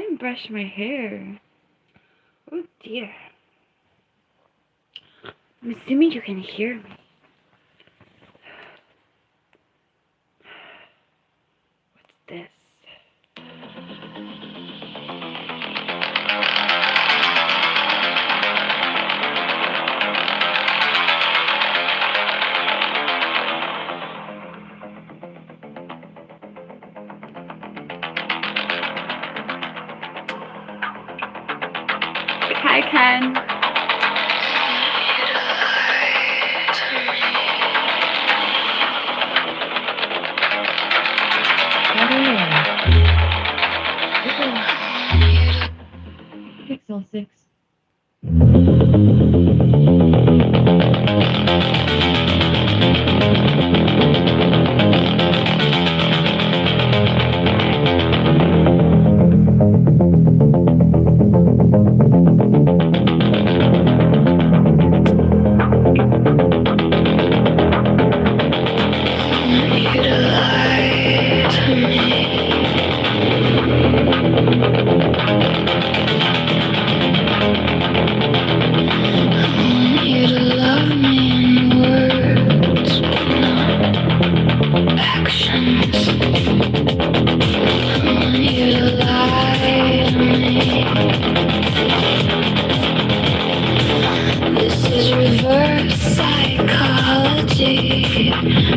didn't brush my hair. Oh dear. I'm assuming you can hear me. What's this? Hi, Ken. Pixel 6.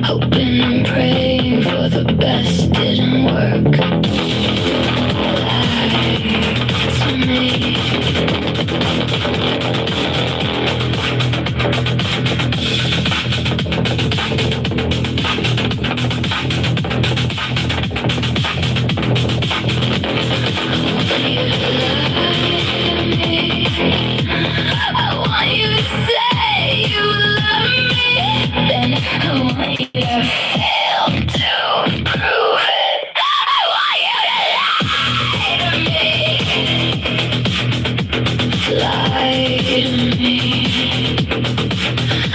Hoping and praying for the best didn't work. Lie to me. I want you to say you love me, then I want you to fail to prove it. I want you to lie to me.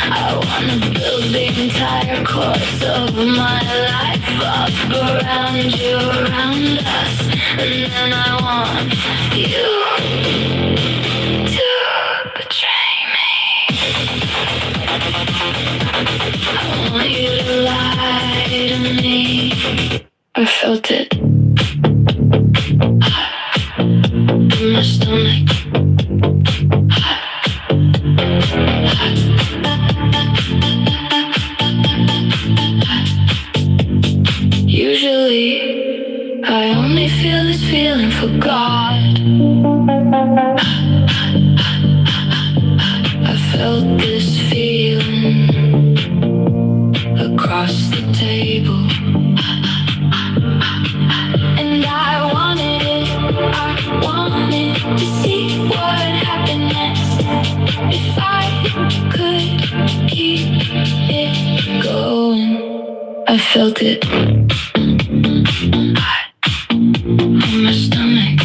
I wanna build the entire course of my life up around you, around us, and then I want you to betray me. I want you to lie to me. I felt it in my stomach. Usually, I only feel this feeling for God. I felt this feeling across the table, and I wanted to see what happened next. If I could keep it going, I felt it hot in my stomach.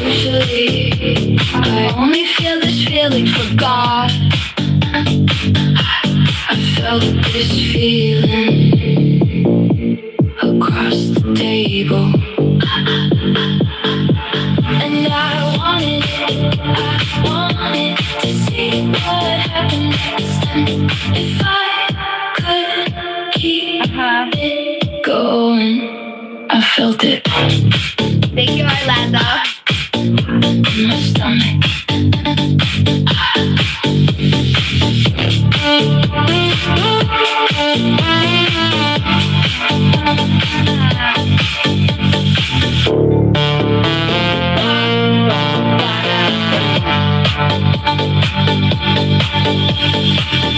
Usually, I only feel this feeling for God. I felt this feeling across the table, and I wanted to see what happened next. And if I could keep it going, I felt it. Thank you, Orlando. In my stomach.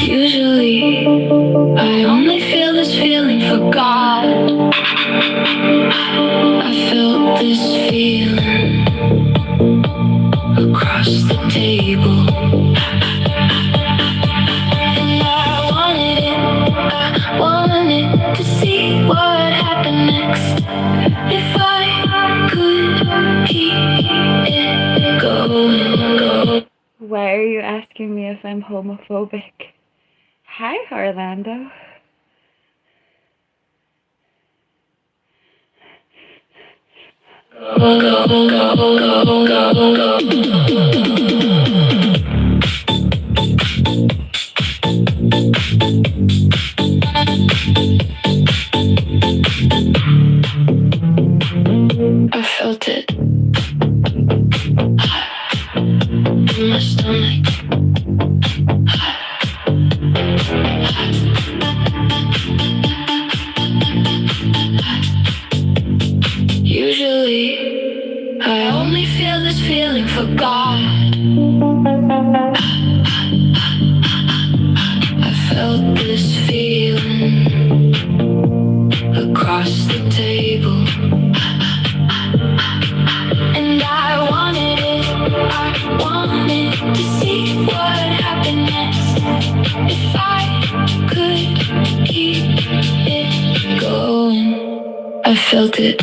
Usually, I only feel this feeling for God. I felt this feeling across the table, and I wanted to see what happened next. If I could keep it going. Why are you asking me if I'm homophobic? Hi, Orlando. I felt it in my stomach. Usually, I only feel this feeling for God. I felt this feeling across the table. And I wanted to see what happened next. If I could keep it going. I felt it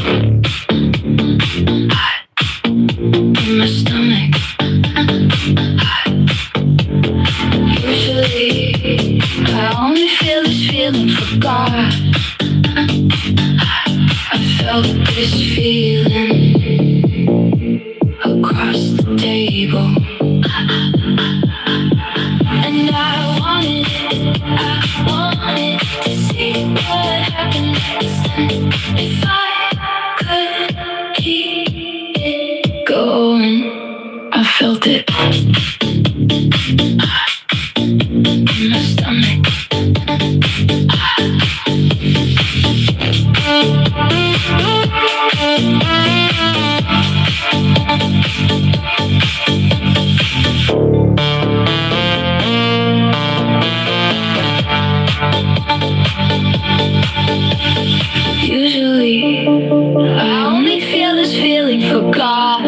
in my stomach. Usually, I only feel this feeling for God. I felt this feeling across the table. And I wanted to see what happened next. And if I could keep it going, I felt it in my stomach. Usually, I only feel this feeling for God.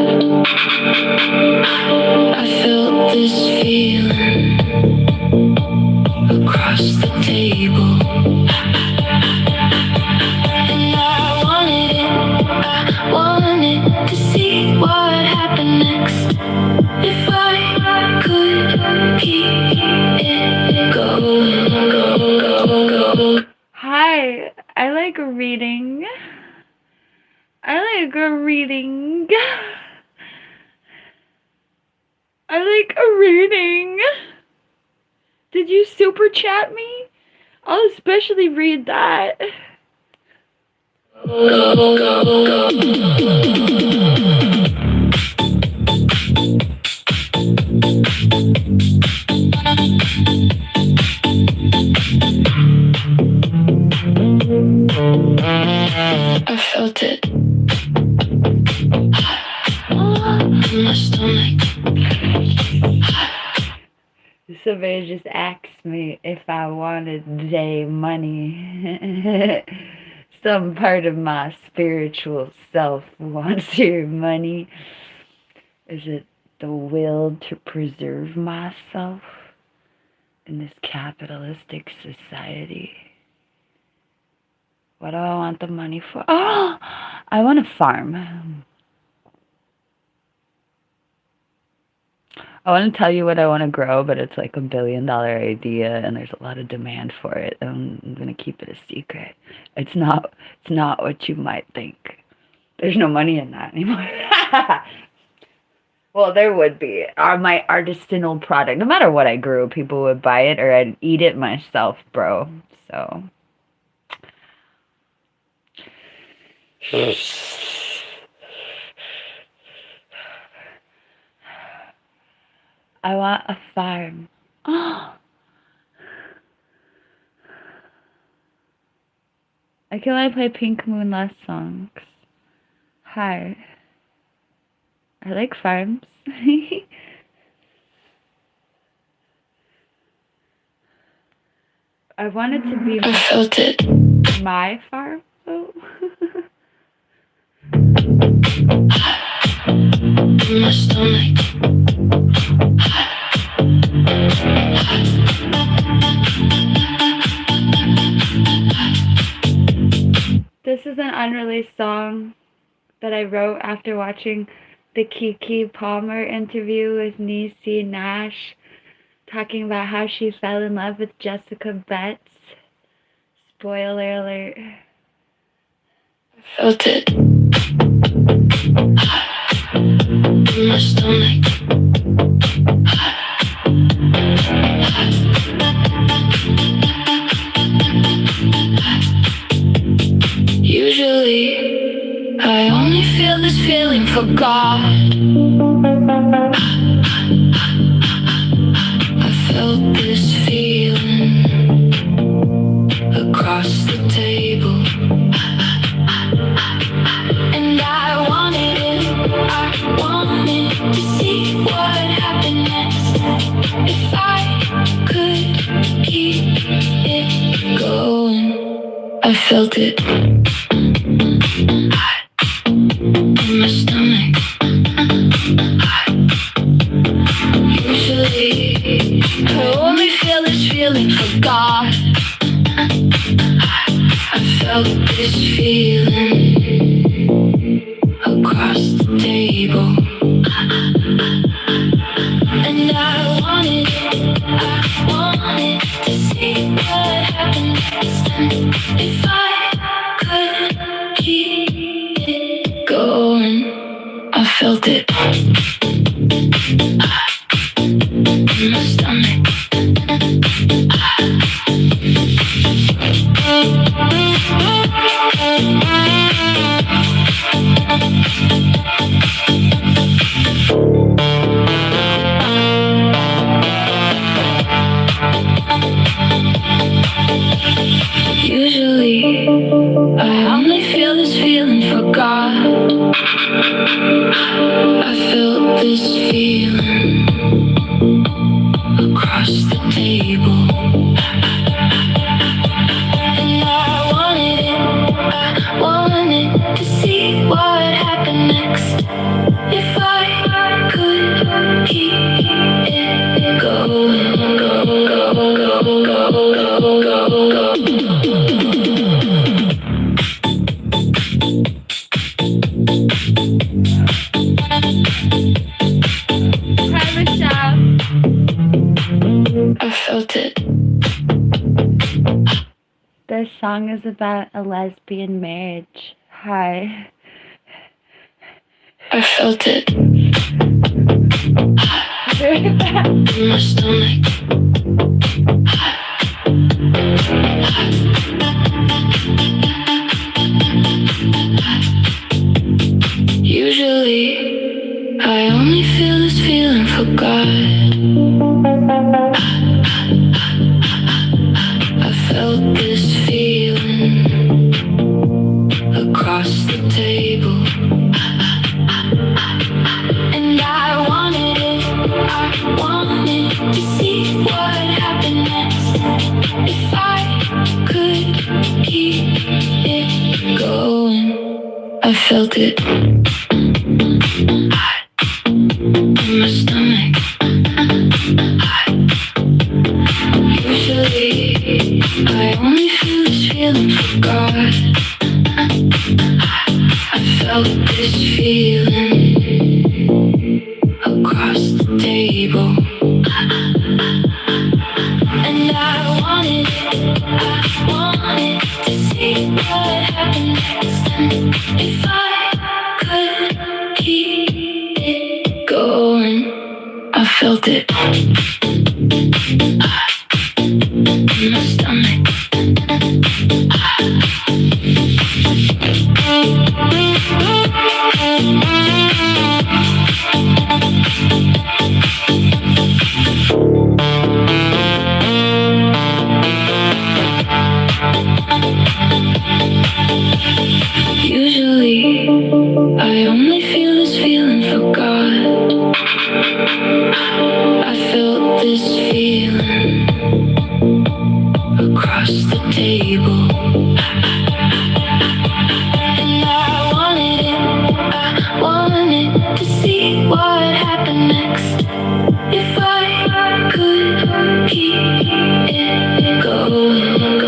I felt this feeling across the table. And I wanted to see what happened next. If I could keep it going. Hi, I like reading. I like reading. I like reading. Did you super chat me? I'll especially read that. I felt it in my stomach. Somebody just asked me if I wanted day money. Some part of my spiritual self wants your money. Is it the will to preserve myself in this capitalistic society? What do I want the money for? Oh, I want a farm. I want to tell you what I want to grow, but it's like $1 billion idea, and there's a lot of demand for it. I'm gonna keep it a secret. It's not what you might think. There's no money in that anymore. Well, there would be. My artisanal product. No matter what I grew, people would buy it, or I'd eat it myself, bro. So. I want a farm. Oh. I can only play PinkMoonLust songs. Hi. I like farms. I want it to be my farm. Oh. In my stomach. This is an unreleased song that I wrote after watching the Keke Palmer interview with Niecy Nash, talking about how she fell in love with Jessica Betts. Spoiler alert. Felt it my stomach. Usually, I only feel this feeling for God. I felt this feeling across the table, and I wanted to see what happened next. If I could keep it going, I felt it in my stomach. Usually, I only feel this feeling for God. I felt this feeling across the table, and I wanted to see what happened next. And if I could keep it going, I felt it in my stomach. Usually, I only feel this feeling for God. I felt this feeling across the table, and I wanted to see what happened next. If I could keep it going, go. I felt it. This song is about a lesbian marriage. Hi. I felt it in my stomach. Usually, I only feel this feeling for God. I felt this feeling across the table, and I wanted to see what happened next. If I could keep it going, I felt it in my stomach. Usually, I only feel this feeling for God. I felt this feeling across the table, and I wanted to see what happened next. And if I could keep it going, I felt it in my stomach. Usually, I only feel this feeling for God. I felt this feeling across the table, and I wanted to see what happened next. If I could keep it going, go.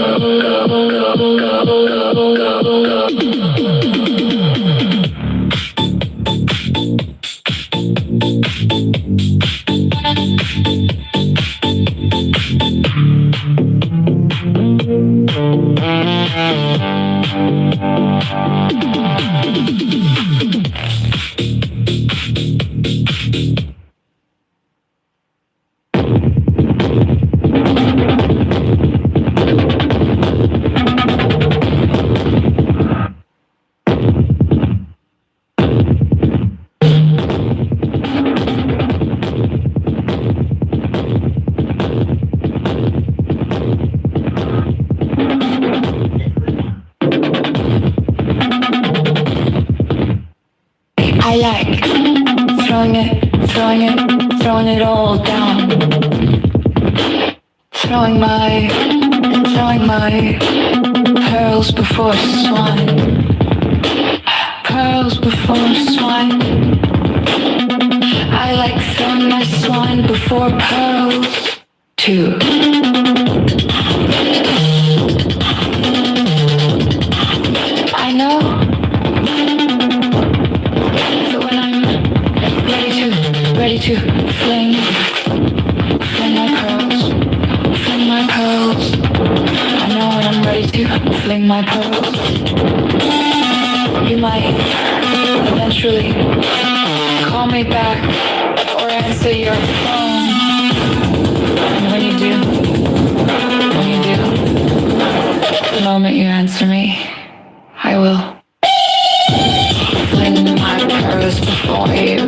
I like throwing it all down. Throwing my pearls before swine. Pearls before swine. I like throwing my swine before pearls too. I know that when I'm ready to fling my pearls. I know when I'm ready to fling my pearls. You might eventually call me back or answer your phone. And when you do, the moment you answer me, I will fling my pearls before you.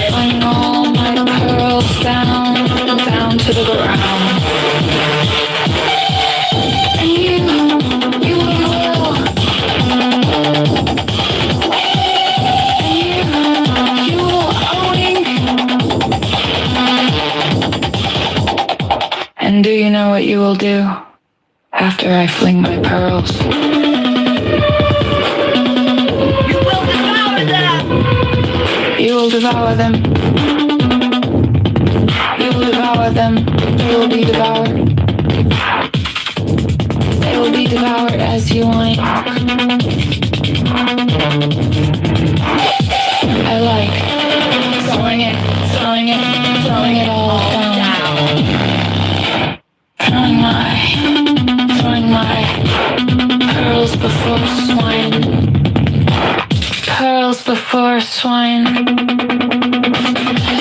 Fling all my pearls down to the ground. And you will. And you will owning. And do you know what you will do after I fling my pearls? You will devour them! You will devour them. You will devour them. They will be devoured. They will be devoured as you want. I like throwing it all down. Throwing my pearls before swine. Pearls before swine.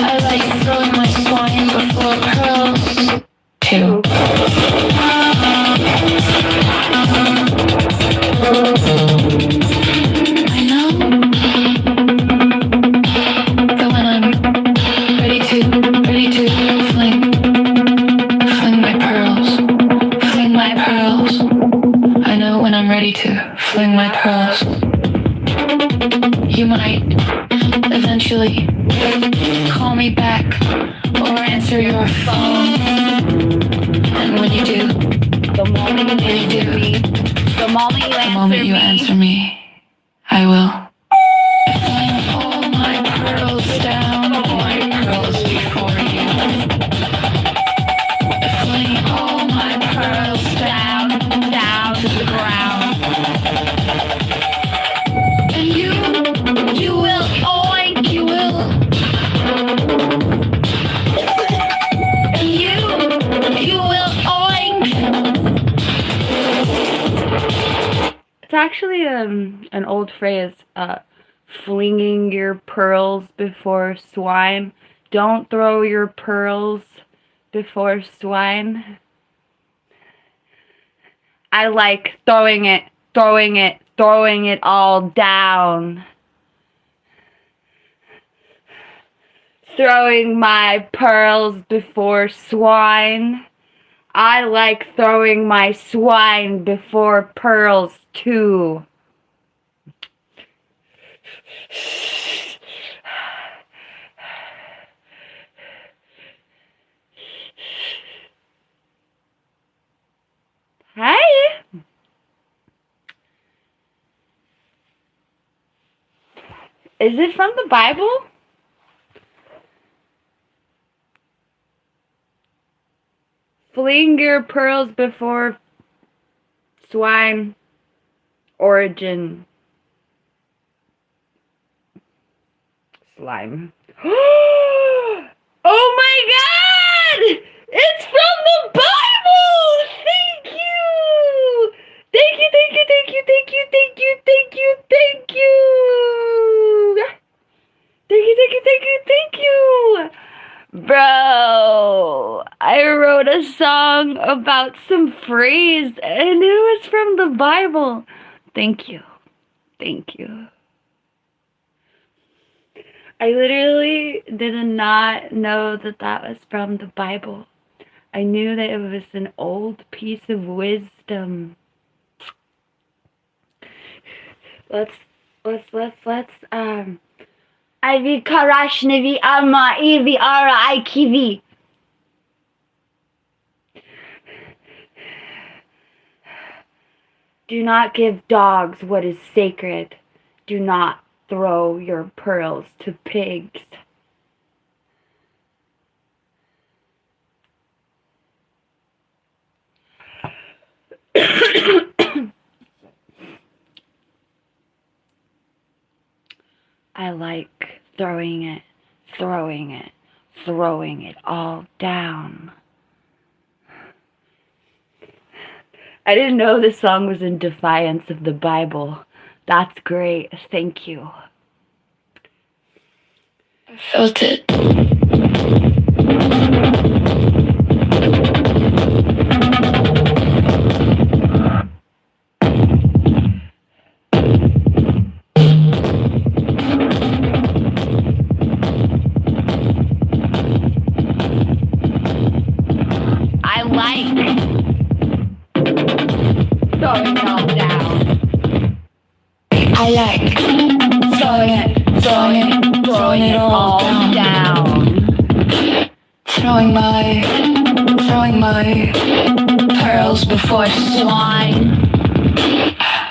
I like throwing my swine before pearls too. I know that when I'm ready to fling my pearls. I know when I'm ready to fling my pearls. You might eventually call me back or answer your phone. And when you do, the moment you answer me, I will fling all my pearls down, my pearls before you. Fling all my pearls down to the ground. And you will oink, you will. And you will oink. It's actually an old phrase, flinging your pearls before swine. Don't throw your pearls before swine. I like throwing it all down. Throwing my pearls before swine. I like throwing my swine before pearls too. Hey! Is it from the Bible? Fling your pearls before swine. Origin. Slime. Oh my god! It's from the Bible! Thank you! Thank you! Bro, I wrote a song about some phrase and it was from the Bible. Thank you. I literally did not know that was from the Bible. I knew that it was an old piece of wisdom. let's Ivy Karashnivi Ama Ivi Ara Ikivi. Do not give dogs what is sacred. Do not throw your pearls to pigs. I like throwing it all down. I didn't know this song was in defiance of the Bible. That's great. Thank you. I felt it. I like throwing it all down. I like throwing it all down. Throwing my pearls before swine.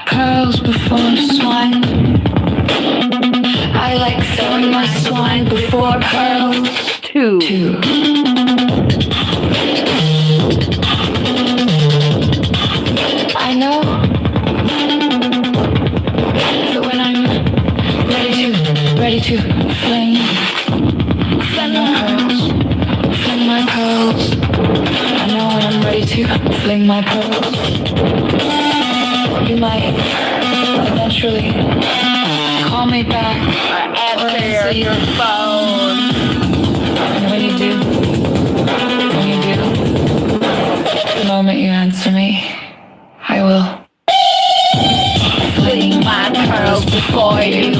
Pearls before swine. I like throwing my swine before pearls. Two. I know that when I'm ready to fling my pearls. I know when I'm ready to fling my pearls. You might eventually call me back or answer your phone. And when you do, the moment you answer me, I will fling my pearls before you.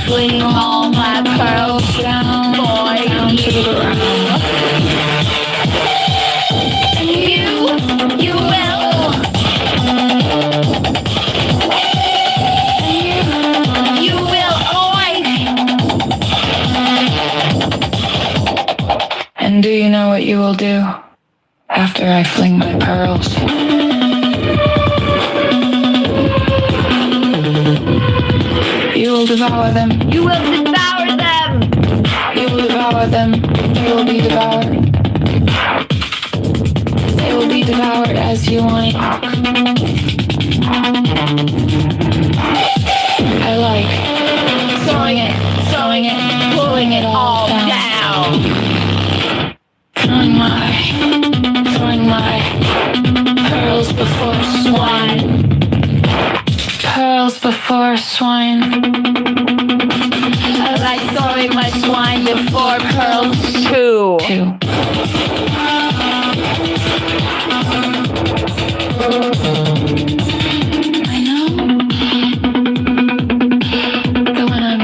Fling all my pearls down to the ground. And you will. And you will oink. And do you know what you will do after I fling my pearls? You will devour them. You will devour them. You will devour them. They will be devoured. They will be devoured as you want. I like throwing it, pulling it all down. Throwing my pearls before swine. Pearls before swine. I like throwing my swine before pearls. Two. I know that when I'm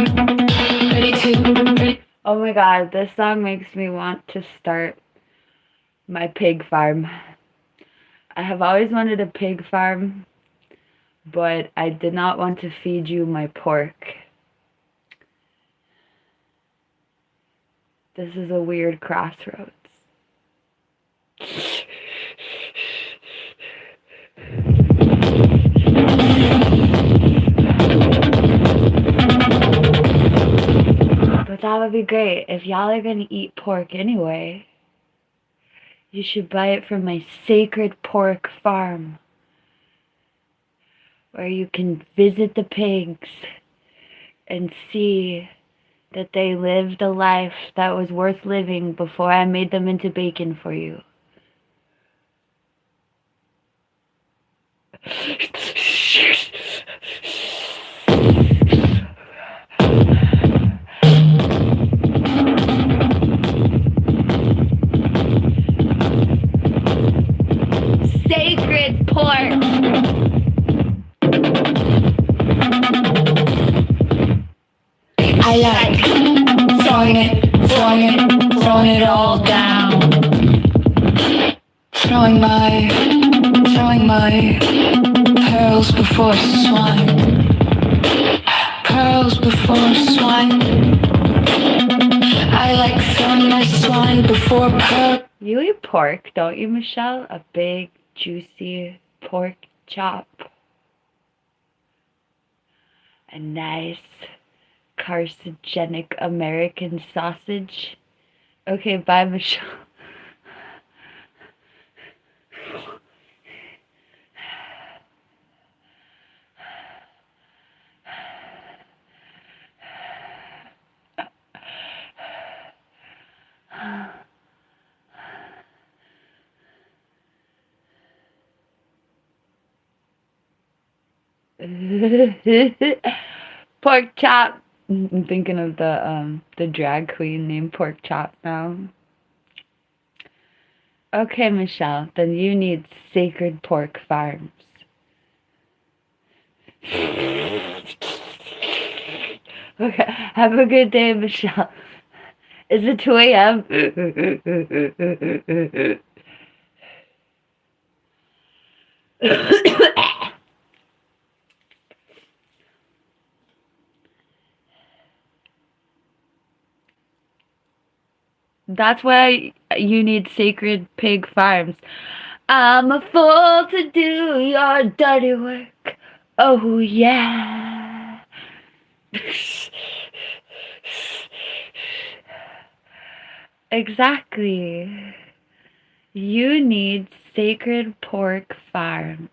ready. Oh my god, this song makes me want to start my pig farm. I have always wanted a pig farm, but I did not want to feed you my pork. This is a weird crossroads. But that would be great. If y'all are gonna eat pork anyway, you should buy it from my sacred pork farm, where you can visit the pigs and see that they lived a life that was worth living before I made them into bacon for you. Sacred pork! I like throwing it all down. Throwing throwing my pearls before swine. Pearls before swine. I like throwing my swine before pearls. You eat pork, don't you, Michelle? A big, juicy pork chop. A nice, carcinogenic American sausage. Okay, bye, Michelle. Pork chop. I'm thinking of the drag queen named Pork Chop now. Okay, Michelle, then you need Sacred Pork Farms. Okay, have a good day, Michelle. Is it 2 a.m.? That's why you need Sacred Pig Farms. I'm a fool to do your dirty work. Oh, yeah. Exactly. You need Sacred Pork Farms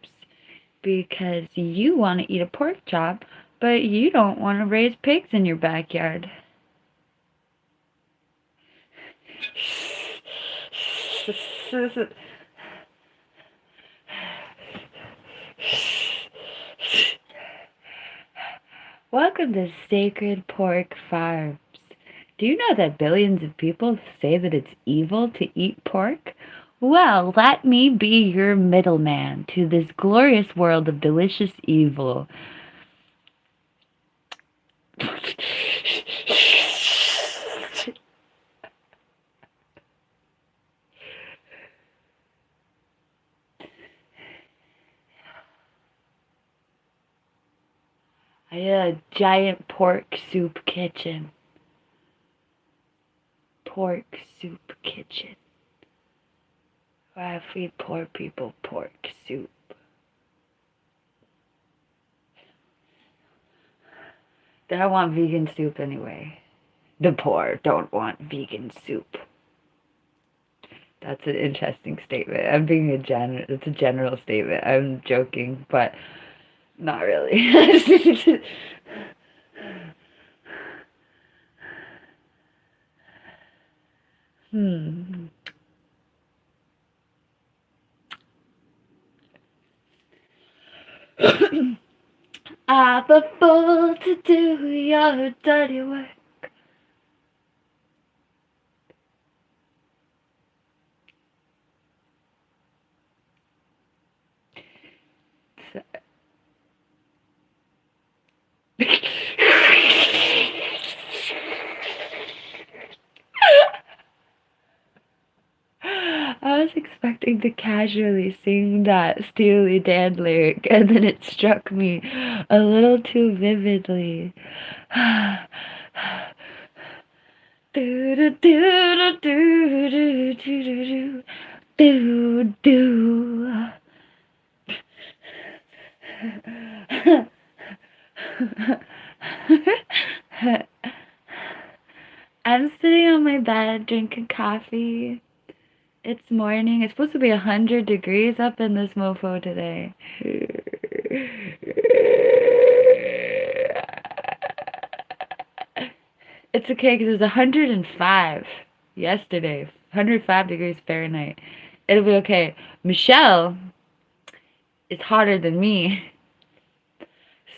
because you want to eat a pork chop, but you don't want to raise pigs in your backyard. Welcome to Sacred Pork Farms. Do you know that billions of people say that it's evil to eat pork? Well, let me be your middleman to this glorious world of delicious evil. I had a giant pork soup kitchen. Pork soup kitchen. Where I feed poor people pork soup. They don't want vegan soup anyway. The poor don't want vegan soup. That's an interesting statement. I'm being it's a general statement. I'm joking, but not really. I'm a fool to do your dirty work. I was expecting to casually sing that Steely Dan lyric, and then it struck me a little too vividly. Do do do do do do do do. I'm sitting on my bed drinking coffee. It's morning. It's supposed to be 100 degrees up in this mofo today. It's okay because it was 105 yesterday. 105 degrees Fahrenheit. It'll be okay. Michelle is hotter than me.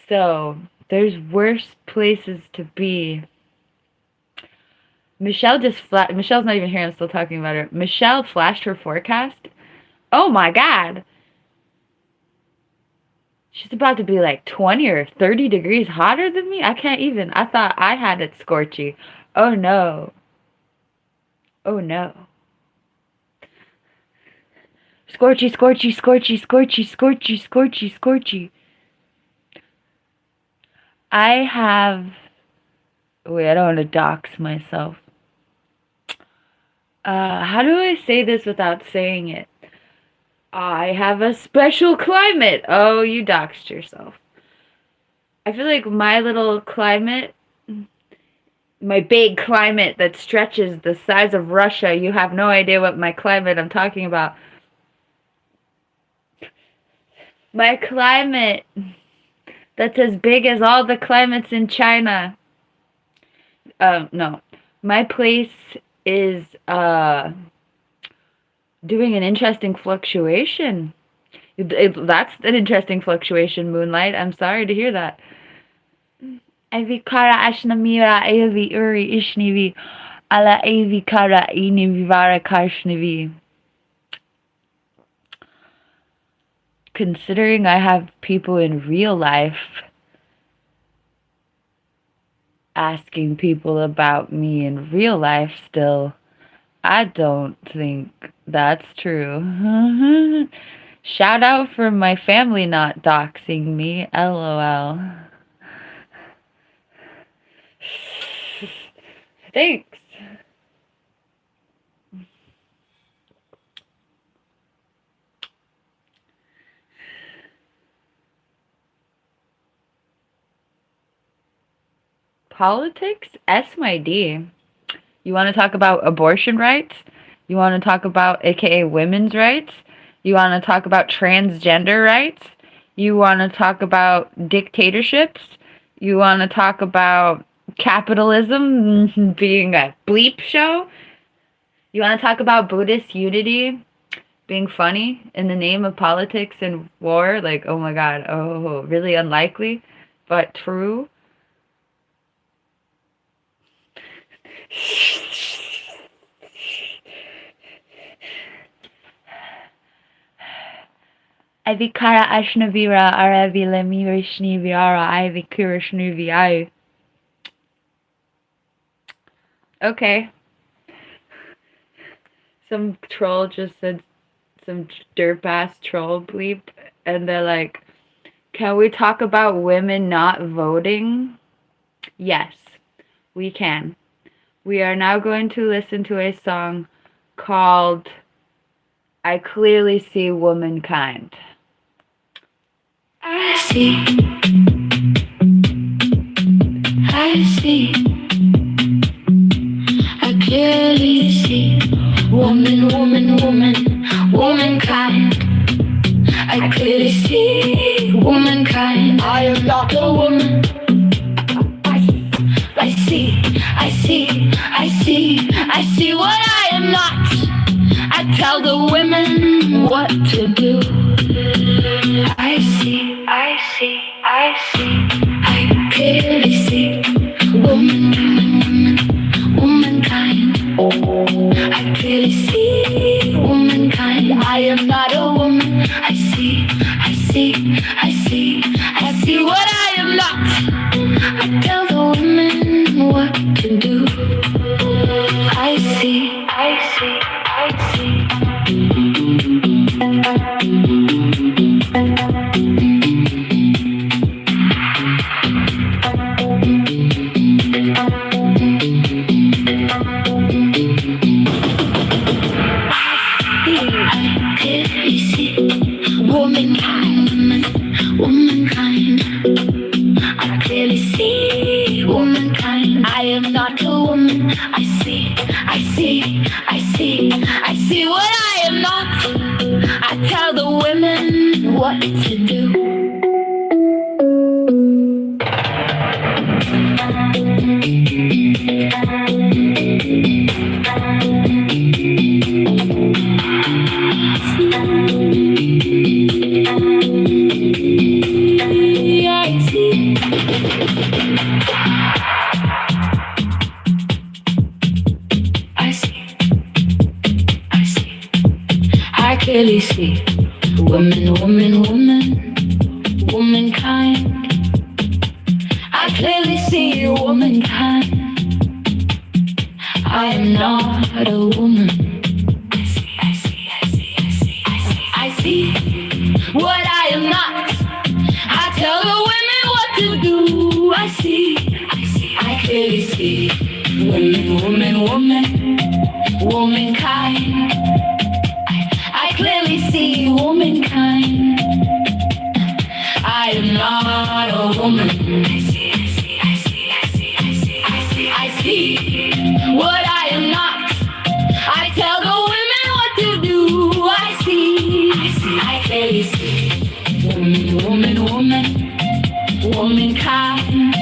So, there's worse places to be. Michelle's not even here. I'm still talking about her. Michelle flashed her forecast. Oh my God. She's about to be like 20 or 30 degrees hotter than me. I can't even. I thought I had it scorchy. Oh no. Oh no. Scorchy, scorchy, scorchy, scorchy, scorchy, scorchy, scorchy. I have... Wait, I don't want to dox myself. How do I say this without saying it? I have a special climate. Oh, you doxed yourself. I feel like my little climate, my big climate that stretches the size of Russia, you have no idea what my climate I'm talking about. My climate that's as big as all the climates in China. No. My place is doing an interesting fluctuation. That's an interesting fluctuation, Moonlight. I'm sorry to hear that. Avi kara ashnamira avi uri ishnivi ala avi kara inivara karshnivi. Considering I have people in real life asking people about me in real life still, I don't think that's true. Shout out for my family not doxing me, LOL. Thanks. Politics? S my D. You want to talk about abortion rights? You want to talk about AKA women's rights? You want to talk about transgender rights? You want to talk about dictatorships? You want to talk about capitalism being a bleep show? You want to talk about Buddhist unity being funny in the name of politics and war? Like, oh my god, oh, really unlikely, but true. Avikara Ashnavira Aravi Lemirishni Viara Ivy Kirishnuvi I. Okay. Some troll just said some derp ass troll bleep, and they're like, can we talk about women not voting? Yes, we can. We are now going to listen to a song called I Clearly See Womankind. I see, I clearly see, woman, womankind. I clearly see, womankind. I am not a woman. I see what I am not. I tell the women what to do. I clearly see, womankind. I clearly see, womankind. I am not a woman. I see what I am not. I tell the women what to do. I see. Womankind. I clearly see womankind. I am not a woman. I see what I am not. I tell the women what to do. I clearly see womankind. I clearly see womankind. I am not a woman. I see what I am not. I tell the women what to do. I see, I clearly see. Womankind. I clearly see womankind. I am not a woman. I see what I am not. I tell the women what to do. I see, I clearly see. Womankind.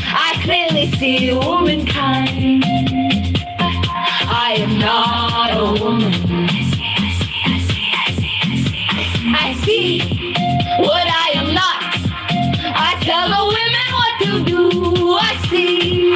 I clearly see womankind. I am not a woman. I see what I am not. I tell the women what to do. I see.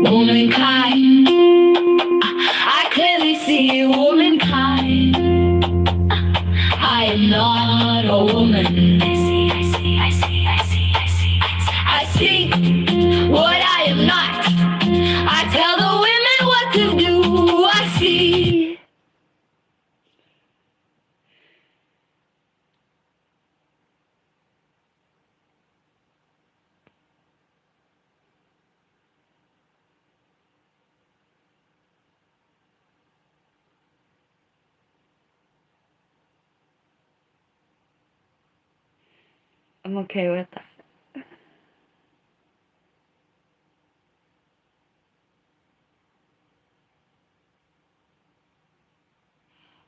Womankind. I clearly see womankind. I am not a woman. I see what I am not. I tell the women what to do. I see. I'm okay with that.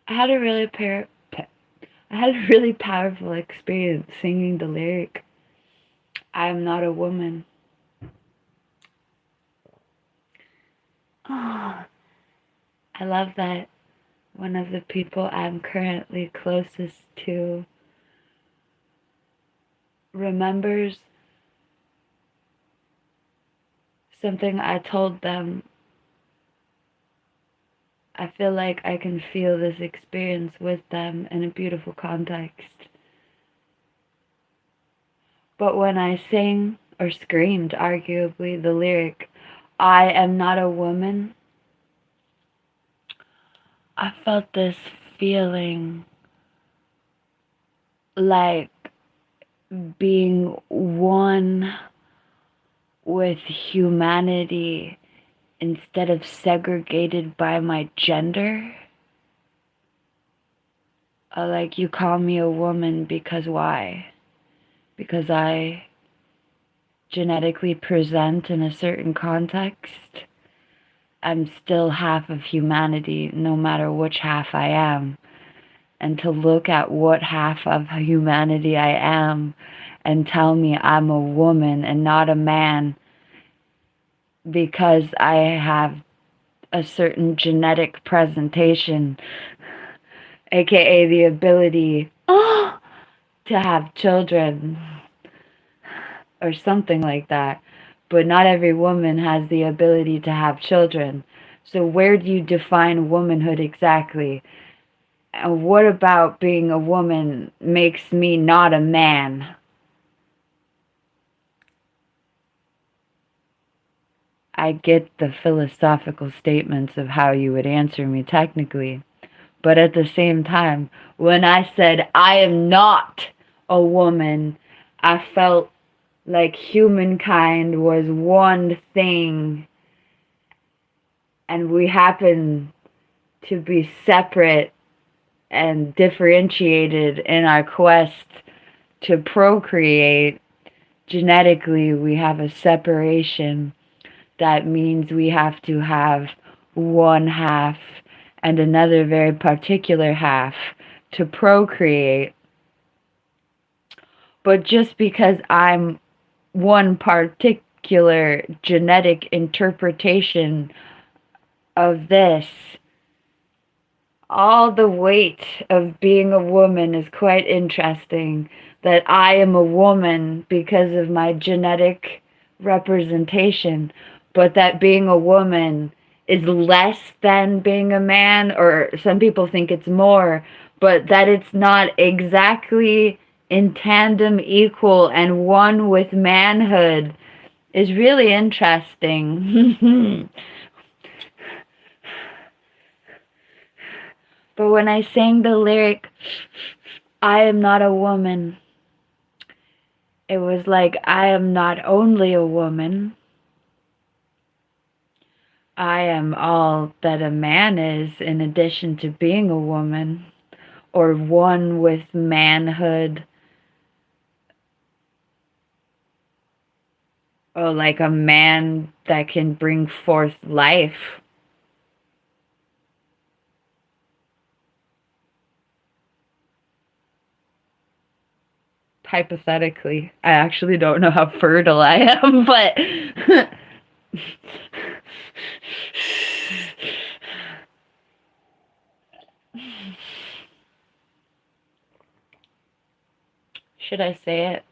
I had a really powerful experience singing the lyric, I am not a woman. Oh, I love that one of the people I'm currently closest to remembers something I told them. I feel like I can feel this experience with them in a beautiful context. But when I sang, or screamed, arguably, the lyric, I am not a woman, I felt this feeling like being one with humanity instead of segregated by my gender. Like, you call me a woman because why? Because I genetically present in a certain context. I'm still half of humanity, no matter which half I am. And to look at what half of humanity I am and tell me I'm a woman and not a man because I have a certain genetic presentation, aka the ability to have children or something like that. But not every woman has the ability to have children. So where do you define womanhood exactly? And what about being a woman makes me not a man? I get the philosophical statements of how you would answer me technically. But at the same time, when I said I am not a woman, I felt like humankind was one thing and we happen to be separate and differentiated in our quest to procreate. Genetically, we have a separation. That means we have to have one half and another very particular half to procreate. But just because I'm one particular genetic interpretation of this, all the weight of being a woman is quite interesting. That I am a woman because of my genetic representation, but that being a woman is less than being a man, or some people think it's more, but that it's not exactly in tandem equal and one with manhood is really interesting. But when I sang the lyric, I am not a woman, it was like I am not only a woman, I am all that a man is in addition to being a woman, or one with manhood, or like a man that can bring forth life. Hypothetically, I actually don't know how fertile I am, but should I say it?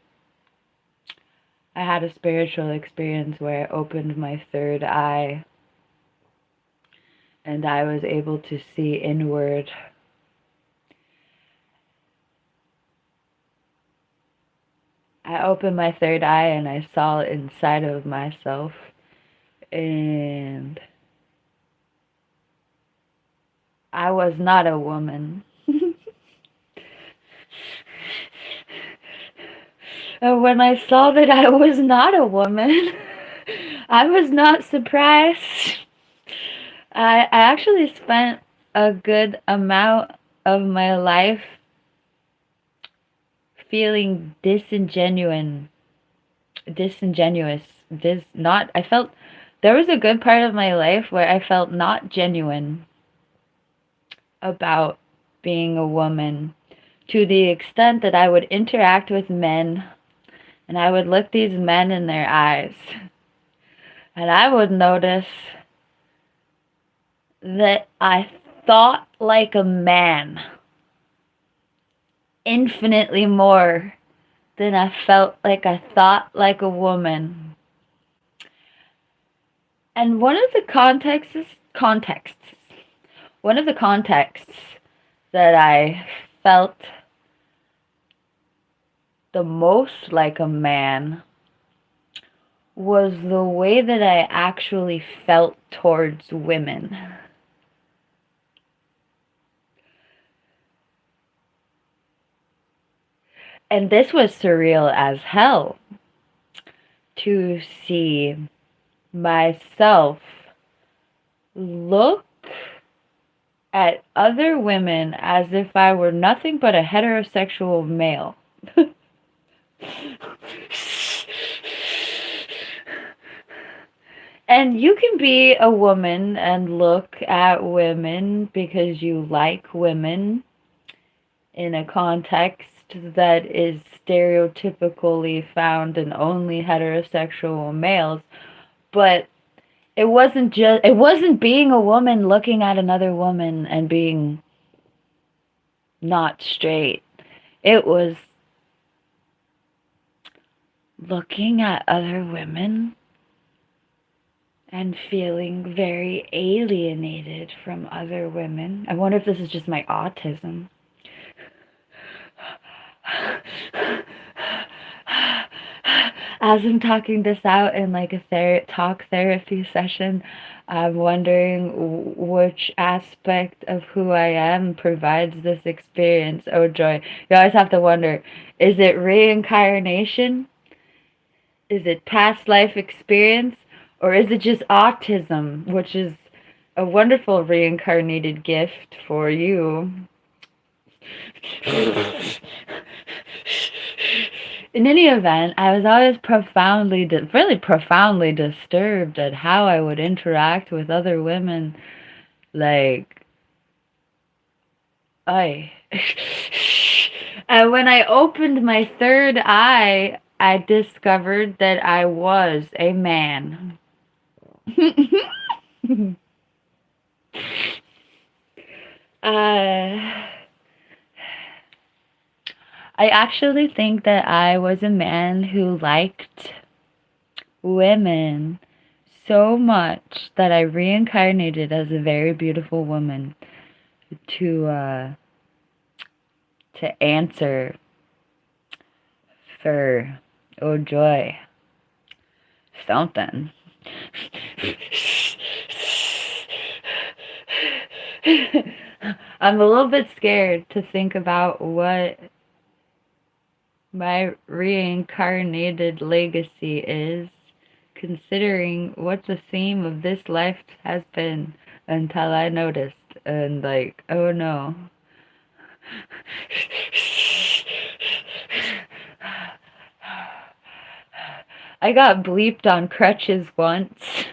I had a spiritual experience where I opened my third eye and I was able to see inward. I opened my third eye and I saw inside of myself, and I was not a woman. And when I saw that I was not a woman, I was not surprised. I actually spent a good amount of my life feeling I felt there was a good part of my life where I felt not genuine about being a woman, to the extent that I would interact with men and I would look these men in their eyes and I would notice that I thought like a man infinitely more than I felt like I thought like a woman. And one of the contexts that I felt the most like a man was the way that I actually felt towards women. And this was surreal as hell, to see myself look at other women as if I were nothing but a heterosexual male. And you can be a woman and look at women because you like women in a context that is stereotypically found in only heterosexual males, but it wasn't being a woman looking at another woman and being not straight. It was looking at other women and feeling very alienated from other women. I wonder if this is just my autism. As I'm talking this out in like a talk therapy session, I'm wondering which aspect of who I am provides this experience. Oh joy. You always have to wonder, is it reincarnation? Is it past life experience? Or is it just autism, which is a wonderful reincarnated gift for you? In any event, I was always really profoundly disturbed at how I would interact with other women. Like, I. And when I opened my third eye, I discovered that I was a man. Uh, I actually think that I was a man who liked women so much that I reincarnated as a very beautiful woman to uh, to answer for, oh joy, something. I'm a little bit scared to think about what my reincarnated legacy is, considering what the theme of this life has been until I noticed, and like, oh no. I got bleeped on crutches once.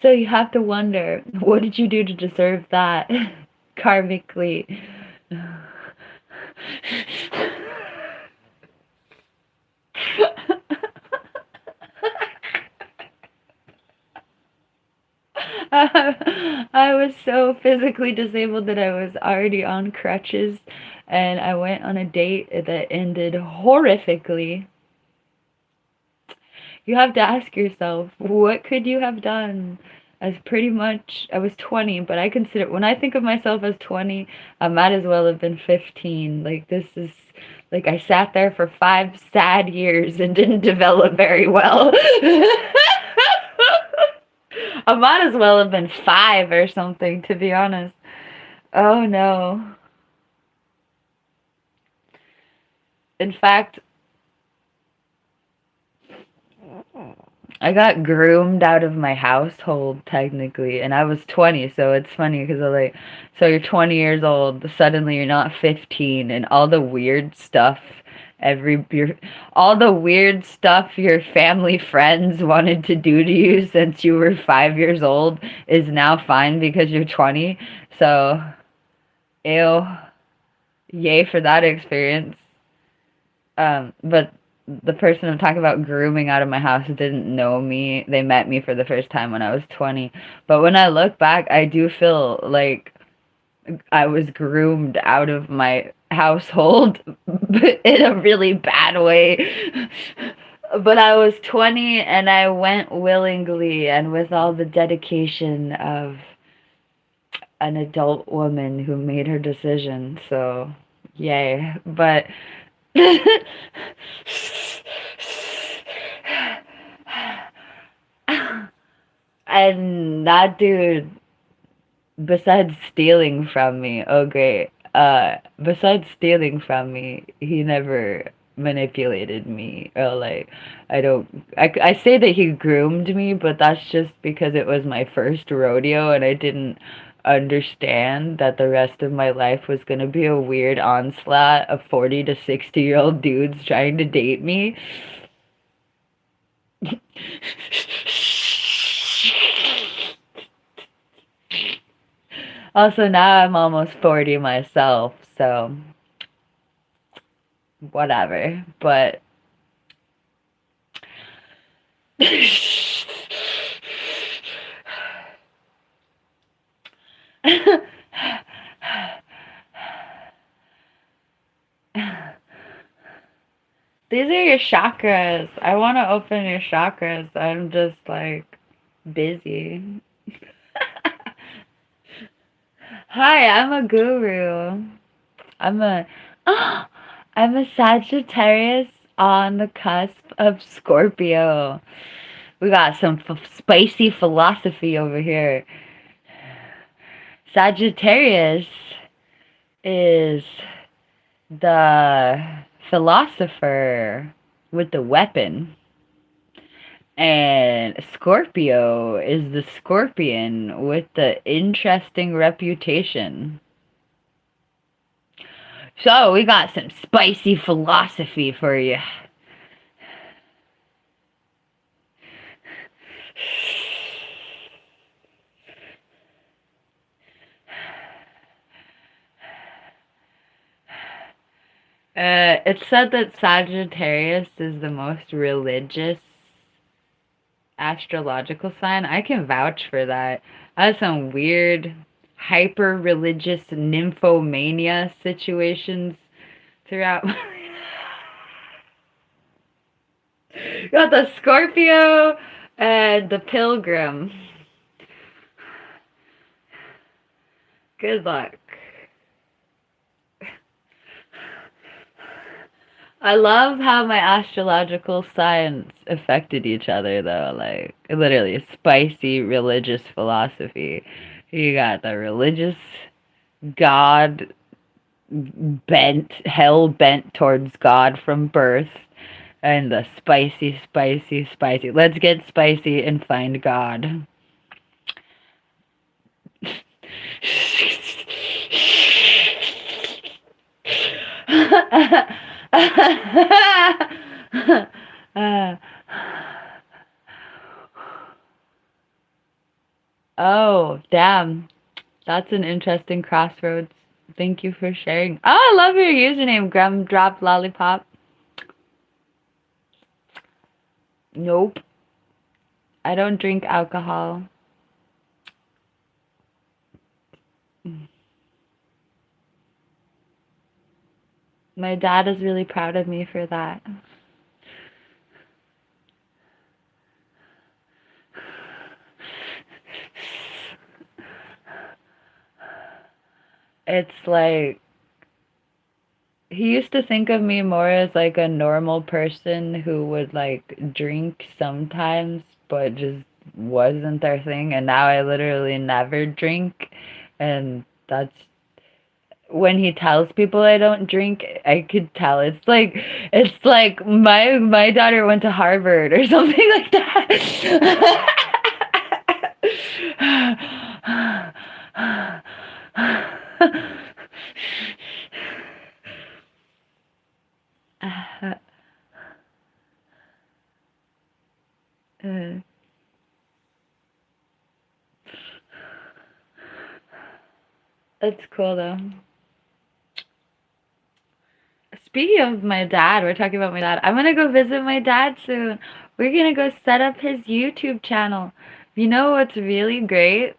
So you have to wonder, what did you do to deserve that karmically? I was so physically disabled that I was already on crutches, and I went on a date that ended horrifically. You have to ask yourself, what could you have done? As pretty much, I was 20, but I consider, when I think of myself as 20, I might as well have been 15. Like, this is, like, I sat there for 5 sad years and didn't develop very well. I might as well have been 5 or something, to be honest. Oh no. In fact, I got groomed out of my household technically, and I was 20, so it's funny because like, so you're 20 years old, suddenly you're not 15, and all the weird stuff, all the weird stuff your family friends wanted to do to you since you were 5 years old is now fine because you're 20. So, ew, yay for that experience. But the person I'm talking about grooming out of my house didn't know me. They met me for the first time when I was 20. But when I look back, I do feel like I was groomed out of my household in a really bad way. But I was 20 and I went willingly and with all the dedication of an adult woman who made her decision. So, yay. But and that dude, besides stealing from me, oh great. Besides stealing from me, he never manipulated me or like I say that he groomed me, but that's just because it was my first rodeo and I didn't understand that the rest of my life was going to be a weird onslaught of 40 to 60-year-old dudes trying to date me. Also, now I'm almost 40 myself, so whatever. But these are your chakras. I want to open your chakras. I'm just like busy. Hi, I'm a guru. I'm a I'm a Sagittarius on the cusp of Scorpio. We got some spicy philosophy over here. Sagittarius is the philosopher with the weapon. And Scorpio is the scorpion with the interesting reputation. So, we got some spicy philosophy for you. It's said that Sagittarius is the most religious astrological sign. I can vouch for that. I have some weird hyper religious nymphomania situations throughout. Got the Scorpio and the Pilgrim. Good luck. I love how my astrological signs affected each other, though. Like, literally, spicy religious philosophy. You got the religious God hell bent towards God from birth, and the spicy, spicy, spicy. Let's get spicy and find God. Oh, damn. That's an interesting crossroads. Thank you for sharing. Oh, I love your username, Gumdrop Lollipop. Nope. I don't drink alcohol. My dad is really proud of me for that. It's like, he used to think of me more as like a normal person who would like drink sometimes, but just wasn't their thing. And now I literally never drink. And that's when he tells people I don't drink, I could tell. It's like my daughter went to Harvard or something like that. That's cool though. Speaking of my dad, we're talking about my dad. I'm gonna go visit my dad soon. We're gonna go set up his YouTube channel. You know what's really great?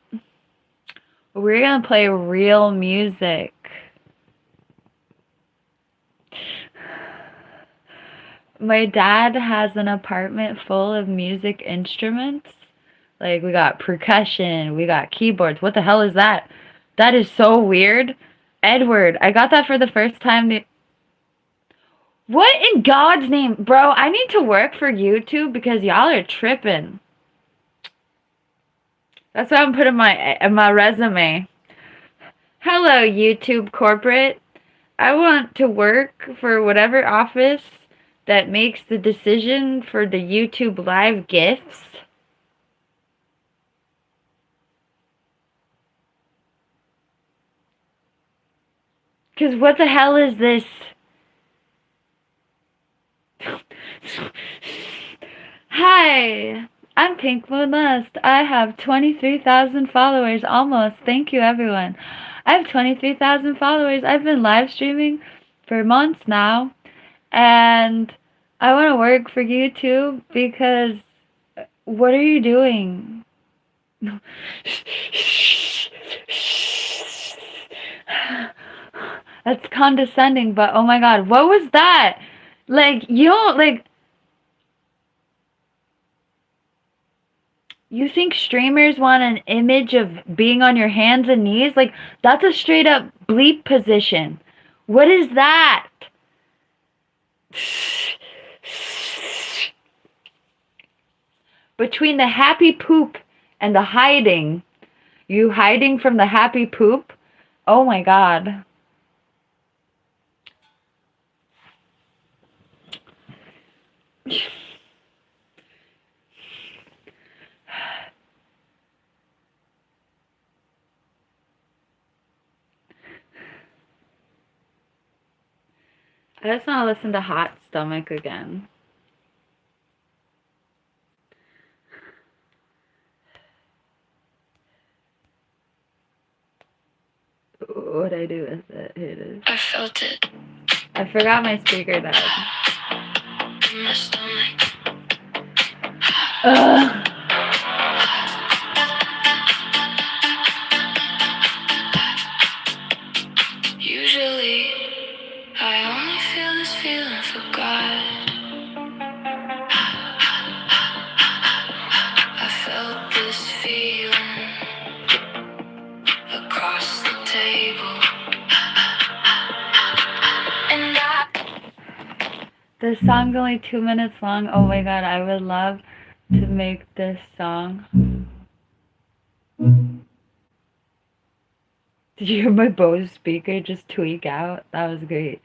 We're gonna play real music. My dad has an apartment full of music instruments. Like, we got percussion, we got keyboards. What the hell is that? That is so weird. Edward, I got that for the first time. What in God's name? Bro, I need to work for YouTube because y'all are tripping. That's what I'm putting in my resume. Hello, YouTube corporate. I want to work for whatever office that makes the decision for the YouTube live gifts. Because what the hell is this? Hi, I'm PinkMoonLust. I have 23,000 followers almost. Thank you, everyone. I have 23,000 followers. I've been live streaming for months now. And I want to work for YouTube because what are you doing? That's condescending, but oh my God, what was that? Like, you don't, like, you think streamers want an image of being on your hands and knees? Like, that's a straight up bleep position. What is that? Between the happy poop and the hiding, you hiding from the happy poop? Oh my God. I just want to listen to Hot Stomach again. What'd I do with it? Here it is. I felt it I forgot my speaker died. in my stomach. Ugh. feeling forgot. I felt this feeling across the table. And This song's only 2 minutes long. Oh my god, I would love to make this song. Did you hear my Bose speaker just tweak out? That was great.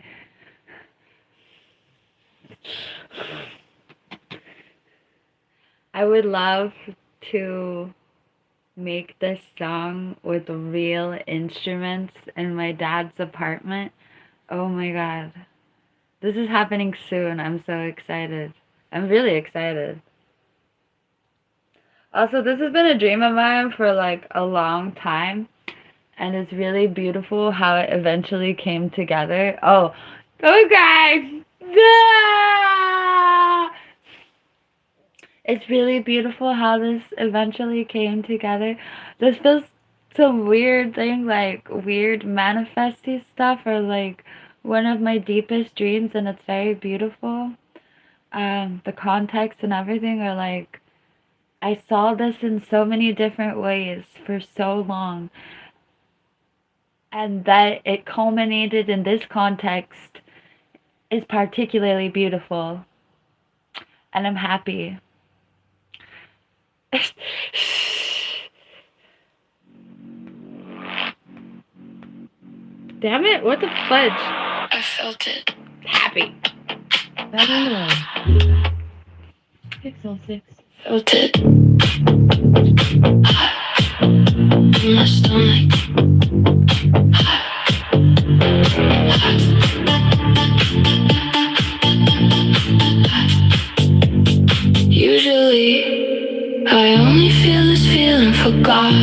I would love to make this song with real instruments in my dad's apartment. Oh my god. This is happening soon. I'm so excited. I'm really excited. Also, this has been a dream of mine for like a long time. And it's really beautiful how it eventually came together. Oh, okay. Ah! It's really beautiful how this eventually came together. There's still some weird thing, like weird manifesty stuff, or like one of my deepest dreams, and it's very beautiful. The context and everything are like, I saw this in so many different ways for so long. And that it culminated in this context is particularly beautiful. And I'm happy. Damn it, what the fudge? I felt it. Happy. Pixel 6. Felt it. In my stomach. Usually, I only feel this feeling for God.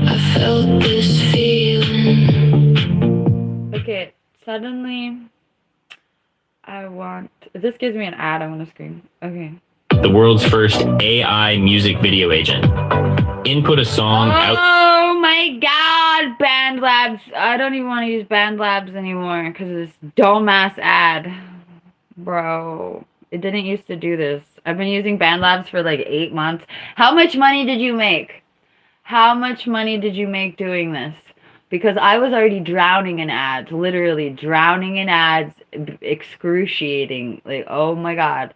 I felt this feeling. Okay, suddenly I want. This gives me an ad, I want to scream. Okay. The world's first AI music video agent. Input a song out. Oh my god, BandLabs. I don't even want to use BandLabs anymore because of this dumbass ad. Bro, it didn't used to do this. I've been using BandLabs for like 8 months. How much money did you make? How much money did you make doing this? Because I was already drowning in ads, literally drowning in ads, excruciating. Like, oh my god.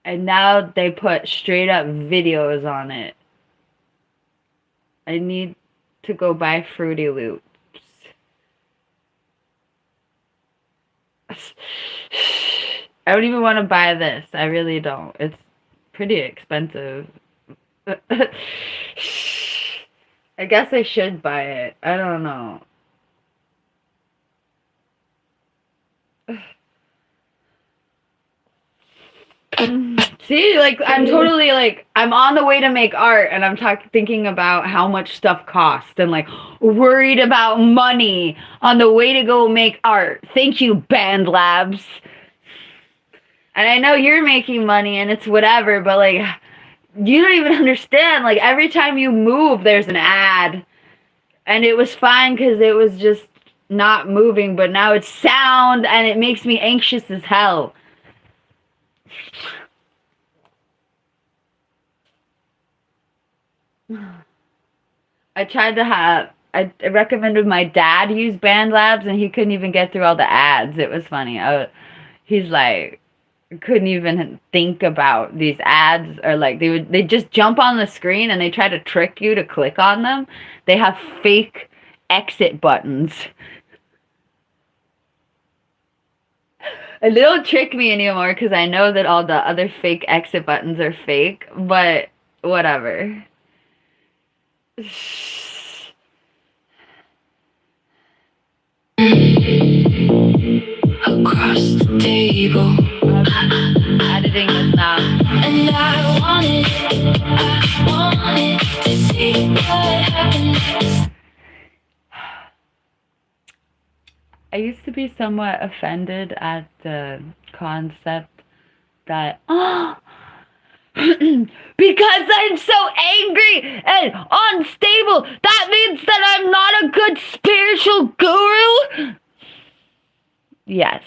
And now they put straight up videos on it. I need to go buy Fruity Loops. I don't even want to buy this. I really don't. It's pretty expensive. I guess I should buy it. I don't know. See, like, I'm totally, like, I'm on the way to make art, and I'm thinking about how much stuff costs, and, like, worried about money on the way to go make art. Thank you, BandLabs. And I know you're making money, and it's whatever, but, like, you don't even understand. Like, every time you move, there's an ad. And it was fine because it was just not moving, but now it's sound, and it makes me anxious as hell. I tried to have, I recommended my dad use BandLabs, and he couldn't even get through all the ads. It was funny. He's like, couldn't even think about these ads, or like they just jump on the screen and they try to trick you to click on them. They have fake exit buttons. And they don't trick me anymore because I know that all the other fake exit buttons are fake, but whatever. Across the table. I'm editing this now. And I wanted to see what happened. I used to be somewhat offended at the concept that Because I'm so angry and unstable, that means that I'm not a good spiritual guru? Yes.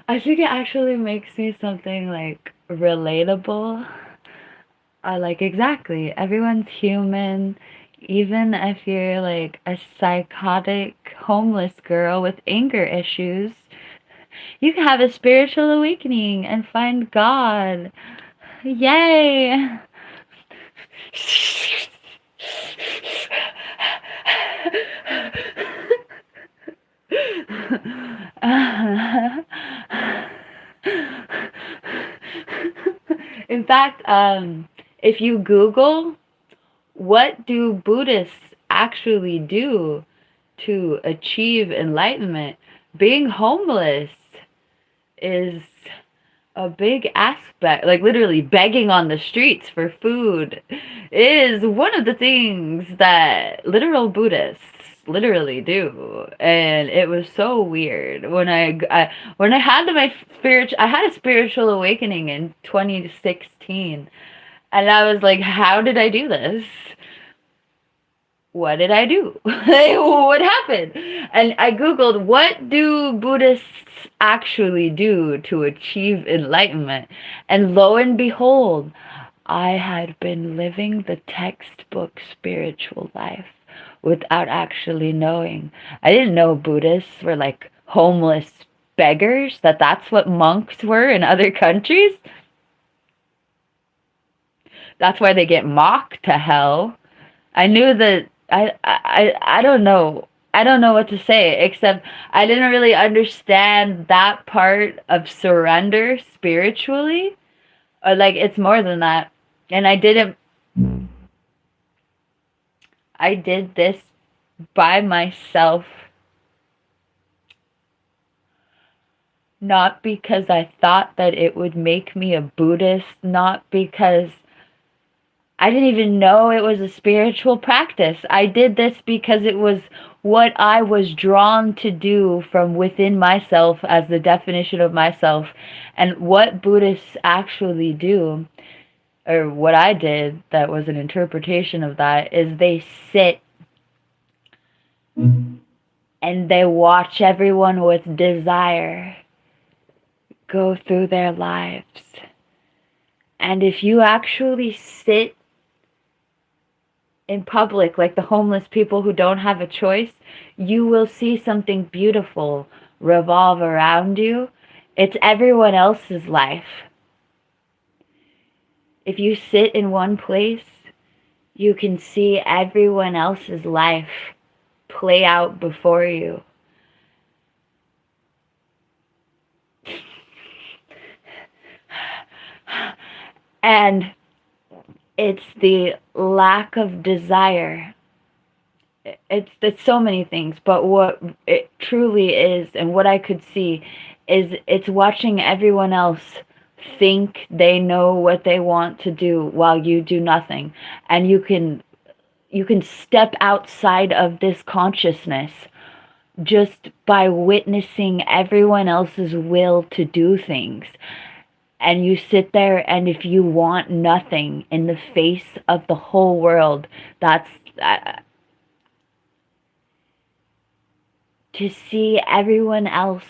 I think it actually makes me something like relatable. Like, exactly. Everyone's human. Even if you're like a psychotic homeless girl with anger issues, you can have a spiritual awakening and find God. Yay! In fact, if you Google what do Buddhists actually do to achieve enlightenment, being homeless is a big aspect. Like literally begging on the streets for food is one of the things that literal Buddhists literally do. And it was so weird when when I had I had a spiritual awakening in 2016, and I was like, how did I do this? What did I do? What happened? And I Googled, what do Buddhists actually do to achieve enlightenment? And lo and behold, I had been living the textbook spiritual life without actually knowing. I didn't know Buddhists were like homeless beggars, that's what monks were in other countries. That's why they get mocked to hell. I knew that I don't know. I don't know what to say, except I didn't really understand that part of surrender spiritually. Or like it's more than that. And I did this by myself, not because I thought that it would make me a Buddhist, not because I didn't even know it was a spiritual practice. I did this because it was what I was drawn to do from within myself as the definition of myself. And what Buddhists actually do, or what I did that was an interpretation of that, is they sit and they watch everyone with desire go through their lives. And if you actually sit in public, like the homeless people who don't have a choice, you will see something beautiful revolve around you. It's everyone else's life. If you sit in one place, you can see everyone else's life play out before you. And it's the lack of desire. It's so many things, but what it truly is, and what I could see, is it's watching everyone else think they know what they want to do while you do nothing. And you can step outside of this consciousness just by witnessing everyone else's will to do things. And you sit there, and if you want nothing in the face of the whole world, that's to see everyone else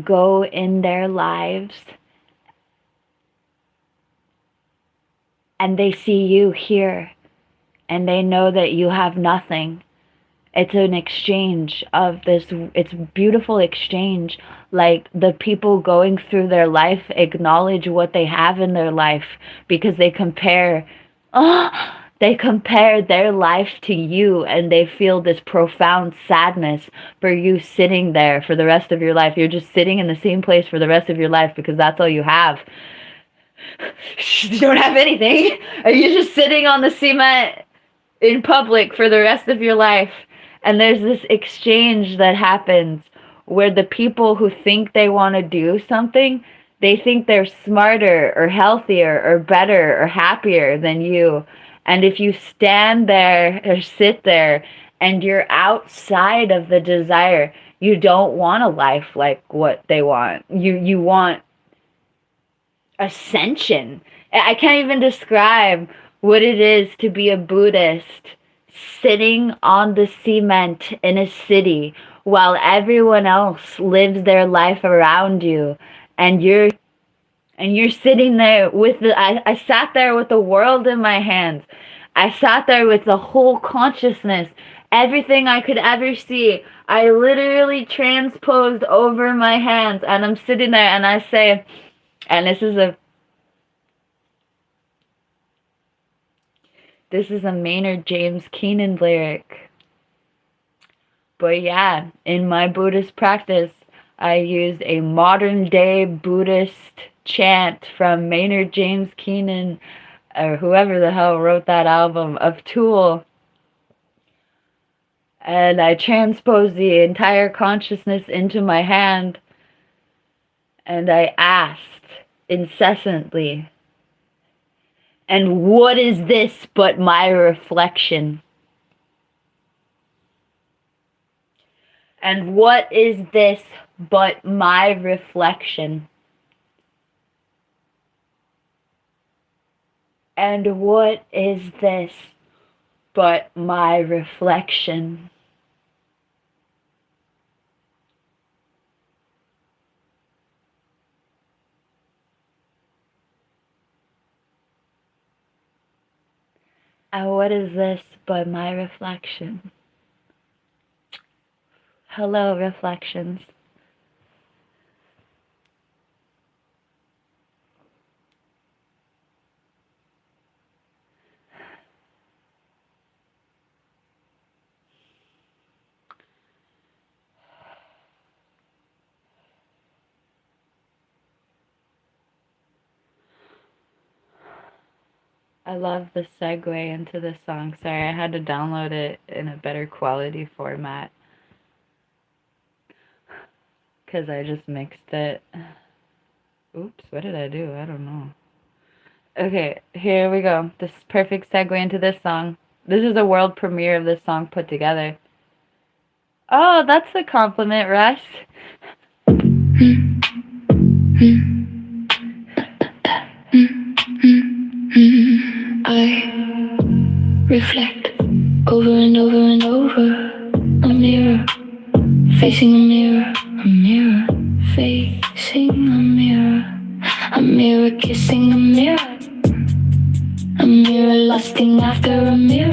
go in their lives, and they see you here, and they know that you have nothing. It's an exchange of this, it's beautiful exchange. Like the people going through their life acknowledge what they have in their life because they compare their life to you, and they feel this profound sadness for you sitting there for the rest of your life. You're just sitting in the same place for the rest of your life because that's all you have. You don't have anything. Are you just sitting on the cement in public for the rest of your life? And there's this exchange that happens where the people who think they want to do something, they think they're smarter or healthier or better or happier than you. And if you stand there or sit there and you're outside of the desire, you don't want a life like what they want. You want ascension. I can't even describe what it is to be a Buddhist sitting on the cement in a city while everyone else lives their life around you, and you're sitting there with I sat there with the world in my hands. I sat there with the whole consciousness, everything I could ever see. I literally transposed over my hands, and I'm sitting there and I say, and this is a Maynard James Keenan lyric. But yeah, in my Buddhist practice, I used a modern day Buddhist chant from Maynard James Keenan, or whoever the hell wrote that album, of Tool. And I transposed the entire consciousness into my hand. And I asked incessantly, and what is this but my reflection? And what is this but my reflection? And what is this but my reflection? And what is this but my reflection? Hello, reflections. I love the segue into this song. Sorry, I had to download it in a better quality format because I just mixed it. Oops, what did I do? I don't know. Okay, here we go. This perfect segue into this song. This is a world premiere of this song put together. Oh, that's a compliment, Russ. I reflect over and over and over. A mirror, facing a mirror, a mirror, facing a mirror kissing a mirror, a mirror lusting after a mirror,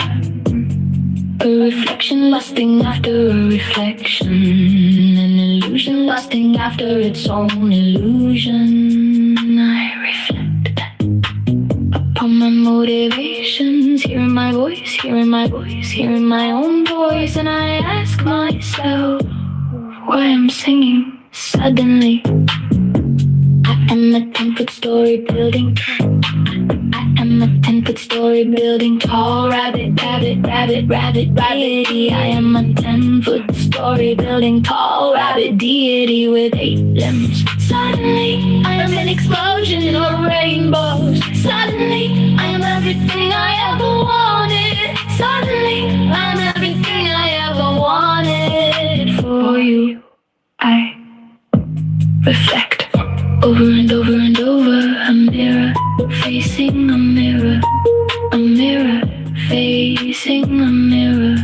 a reflection lusting after a reflection, an illusion lusting after its own illusion. I reflect upon my motivations, hearing my voice, hearing my voice, hearing my own voice, and I ask myself why I'm singing suddenly. I am a 10-foot story building. I am a 10-foot story building, tall rabbit, rabbit, rabbit, rabbit, rabbity. I am a 10-foot story building, tall rabbit deity with 8 limbs. Suddenly, I am an explosion of rainbows. Suddenly, I am everything I ever wanted. Suddenly, I am everything I ever wanted. For you, I reflect over and over and over. A mirror facing a mirror, a mirror facing a mirror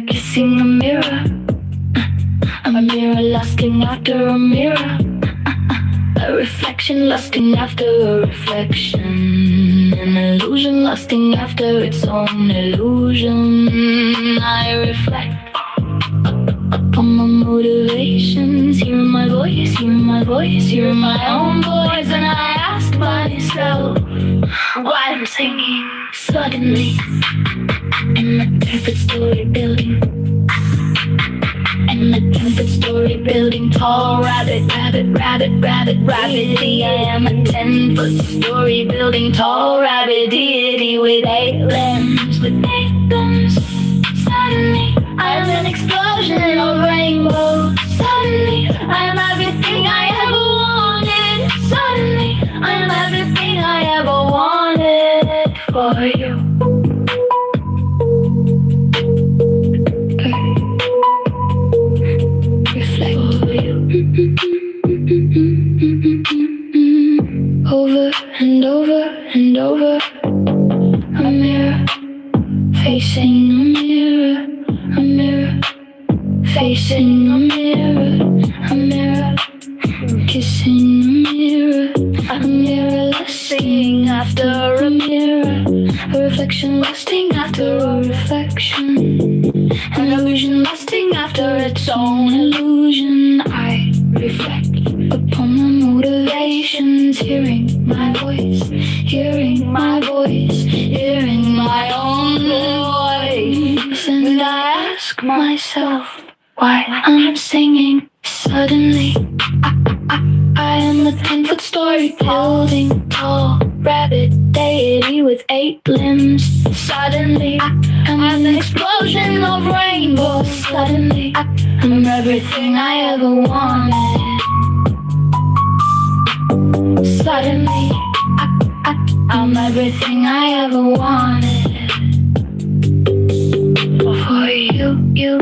kissing a mirror, a mirror lusting after a mirror, a reflection lusting after a reflection, an illusion lusting after its own illusion. I reflect upon my motivations, hearing my voice, hearing my voice, hearing my own voice, and I ask myself why I'm singing suddenly in the 10-foot story building, in the 10-foot story building, tall rabbit, rabbit, rabbit, rabbit, rabbity. I am a 10-foot story building, tall rabbit deity with 8 limbs, with 8 limbs. Suddenly, I am an explosion of rainbows. Suddenly, I am everything I ever wanted. Suddenly, I am everything I ever wanted. For you, Over and over and over. A mirror facing a mirror. A mirror facing a mirror. A mirror kissing a mirror. A mirror lusting after a mirror. A reflection lusting after a reflection. An illusion lusting after its own illusion. I reflect upon the motivations, hearing my voice, hearing my voice, hearing my own voice. And I ask myself why I'm singing. Suddenly, I am a 10-foot story building, tall rabbit deity with 8 limbs. Suddenly, I'm an explosion of rainbows. Suddenly, I'm everything I ever wanted. Suddenly, I'm everything I ever wanted. For you, you.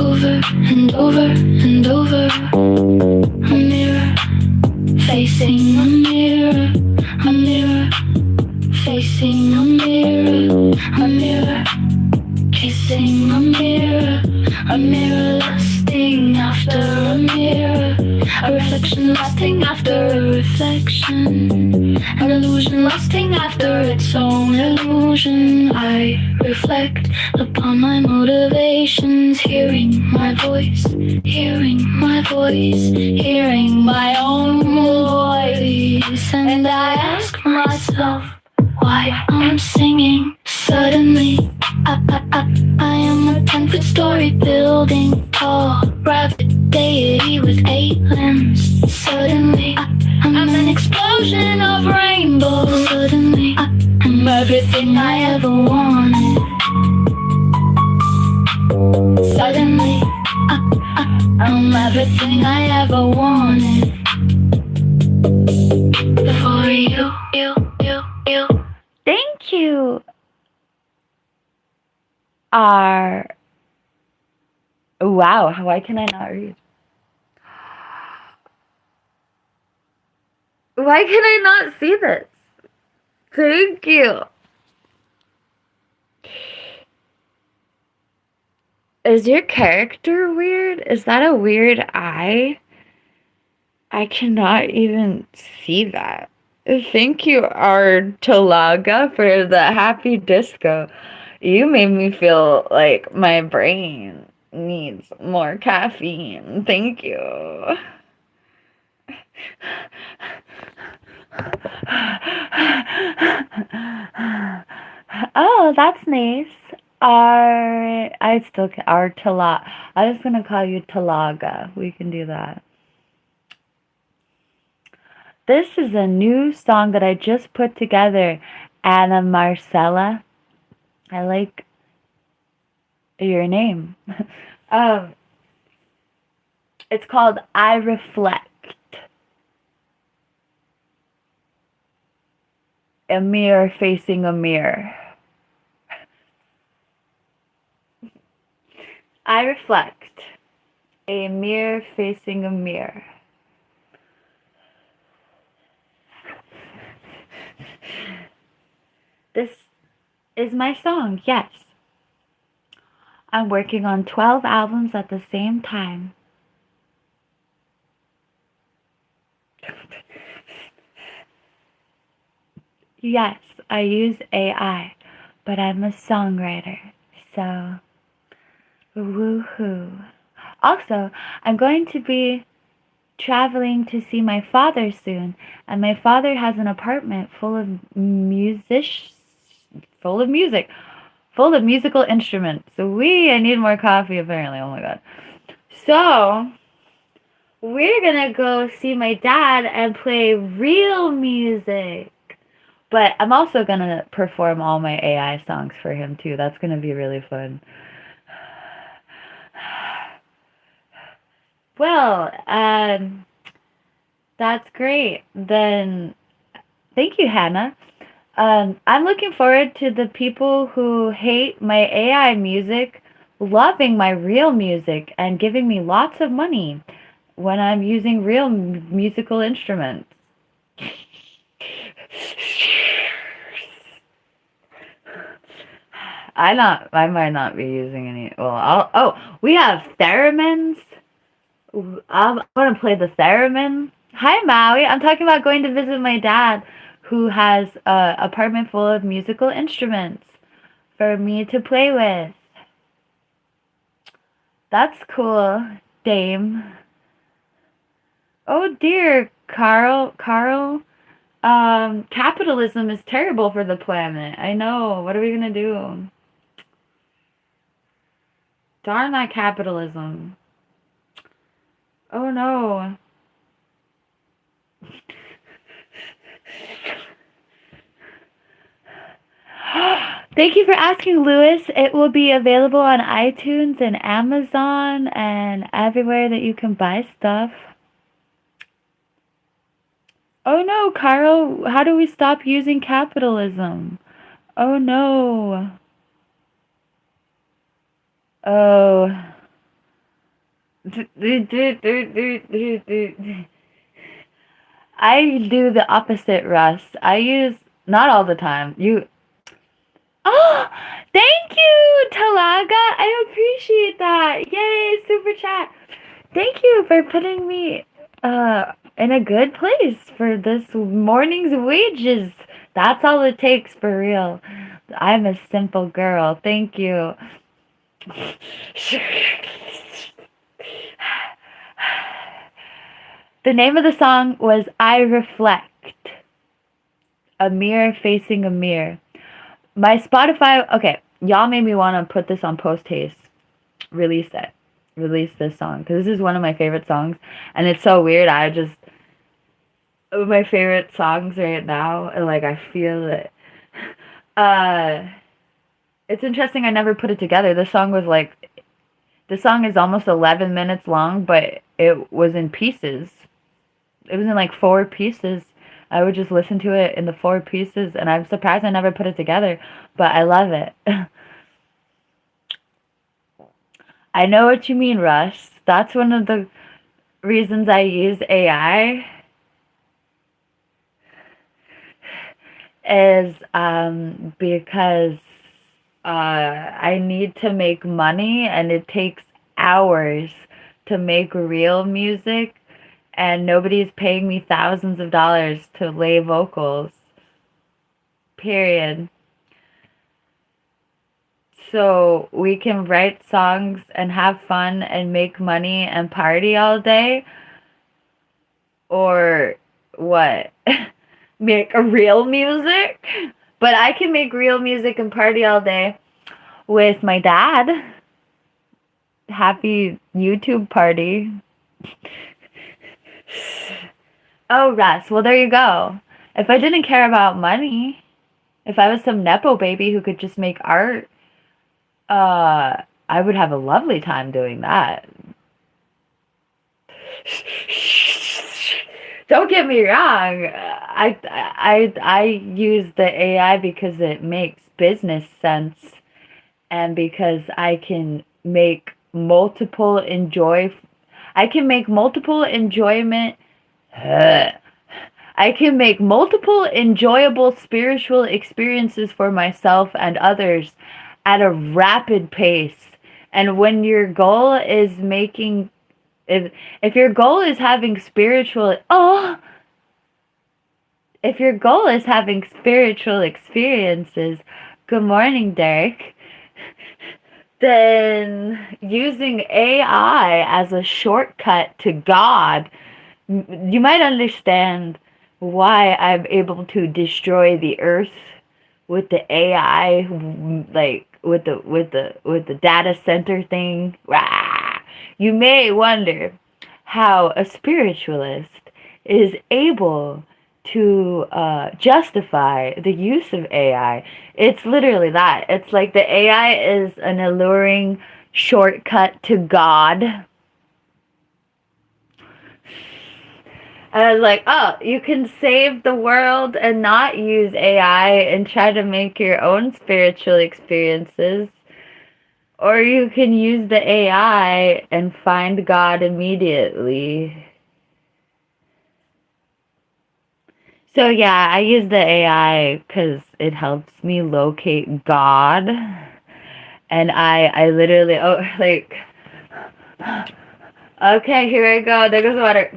Over and over and over. A mirror facing a mirror. A mirror facing a mirror. A mirror kissing a mirror. A mirror lusting after a mirror. A reflection lusting after a reflection. An illusion lusting after its own illusion. I reflect upon my motivations, hearing my voice, hearing my voice, hearing my own voice. And I ask myself why I'm singing. Suddenly, I am a 10-foot story building, tall rabbit deity with 8 limbs. Suddenly, I'm an explosion of rainbows. Suddenly, I'm everything I ever wanted. Suddenly, I'm everything I ever wanted. For you. Thank you. Are wow, why can I not read? Why can I not see this? Thank you. Is your character weird? Is that a weird eye? I cannot even see that. Thank you, Artalaga, for the happy disco. You made me feel like my brain needs more caffeine. Thank you. Oh, that's nice. I still can, I'm just gonna call you Talaga. We can do that. This is a new song that I just put together, Anna Marcella. I like your name. It's called I Reflect. A mirror facing a mirror. I reflect. A mirror facing a mirror. This is my song, yes. I'm working on 12 albums at the same time. Yes, I use AI, but I'm a songwriter, so woohoo. Also, I'm going to be traveling to see my father soon, and my father has an apartment full of musical instruments. So I need more coffee apparently. Oh my god. So we're gonna go see my dad and play real music. But I'm also gonna perform all my AI songs for him too. That's gonna be really fun. Well, that's great. Then thank you, Hannah. I'm looking forward to the people who hate my AI music loving my real music and giving me lots of money when I'm using real musical instruments. I might not be using any. Well, we have theremins. I want to play the theremin. Hi, Maui. I'm talking about going to visit my dad, who has a apartment full of musical instruments for me to play with. That's cool, Dame. Oh dear, Carl. Capitalism is terrible for the planet. I know. What are we gonna do? Darn that capitalism. Oh no. Thank you for asking, Lewis. It will be available on iTunes and Amazon and everywhere that you can buy stuff. Oh no, Carl, how do we stop using capitalism? Oh no. Oh. I do the opposite, Russ. I use, not all the time. Oh, thank you, Talaga. I appreciate that. Yay, super chat. Thank you for putting me in a good place for this morning's wages. That's all it takes for real. I'm a simple girl. Thank you. The name of the song was I Reflect, a mirror facing a mirror. My Spotify, okay, y'all made me want to put this on post haste. Release it. Release this song. Because this is one of my favorite songs. And it's so weird. My favorite songs right now. And like, I feel it. It's interesting. I never put it together. This song is almost 11 minutes long, but it was in pieces. It was in like 4 pieces. I would just listen to it in the 4 pieces, and I'm surprised I never put it together, but I love it. I know what you mean, Russ. That's one of the reasons I use AI is because I need to make money, and it takes hours to make real music. And nobody's paying me thousands of dollars to lay vocals. Period. So we can write songs and have fun and make money and party all day. Or what? Make a real music? But I can make real music and party all day with my dad. Happy YouTube party. Oh, Russ. Well, there you go. If I didn't care about money, if I was some Nepo baby who could just make art, I would have a lovely time doing that. Don't get me wrong. I use the AI because it makes business sense and because I can make multiple enjoyment. I can make multiple enjoyable spiritual experiences for myself and others at a rapid pace. And when your goal is making, if your goal is having if your goal is having spiritual experiences, good morning, Derek, then using AI as a shortcut to God, you might understand why I'm able to destroy the earth with the AI, like with the data center thing. Rah! You may wonder how a spiritualist is able to justify the use of AI. It's literally that. It's like the AI is an alluring shortcut to God. And I was like, oh, you can save the world and not use AI and try to make your own spiritual experiences. Or you can use the AI and find God immediately. So yeah, I use the AI because it helps me locate God. And I literally, oh, like, okay, here I go. There goes the water.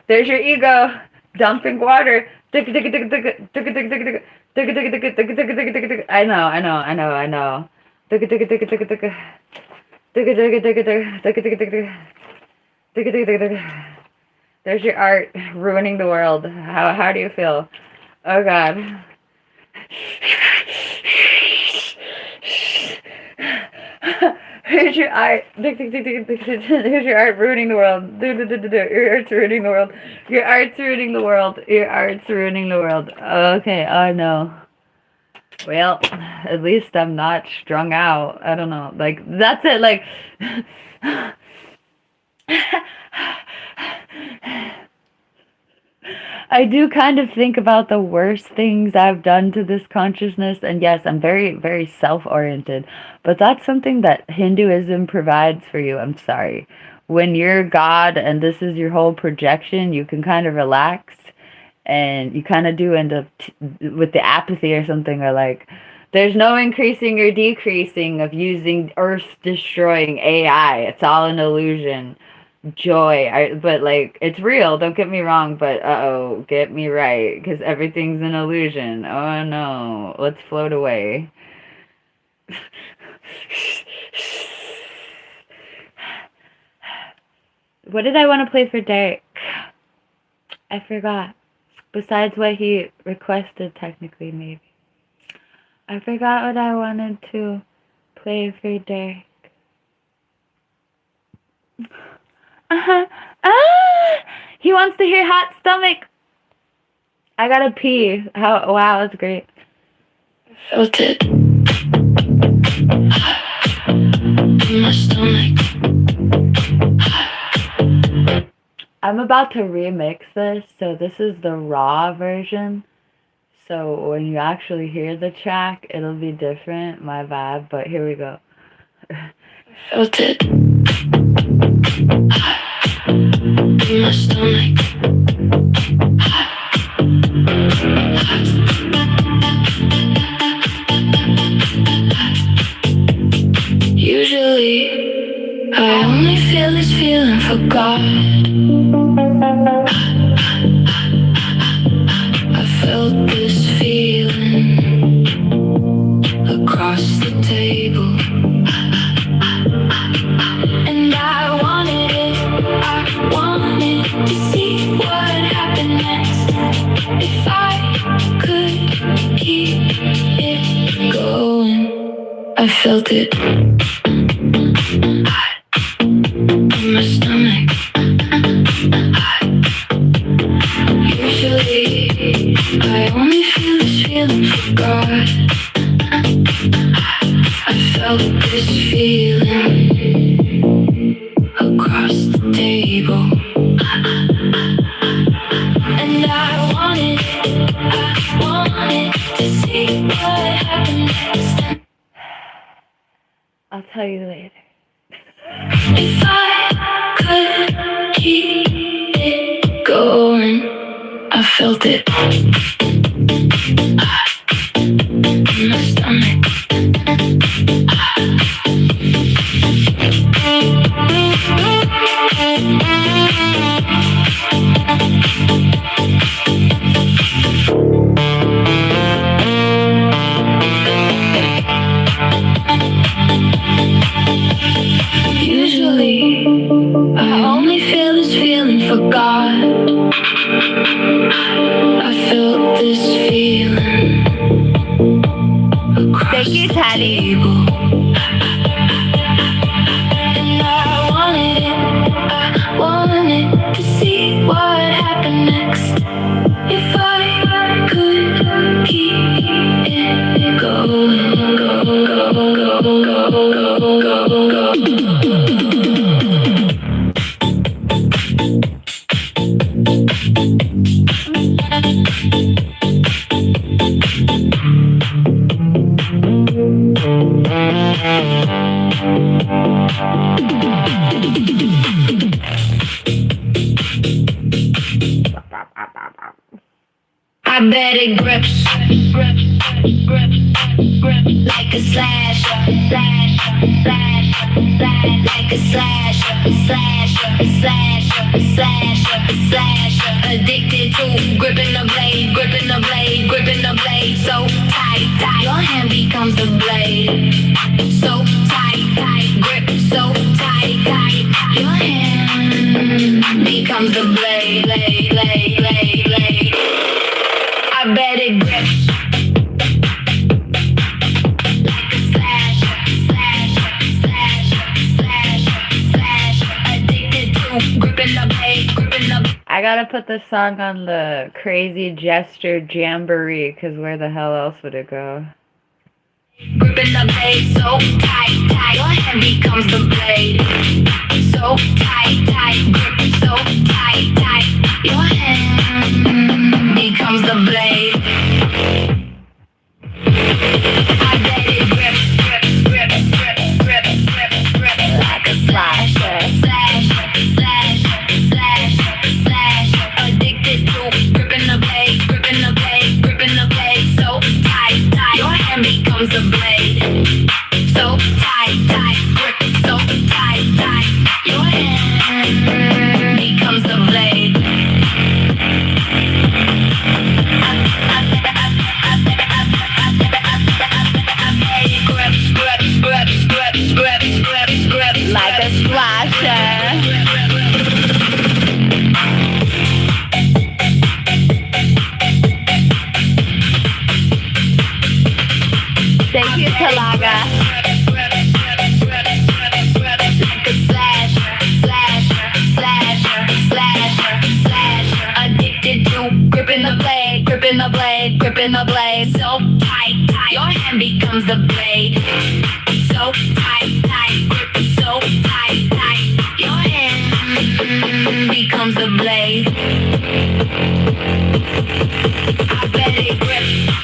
There's your ego dumping water. I know, I know, I know, I know. There's your art ruining the world. How do you feel? Oh God. Here's your art. Here's your art ruining the world. Your art's ruining the world. Your art's ruining the world. Your art's ruining the world. Okay, oh no. Well, at least I'm not strung out. I don't know. Like, that's it. Like, I do kind of think about the worst things I've done to this consciousness. And yes, I'm very, very self-oriented. But that's something that Hinduism provides for you. I'm sorry. When you're God and this is your whole projection, you can kind of relax. And you kind of do end up with the apathy or something. Or like, there's no increasing or decreasing of using earth-destroying AI. It's all an illusion. Joy, but like it's real, don't get me wrong, but uh-oh, get me right, because everything's an illusion. Oh no, let's float away. What did I want to play for Derek? I forgot. Besides what he requested, technically, maybe. I forgot what I wanted to play for Derek. He wants to hear Hot Stomach. I gotta pee. Wow, that's great. Felt it in my stomach. I'm about to remix this, so this is the raw version. So when you actually hear the track, it'll be different, my vibe, but here we go. Felt it in my stomach. Usually, I only feel this feeling for God. I felt this feeling across the table. And I wanted to see what happened next. If I could keep it going. I felt it in my stomach. Usually, I only feel this feeling for God. I felt this feeling across the table. And I wanted to see what happened next. I'll tell you later. If I could keep it going, I felt it in my stomach. Usually, I only feel this feeling for God. I felt this feeling across Thank you, the Teddy. table. And I wanted to see what happened next. If I could keep it going, go. I bet it grips like a slasher, like a slasher. Addicted to gripping the blade, so tight. Your hand becomes the blade, so tight, grip so tight. Your hand becomes the blade, blade. I bet it grips like a slasher. Addicted to gripping the blade. I gotta put this song on the Crazy Gesture Jamboree, because where the hell else would it go? Gripping the blade so tight. Your hand becomes the blade, so tight. Grip so tight. Your hand becomes the blade. I bet it grips like a slasher. Addicted to gripping the blade, so tight. Your hand becomes the blade, so tight. Grip so tight. Your hand becomes the blade. Grip Like a slasher. Thank you, Talaga. like a slasher. Addicted to gripping the blade, so tight. Your hand becomes the blade, so tight. Grip so tight. Your hand becomes the blade. I bet it grips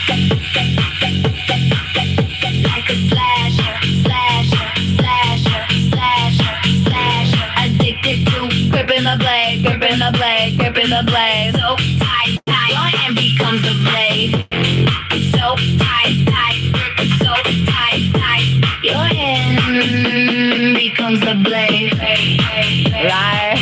like a slasher. Addicted to gripping the blade, so tight. Your hand becomes the blade, so tight. Grip so tight. Your hand becomes the blade. Right.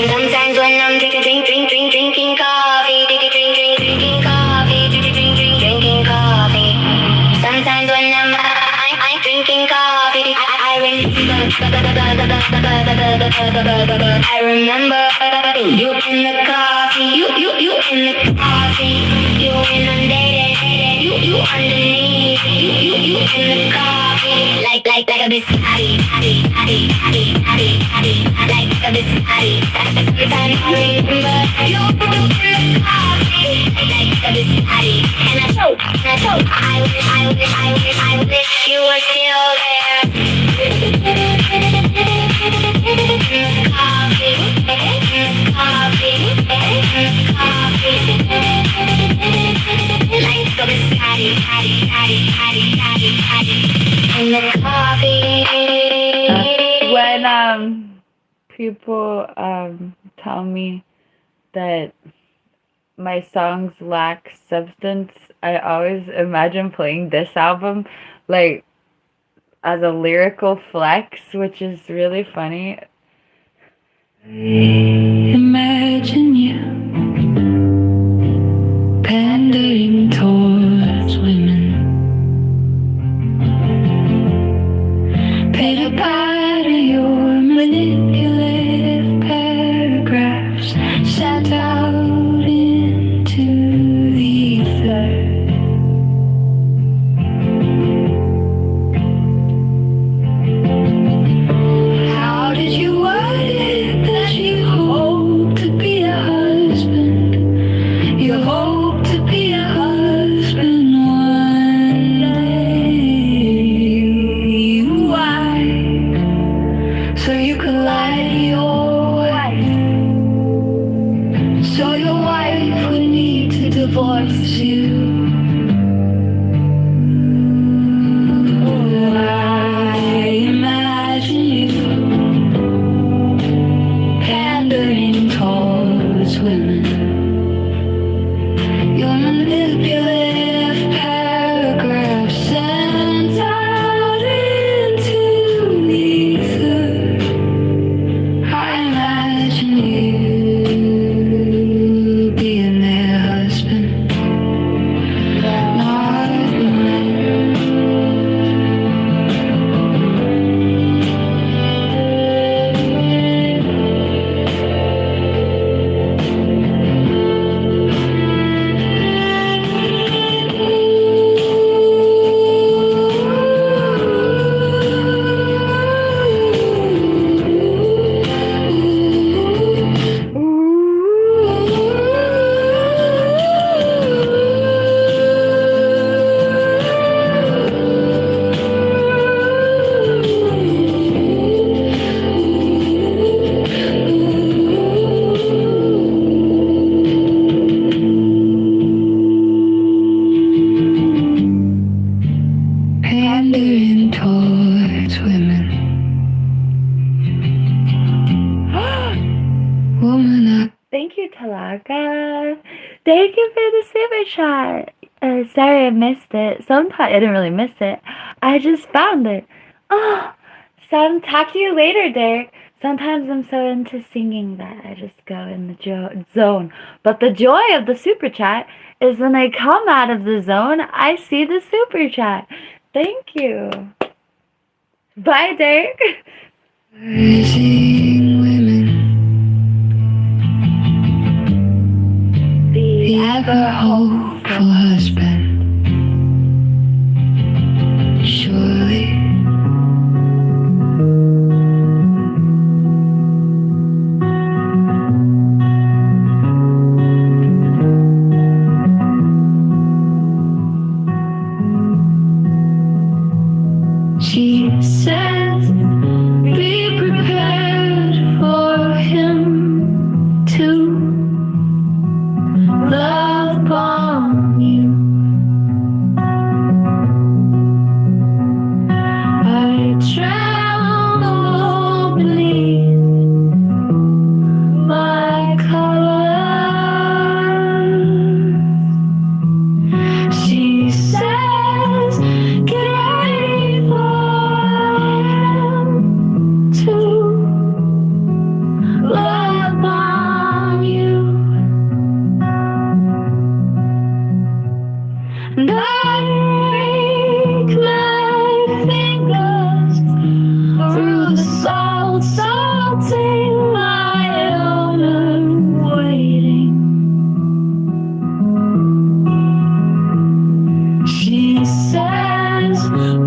Sometimes when I'm drinking coffee, drinking coffee. Sometimes when I'm drinking coffee, I remember you in the coffee, you in the coffee, you inundated, you underneath, you in the coffee, like a biscotti, like a biscotti. Sometimes I remember you in the coffee, like a biscotti, and I choke. I wish you were still there. Like a biscotti, in the coffee. When people tell me that my songs lack substance, I always imagine playing this album like as a lyrical flex, which is really funny. Imagine you pandering towards women, paid a part of your manipulative paragraphs, sat out into the ether. How did you word it that you hope to be a husband? You hope to force you. I imagine you pandering towards women. Your manipulative paragraphs sent out into the ether. I imagine you being their husband, not mine. Pandering towards women. Woman up. Thank you, Talaka. Thank you for the super chat. Sorry I missed it. Sometimes I didn't really miss it. I just found it. Oh, talk to you later, Derek. Sometimes I'm so into singing that I just go in the zone. But the joy of the super chat is when I come out of the zone, I see the super chat. Thank you. Bye, Derek. Rising women. The Ever hopeful husband. Surely. She says, be prepared for him to love bomb you. I tremble beneath my colors. She says, get ready for him to love bomb you. And I rake my fingers through the salt, salting my honor, waiting. She says,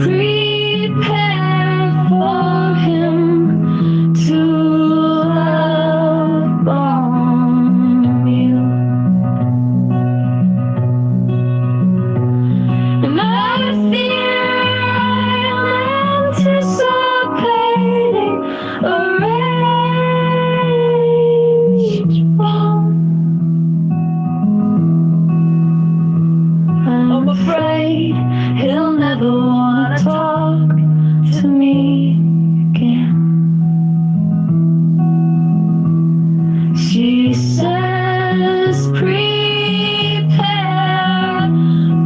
prepare for him to love bomb you. And I fear I'm anticipating a rage bomb. I'm afraid he'll never wanna talk to me again. She says, prepare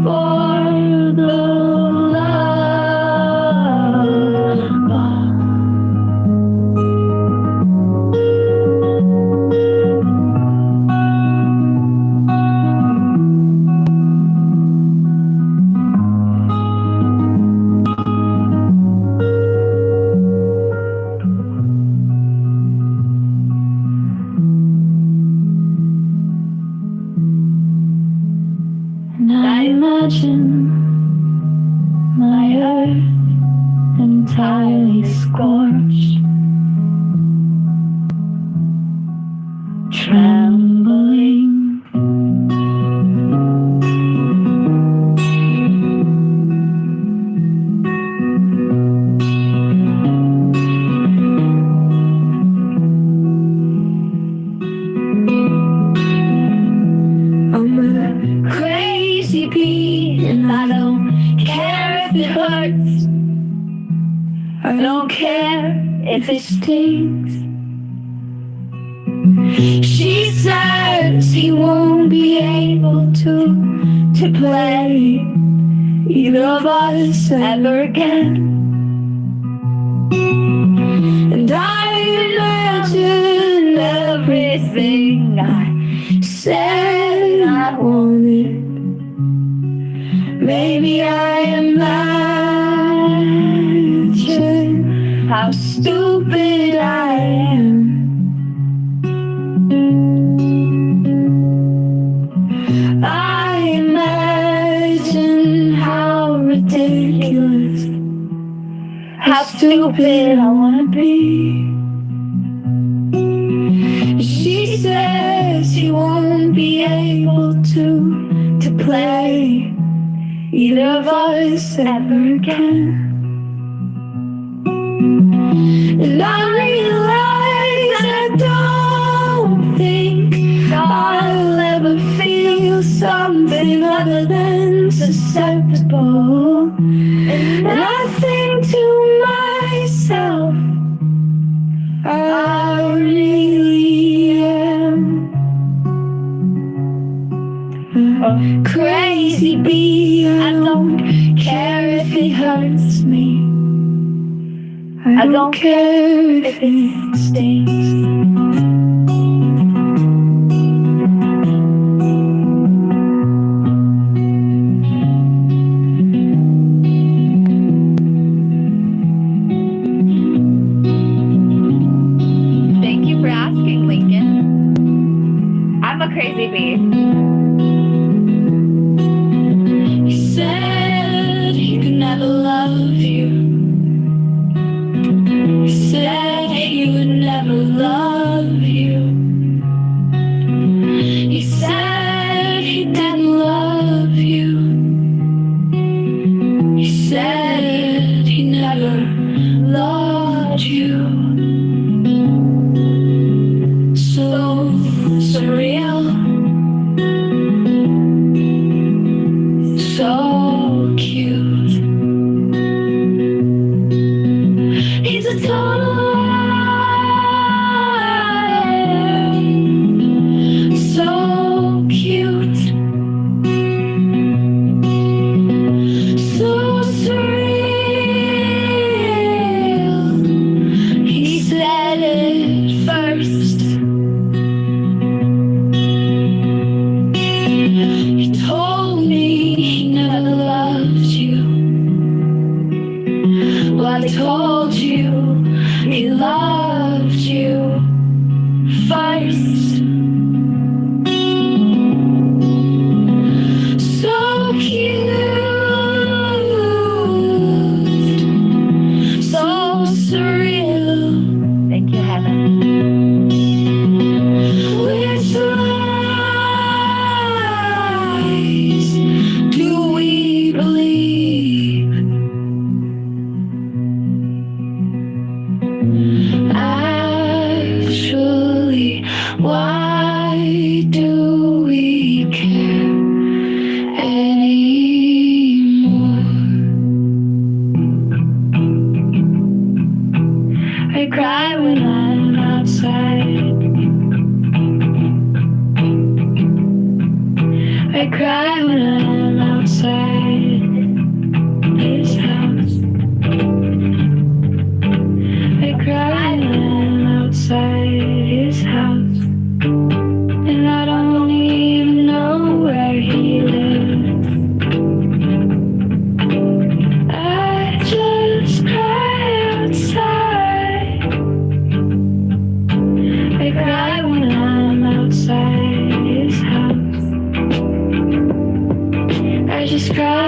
for the love bomb. And I imagine my earth entirely scorched, trembling. I'm a a crazy bee, and I don't care if it hurts. I don't care if it stings. She says he won't be able to play either of us ever again. And I imagined everything I said I wanted. Maybe I imagine how stupid I am. I imagine how ridiculous, how stupid I wanna be. She says he won't be able to play either of us ever again. And I realize I don't think I'll ever feel something other than susceptible. And I think to myself, I really am a crazy bee. I don't care if it hurts me. I don't care if it stings. Thank you for asking, Lincoln. I'm a crazy bee. He said he could never love you. He said he would never love you. He said he didn't love you. He said he never loved you. So surreal, so cute. He's a total liar, so cute, so surreal. He said it first. He told me he never loved you. Well, he told you he loved you first. So cute, so surreal. Thank you, Heaven. Which lies do we believe? Actually, why do we care anymore? I cry when I'm outside. I cry when I'm outside his house. I cry when I'm outside his house. And I don't even know where he lives. I just cry outside. I cry when I'm outside his house. I just cry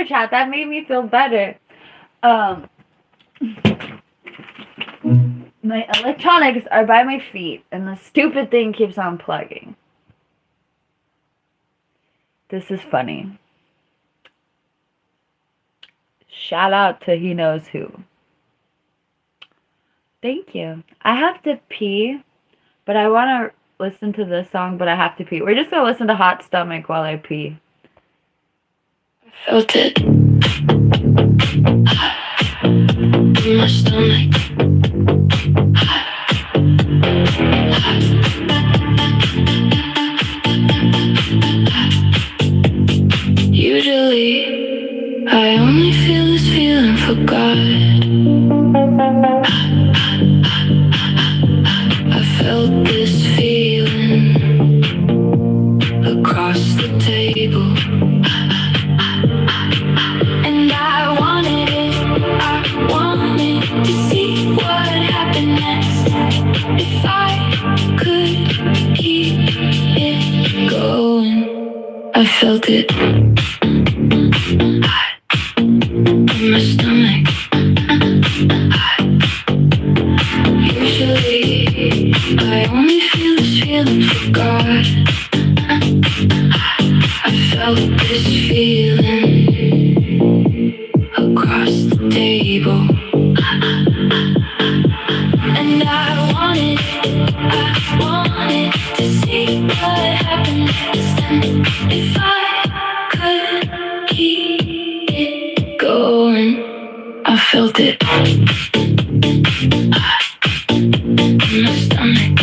super chat. That made me feel better. My electronics are by my feet, and the stupid thing keeps on plugging. This is funny. Shout out to he knows who. Thank you. I have to pee, but I want to listen to this song, but I have to pee. We're just going to listen to Hot Stomach while I pee. Felt it in my stomach. Usually, I only feel this feeling for God. I felt this feeling across the table. And I wanted to see what happened next. If I could keep it going, I felt it hot in my stomach. Usually, I only feel this feeling for God. I felt this feeling across the table. And I wanted to see what happened next. And if I could keep it going, I felt it in my stomach.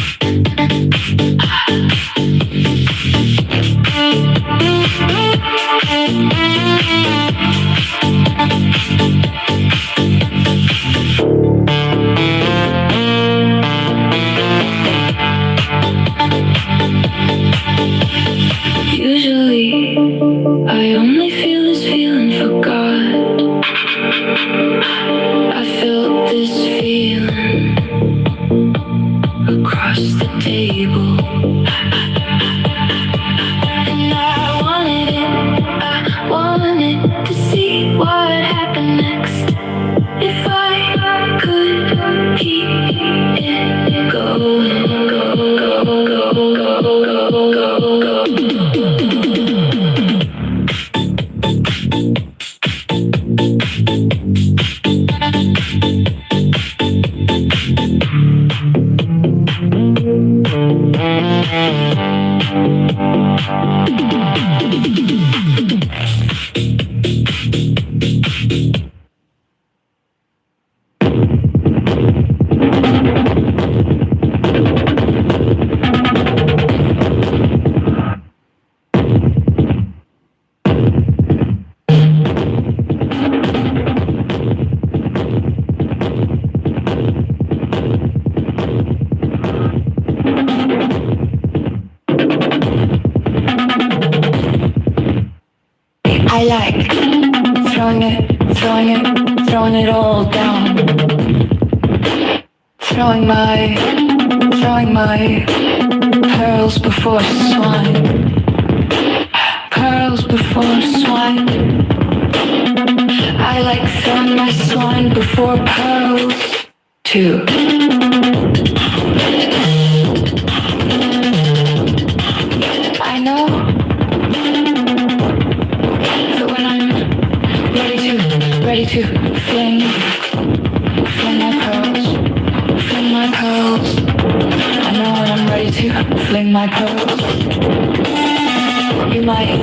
Usually, I only feel this feeling for God. I felt this feeling across the table. And I wanted to see what happened next. If I could keep it going, go. I like throwing it all down. Throwing my pearls before swine. Pearls before swine. I like throwing my swine before pearls too. I know that when I'm ready to fling my pearls. I know when I'm ready to fling my pearls. You might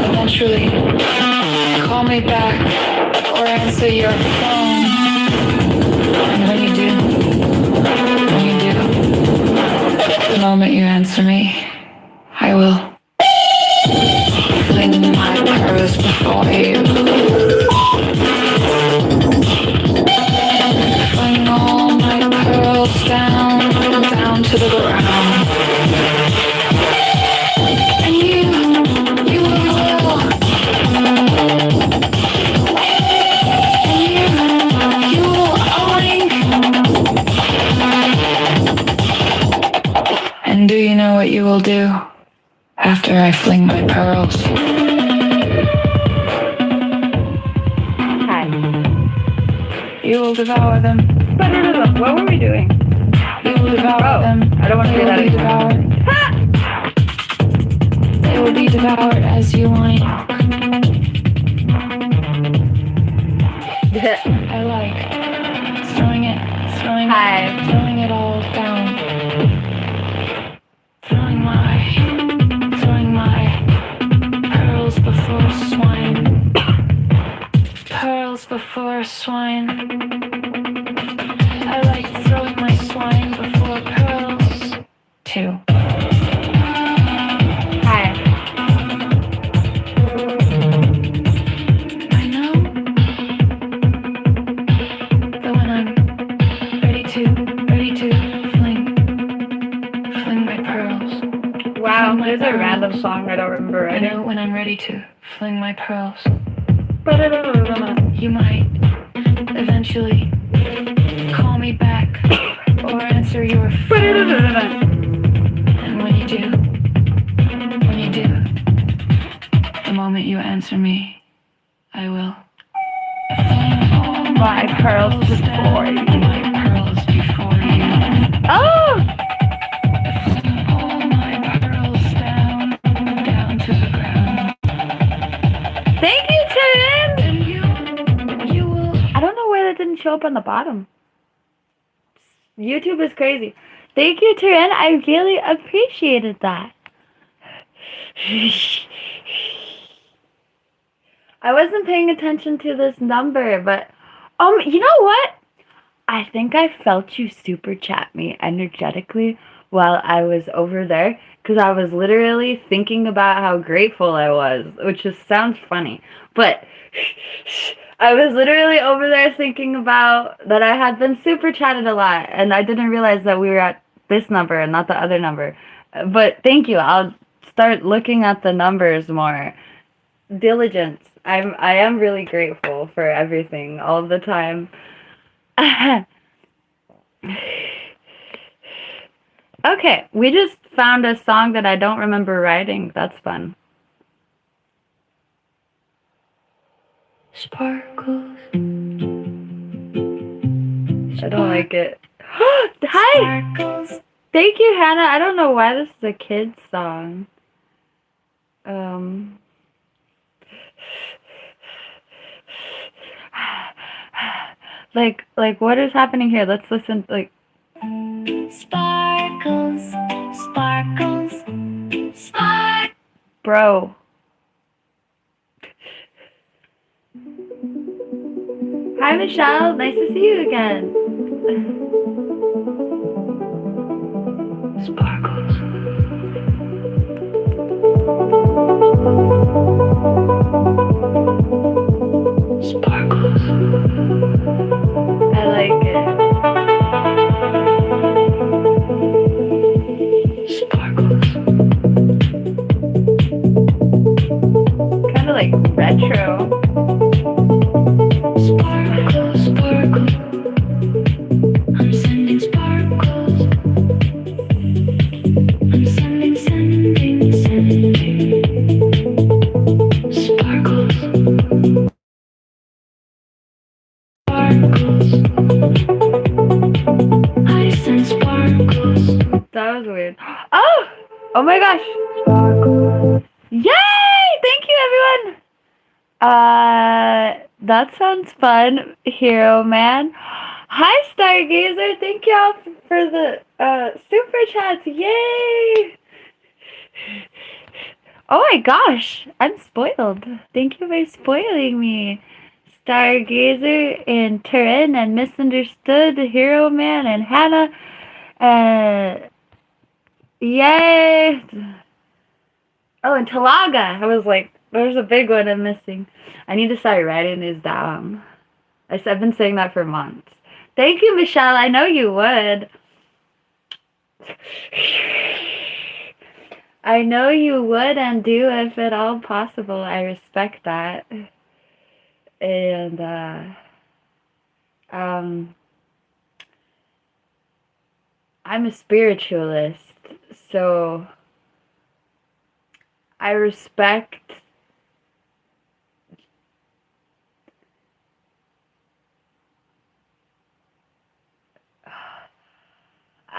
eventually call me back or answer your phone. And when you do, the moment you answer me, I will fling my pearls before you. Fling all my pearls down to the ground. And you will. And you will oink. And do you know what you will do after I fling my pearls? You will devour them. What were we doing? You will devour Oh, them. I don't want to They do will that be again. devoured. They will be devoured as you like. I like throwing it all down. Throwing my pearls before swine. Pearls before swine. I like throwing my swine before pearls too. Hi. I know that when I'm ready to fling my pearls. Wow, Fling my there's a random pearls. song I don't remember I writing. know when I'm ready to fling my pearls. Ba-da-da-da-da-da. You might eventually call me back or answer your phone. Ba-da-da-da-da-da. And when you do, the moment you answer me, I will fling all My pearls before down, you. my pearls before you. Oh! Fling all my pearls down to the ground. Thank you, Taryn! And you will. I don't know why that didn't show up on the bottom. YouTube is crazy. Thank you, Taryn. I really appreciated that. I wasn't paying attention to this number, but you know what? I think I felt you super chat me energetically while I was over there because I was literally thinking about how grateful I was, which just sounds funny, but I was literally over there thinking about that I had been super chatted a lot and I didn't realize that we were at this number and not the other number. But thank you. I'll start looking at the numbers more. Diligence. I am really grateful for everything all the time. Okay, we just found a song that I don't remember writing. That's fun. Sparkles. I don't like it. Hi! Sparkles. Thank you, Hannah. I don't know why this is a kid's song. Like what is happening here? Let's listen. Like Sparkles, sparkles, sparkles. bro. Hi, Michelle. Nice to see you again. Sparkles. Sparkles. I like it. Sparkles. Kind of like retro. Sparkles, sparkles. I'm sending sparkles. I'm sending. Sparkles. Sparkles. I send sparkles. That was weird. Oh! Oh my gosh. Yay! Thank you, everyone. That sounds fun, Hero Man. Hi, Stargazer. Thank y'all for the super chats. Yay! Oh my gosh, I'm spoiled. Thank you for spoiling me. Stargazer and Turin and Misunderstood, Hero Man and Hannah. Yay! Oh, and Talaga. I was like, there's a big one I'm missing. I need to start writing these down. I've been saying that for months. Thank you, Michelle. I know you would. I know you would and do if at all possible. I respect that. And, I'm a spiritualist, so I respect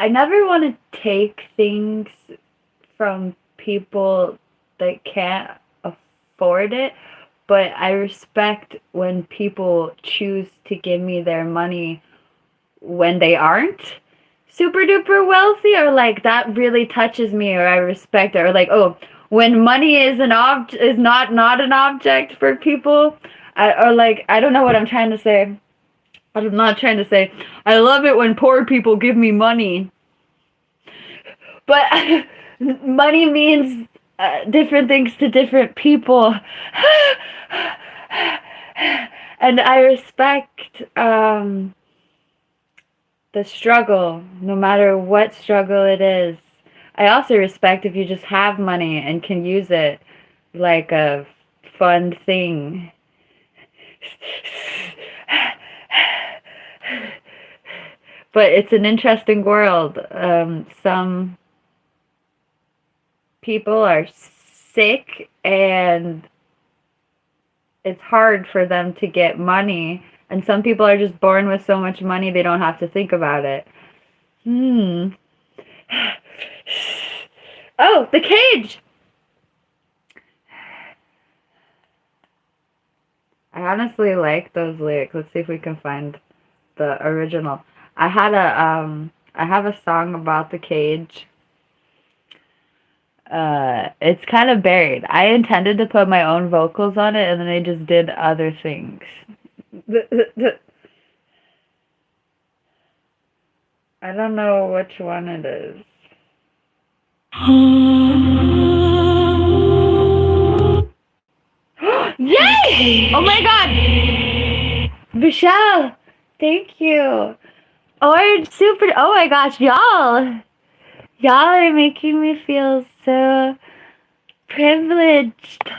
I never want to take things from people that can't afford it, but I respect when people choose to give me their money when they aren't super duper wealthy, or like that really touches me, or I respect it, or like, oh, when money is not an object for people, or like, I don't know what I'm trying to say. I'm not trying to say I love it when poor people give me money, but money means different things to different people. And I respect the struggle, no matter what struggle it is. I also respect if you just have money and can use it like a fun thing. But it's an interesting world. Some people are sick and it's hard for them to get money. And some people are just born with so much money they don't have to think about it. Oh, the cage! I honestly like those lyrics. Let's see if we can find the original. I have a song about the cage. It's kind of buried. I intended to put my own vocals on it, and then I just did other things. I don't know which one it is. Yay! Oh my god! Michelle! Thank you. Orange super. Oh my gosh, y'all! Y'all are making me feel so privileged.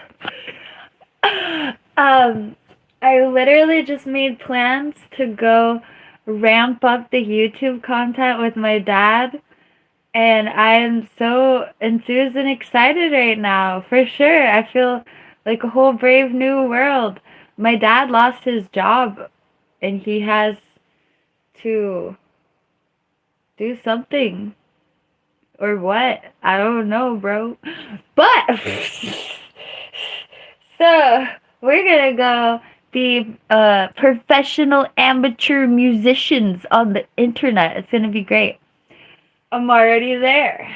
I literally just made plans to go ramp up the YouTube content with my dad, and I'm so enthused and excited right now, for sure. I feel like a whole brave new world. My dad lost his job, and he has to do something. Or what? I don't know, bro. But so we're gonna go be professional amateur musicians on the internet. It's gonna be great. I'm already there.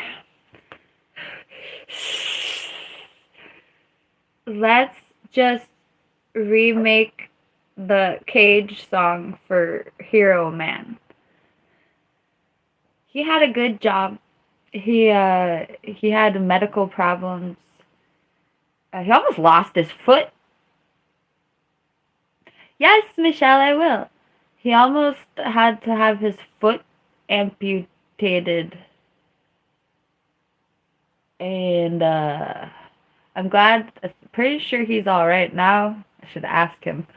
Let's just remake the Cage song for Hero Man. He had a good job. He had medical problems. He almost lost his foot. Yes, Michelle, I will. He almost had to have his foot amputated. And I'm glad, pretty sure he's all right now. I should ask him.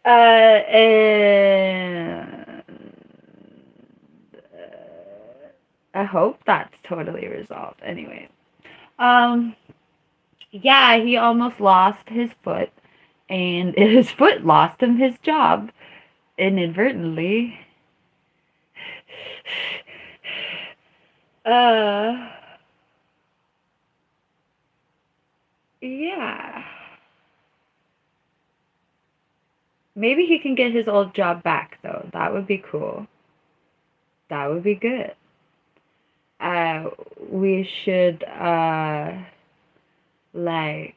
And I hope that's totally resolved. Anyway, yeah, he almost lost his foot, and his foot lost him his job inadvertently. Yeah. Maybe he can get his old job back, though. That would be cool. That would be good. We should, like,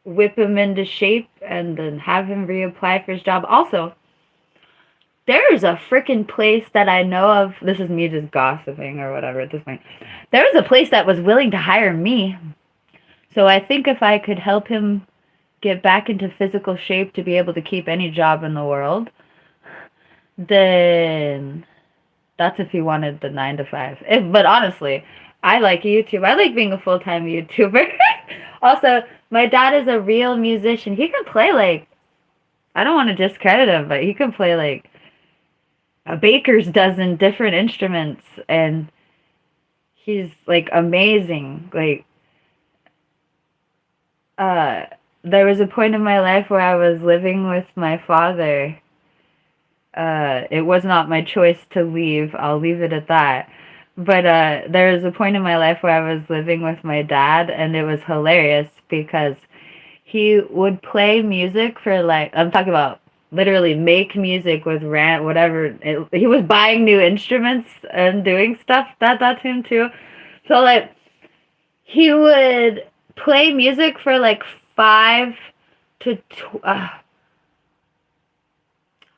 whip him into shape and then have him reapply for his job. Also, there's a freaking place that I know of. This is me just gossiping or whatever at this point. There was a place that was willing to hire me. So I think if I could help him get back into physical shape to be able to keep any job in the world, then that's if he wanted the 9 to 5. But honestly, I like YouTube. I like being a full-time YouTuber. Also, my dad is a real musician. He can play, like, I don't want to discredit him, but he can play like a baker's dozen different instruments, and he's like amazing. Like, there was a point in my life where I was living with my father, It was not my choice to leave. I'll leave it at that. But there was a point in my life where I was living with my dad, and it was hilarious because he would play music for like, I'm talking about literally make music with rant whatever. He was buying new instruments and doing stuff that to him too. So like he would play music for like 5 to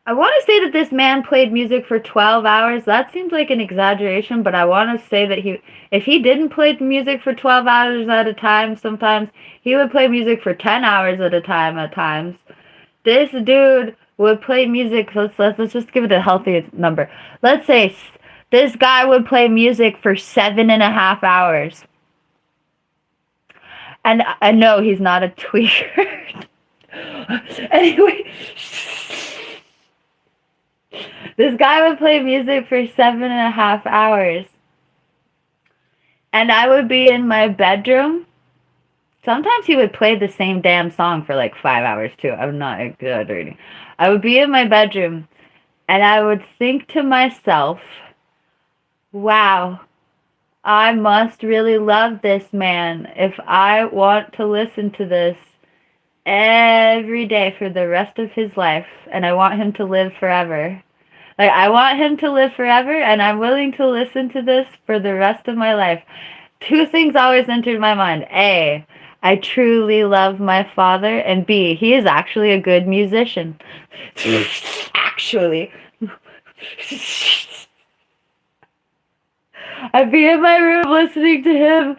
I want to say that this man played music for 12 hours. That seems like an exaggeration, but I want to say that if he didn't play music for 12 hours at a time, sometimes he would play music for 10 hours at a time at times. This dude would play music. Let's just give it a healthy number. Let's say this guy would play music for 7.5 hours. And I know he's not a tweaker. Anyway, this guy would play music for 7.5 hours. And I would be in my bedroom. Sometimes he would play the same damn song for like 5 hours too. I'm not exaggerating. I would be in my bedroom and I would think to myself, wow, I must really love this man if I want to listen to this every day for the rest of his life, and I want him to live forever. Like, I want him to live forever, and I'm willing to listen to this for the rest of my life. 2 things always entered my mind. A, I truly love my father, and B, he is actually a good musician. Actually. I'd be in my room listening to him,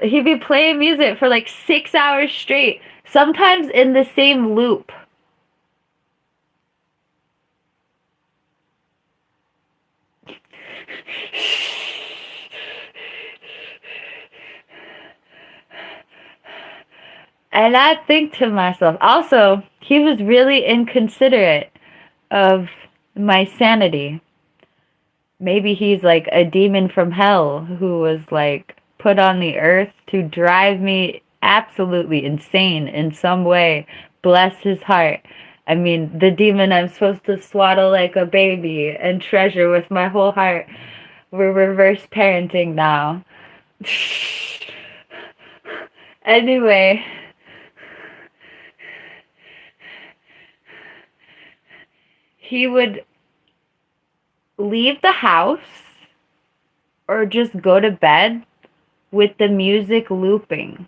he'd be playing music for like 6 hours straight, sometimes in the same loop. And I think to myself, also, he was really inconsiderate of my sanity. Maybe he's like a demon from hell who was like put on the earth to drive me absolutely insane in some way. Bless his heart. I mean, the demon I'm supposed to swaddle like a baby and treasure with my whole heart. We're reverse parenting now. Anyway, he would leave the house or just go to bed with the music looping.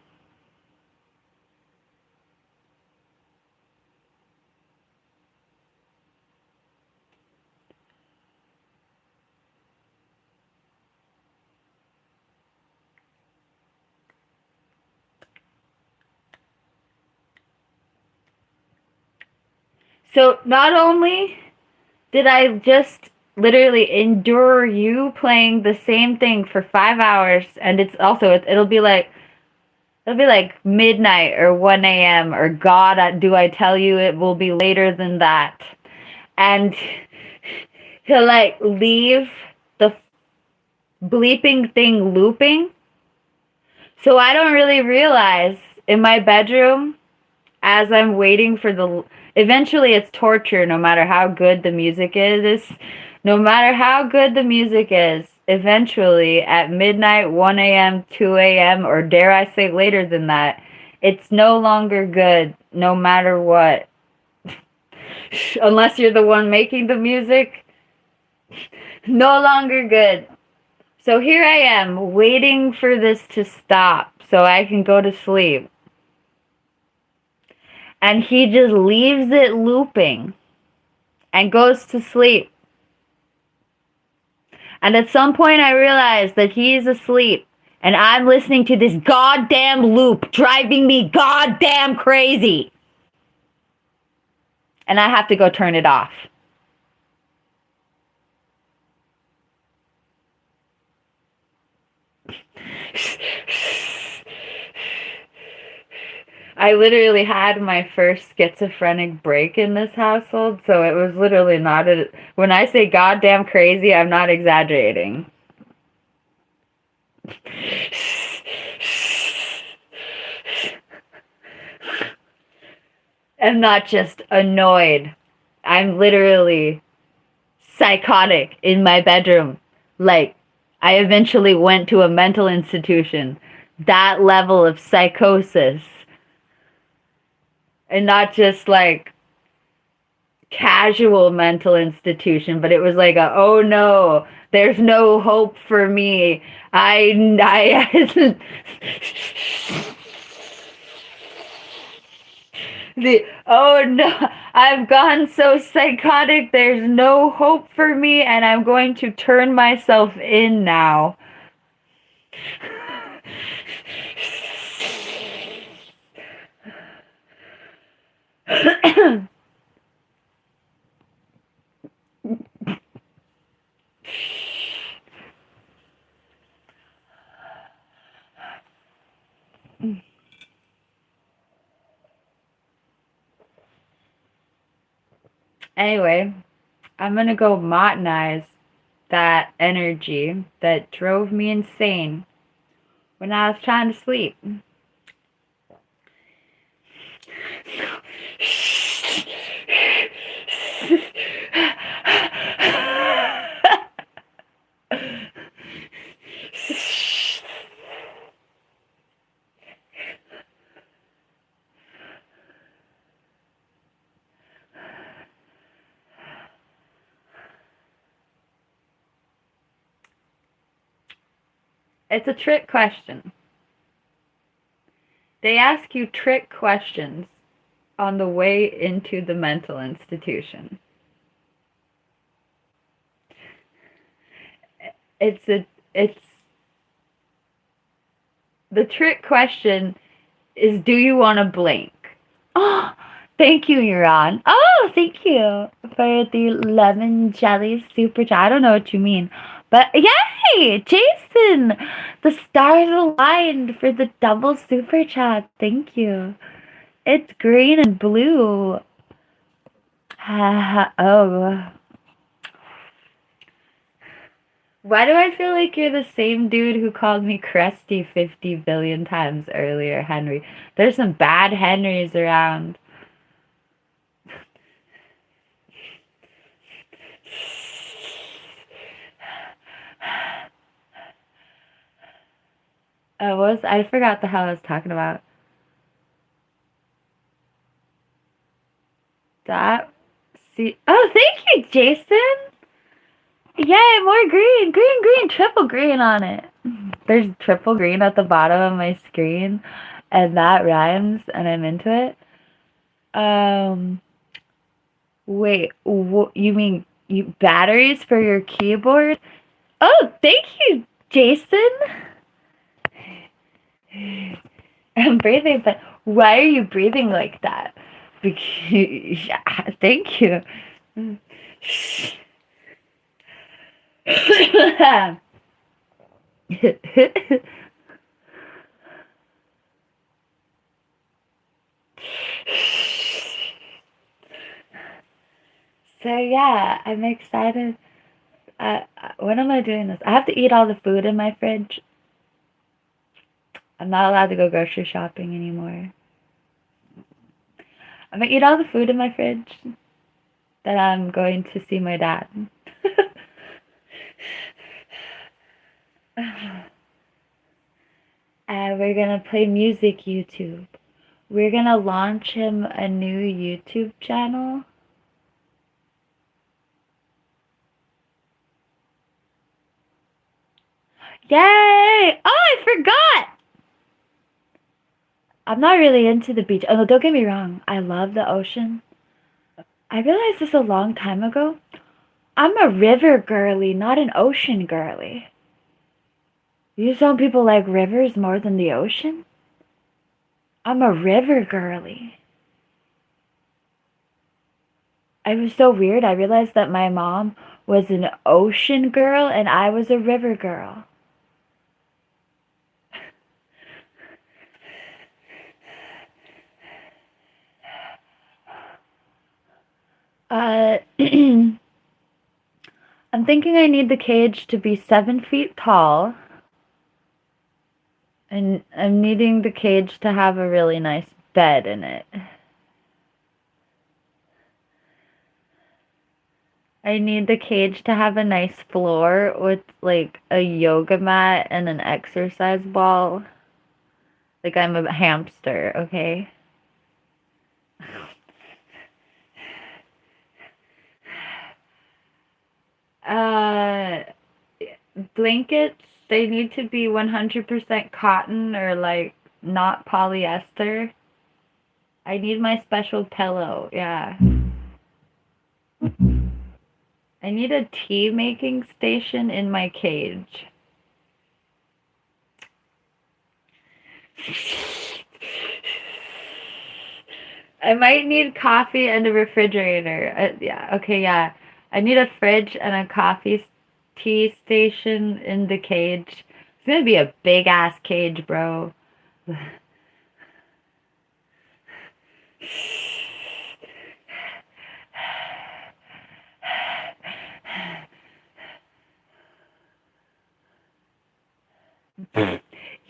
So not only did I just literally endure you playing the same thing for 5 hours, and it's also it'll be like midnight or 1 a.m. or God, do I tell you it will be later than that. And he'll like leave the bleeping thing looping. So I don't really realize in my bedroom as I'm waiting for eventually it's torture no matter how good the music is. No matter how good the music is, eventually at midnight, 1 a.m., 2 a.m., or dare I say later than that, it's no longer good no matter what. Unless you're the one making the music. No longer good. So here I am waiting for this to stop so I can go to sleep. And he just leaves it looping and goes to sleep. And at some point I realized that he's asleep and I'm listening to this goddamn loop driving me goddamn crazy. And I have to go turn it off. I literally had my first schizophrenic break in this household, so it was literally not when I say goddamn crazy, I'm not exaggerating. I'm not just annoyed. I'm literally psychotic in my bedroom. Like, I eventually went to a mental institution. That level of psychosis. And not just like casual mental institution, but it was like a, oh no, there's no hope for me. I oh no, I've gone so psychotic, there's no hope for me, and I'm going to turn myself in now. Anyway, I'm gonna go modernize that energy that drove me insane when I was trying to sleep. It's a trick question. They ask you trick questions on the way into the mental institution. It's the trick question is, do you want to blink? Oh, thank you, Euron. Oh, thank you for the lemon jelly super chat. I don't know what you mean. But yay, Jason! The stars aligned for the double super chat. Thank you. It's green and blue. Oh. Why do I feel like you're the same dude who called me crusty 50 billion times earlier, Henry? There's some bad Henrys around. I forgot the hell I was talking about. Oh, thank you, Jason. Yay, more green, green, triple green on it. There's triple green at the bottom of my screen, and that rhymes, and I'm into it. Wait, you mean batteries for your keyboard? Oh, thank you, Jason. I'm breathing, but why are you breathing like that? Yeah, thank you. So yeah, I'm excited. When am I doing this? I have to eat all the food in my fridge. I'm not allowed to go grocery shopping anymore. I'm gonna eat all the food in my fridge. Then I'm going to see my dad. And we're gonna play music YouTube. We're gonna launch him a new YouTube channel. Yay! Oh, I forgot! I'm not really into the beach. Oh, don't get me wrong. I love the ocean. I realized this a long time ago. I'm a river girly, not an ocean girly. Some people like rivers more than the ocean? I'm a river girly. It was so weird. I realized that my mom was an ocean girl and I was a river girl. I'm thinking I need the cage to be 7 feet tall. And I'm needing the cage to have a really nice bed in it. I need the cage to have a nice floor with like a yoga mat and an exercise ball. Like I'm a hamster, okay? Uh, blankets, they need to be 100% cotton or like not polyester. I need my special pillow, yeah. I need a tea making station in my cage. I might need coffee and a refrigerator. Yeah, okay, yeah. I need a fridge and a tea station in the cage. It's gonna be a big ass cage, bro.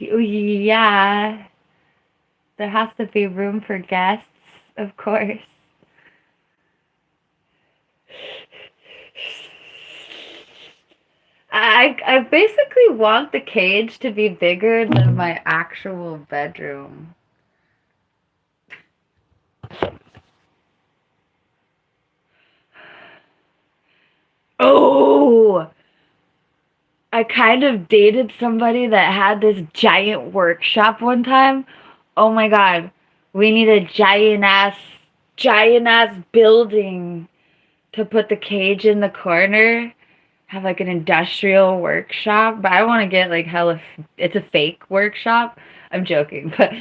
Yeah, there has to be room for guests, of course. I basically want the cage to be bigger than my actual bedroom. Oh, I kind of dated somebody that had this giant workshop one time. Oh my God, we need a giant ass building to put the cage in the corner. Have like an industrial workshop, but I want to get like hella. It's a fake workshop. I'm joking, but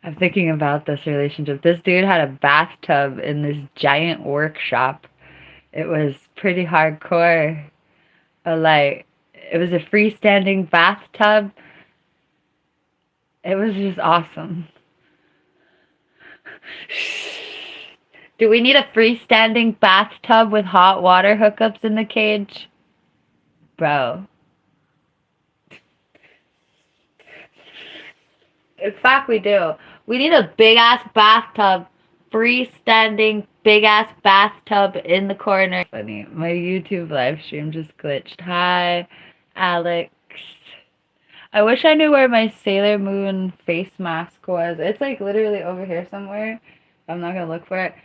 I'm thinking about this relationship. This dude had a bathtub in this giant workshop. It was pretty hardcore. Like, it was a freestanding bathtub. It was just awesome. Do we need a freestanding bathtub with hot water hookups in the cage? Bro. In fact, we do. We need a big ass bathtub, freestanding big ass bathtub in the corner. Funny, my YouTube live stream just glitched. Hi, Alex. I wish I knew where my Sailor Moon face mask was. It's like literally over here somewhere. I'm not gonna look for it.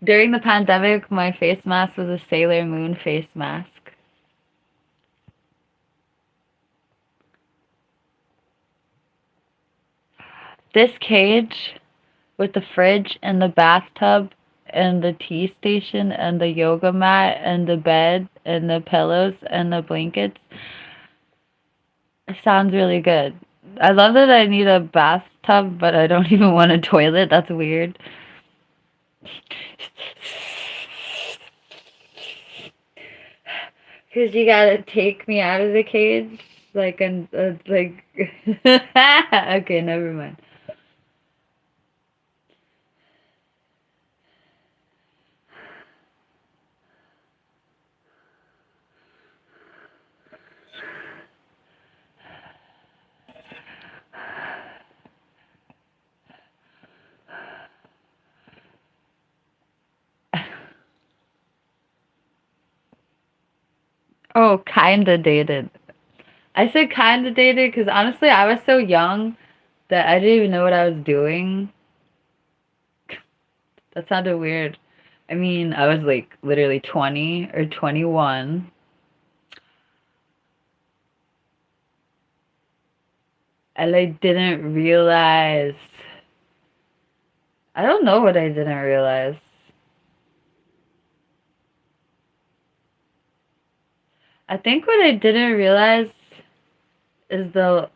During the pandemic, my face mask was a Sailor Moon face mask. This cage with the fridge and the bathtub and the tea station and the yoga mat and the bed and the pillows and the blankets sounds really good. I love that I need a bathtub, but I don't even want a toilet. That's weird. Because you gotta take me out of the cage? Like, and, like... Okay, never mind. Oh, kinda dated. I said kinda dated because honestly, I was so young that I didn't even know what I was doing. That sounded weird. I mean, I was like literally 20 or 21. And I didn't realize. I don't know what I didn't realize. I think what I didn't realize is the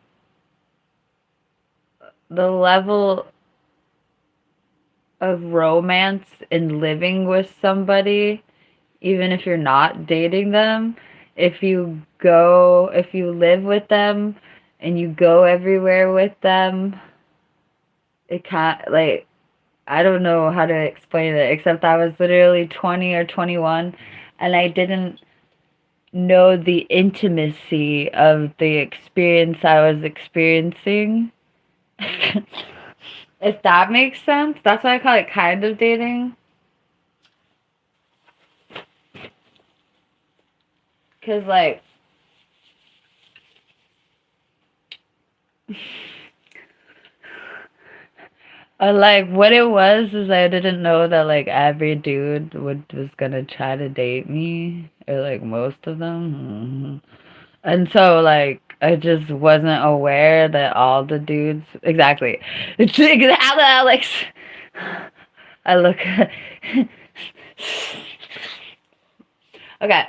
level of romance in living with somebody, even if you're not dating them. If you live with them and you go everywhere with them, it can't, like, I don't know how to explain it, except I was literally 20 or 21 and know the intimacy of the experience I was experiencing. If that makes sense. That's why I call it kind of dating. Because, like, like what it was is I didn't know that like every dude was gonna try to date me, or like most of them. And so like I just wasn't aware that all the dudes exactly. It's exactly Alex. I look. Okay,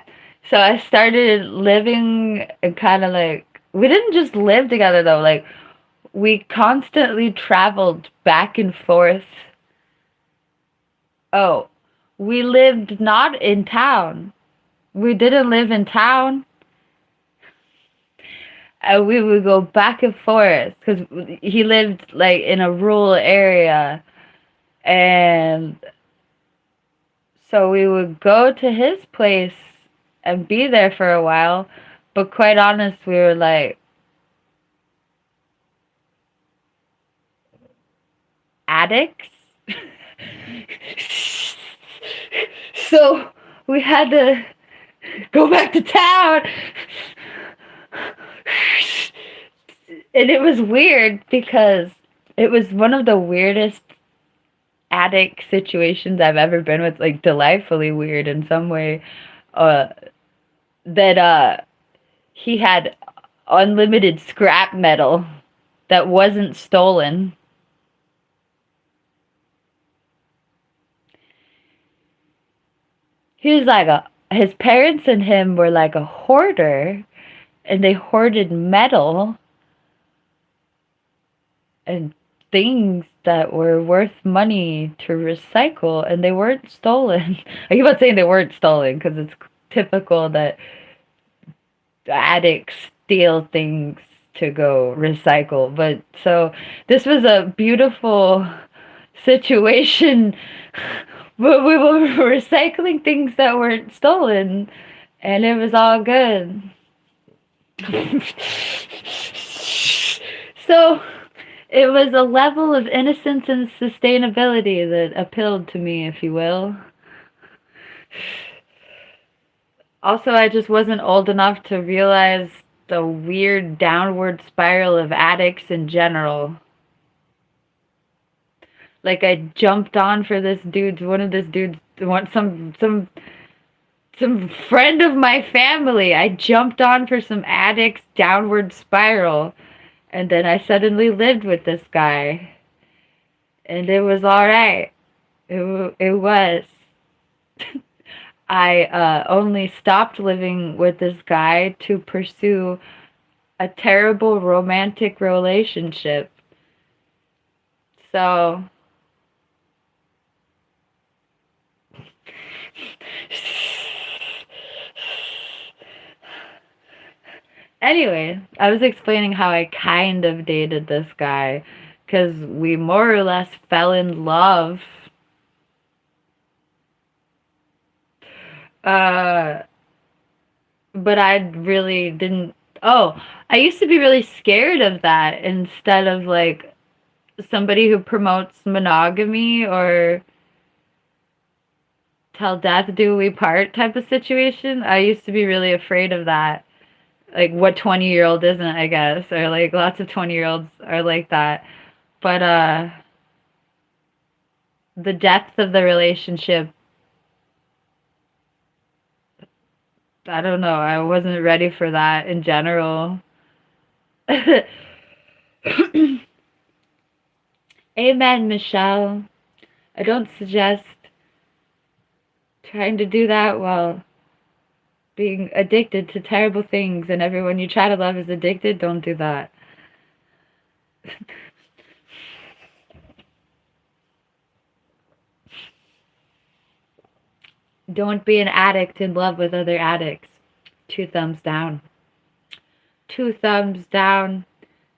so I started living and kind of like we didn't just live together though. Like we constantly traveled back and forth. Oh, we lived not in town. We didn't live in town. We would go back and forth because he lived like in a rural area, and so we would go to his place and be there for a while. But quite honest, we were like addicts. So we had to go back to town. And it was weird because it was one of the weirdest addict situations I've ever been with, like delightfully weird in some way. Uh, that he had unlimited scrap metal that wasn't stolen. He was like his parents and him were like a hoarder, and they hoarded metal and things that were worth money to recycle, and they weren't stolen. I keep on saying they weren't stolen because it's typical that addicts steal things to go recycle. But so this was a beautiful situation. But we were recycling things that weren't stolen, and it was all good. So it was a level of innocence and sustainability that appealed to me, if you will. Also, I just wasn't old enough to realize the weird downward spiral of addicts in general. Like I jumped on for this dude's one of this dude's some friend of my family. I jumped on for some addict's downward spiral, and then I suddenly lived with this guy, and it was all right. It was. I only stopped living with this guy to pursue a terrible romantic relationship. So anyway, I was explaining how I kind of dated this guy because we more or less fell in love. Uh, but I really didn't. Oh, I used to be really scared of that instead of like somebody who promotes monogamy or till death do we part type of situation. I used to be really afraid of that. Like what 20-year-old isn't, I guess, or like lots of 20-year-olds are like that. But the depth of the relationship, I don't know, I wasn't ready for that in general. Amen, Michelle. I don't suggest trying to do that while being addicted to terrible things, and everyone you try to love is addicted. Don't do that. Don't be an addict in love with other addicts. 2 thumbs down. 2 thumbs down.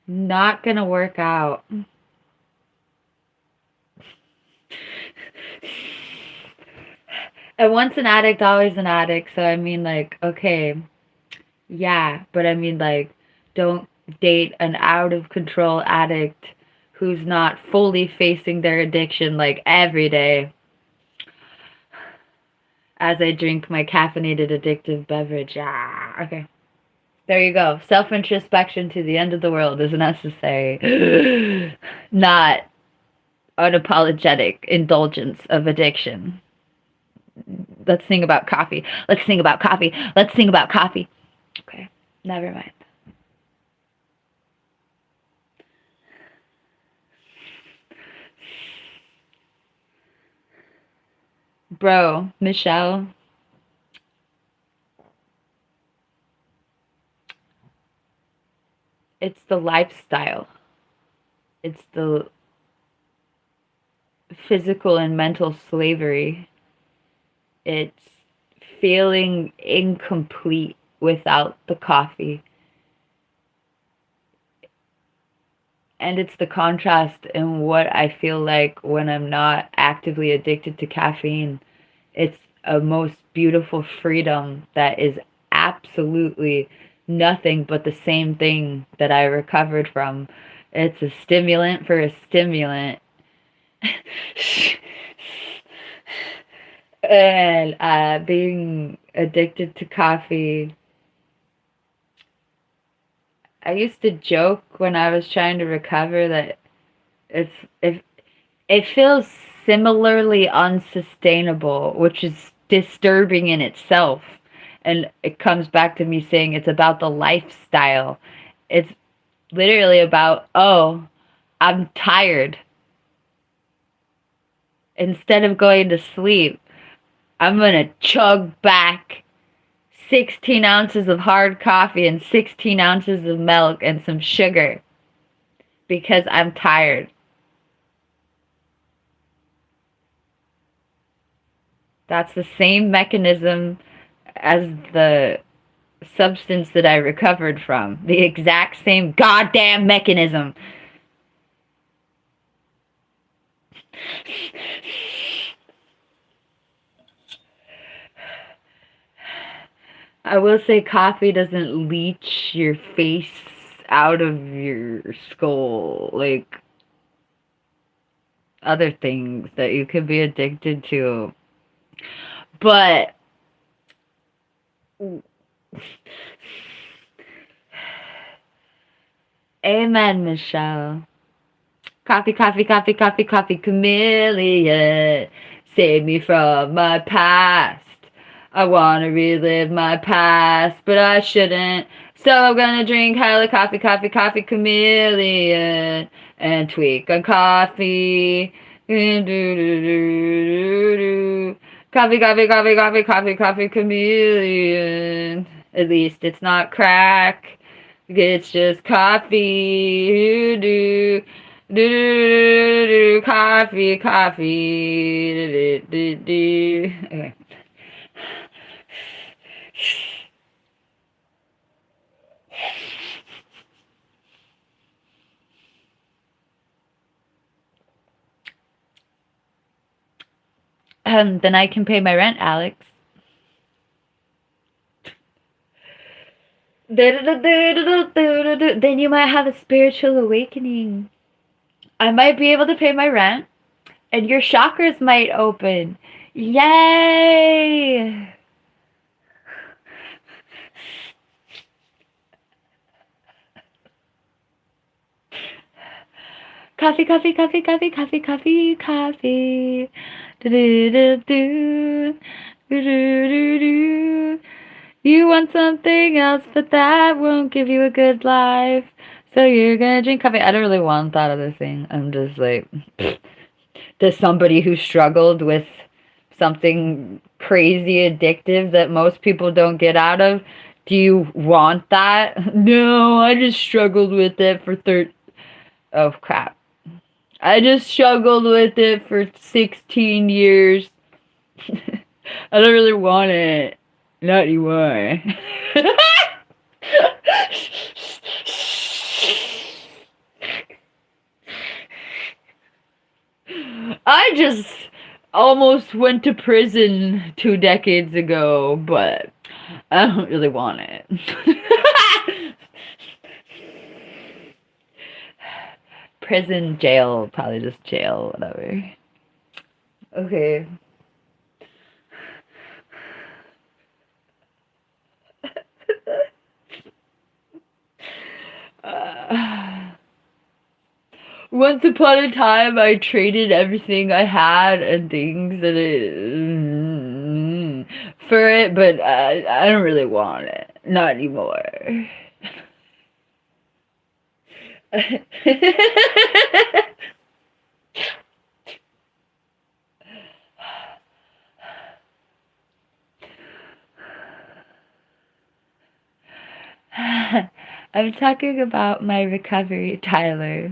Not gonna work out. And once an addict, always an addict. So I mean, like, okay, Yeah, but I mean, like, don't date an out of control addict who's not fully facing their addiction like every day as I drink my caffeinated addictive beverage. Ah, okay. There you go. Self introspection to the end of the world is necessary. Not unapologetic indulgence of addiction. Let's sing about coffee. Let's sing about coffee. Let's sing about coffee. Okay, never mind. Bro, Michelle, it's the lifestyle. It's the physical and mental slavery. It's feeling incomplete without the coffee. And it's the contrast in what I feel like when I'm not actively addicted to caffeine. It's a most beautiful freedom that is absolutely nothing but the same thing that I recovered from. It's a stimulant for a stimulant. And being addicted to coffee, I used to joke when I was trying to recover that if it feels similarly unsustainable, which is disturbing in itself. And it comes back to me saying it's about the lifestyle. It's literally about, oh, I'm tired. Instead of going to sleep, I'm going to chug back 16 ounces of hard coffee and 16 ounces of milk and some sugar because I'm tired. That's the same mechanism as the substance that I recovered from. The exact same goddamn mechanism. I will say coffee doesn't leach your face out of your skull like other things that you could be addicted to. But amen, Michelle. Coffee, coffee, coffee, coffee, coffee, chameleon. Save me from my past. I wanna relive my past, but I shouldn't. So I'm gonna drink hella coffee, coffee, coffee, chameleon. And tweak on coffee. Coffee, coffee, coffee, coffee, coffee, coffee, chameleon. At least it's not crack. It's just coffee. Coffee, coffee. Okay. Then I can pay my rent, Alex. Then you might have a spiritual awakening. I might be able to pay my rent, and your chakras might open. Yay! Coffee, coffee, coffee, coffee, coffee, coffee, coffee. Do-do-do-do. Do-do-do-do. You want something else, but that won't give you a good life. So you're gonna drink coffee. I don't really want that other thing. I'm just like, to somebody who struggled with something crazy addictive that most people don't get out of, do you want that? No, I just struggled with it for oh crap. I just struggled with it for 16 years. I don't really want it. Not anymore. I just almost went to prison 2 decades ago, but I don't really want it. prison, jail, probably just jail, whatever. Okay. Once upon a time, I traded everything I had and things that for it, but I don't really want it. Not anymore. I'm talking about my recovery, Tyler.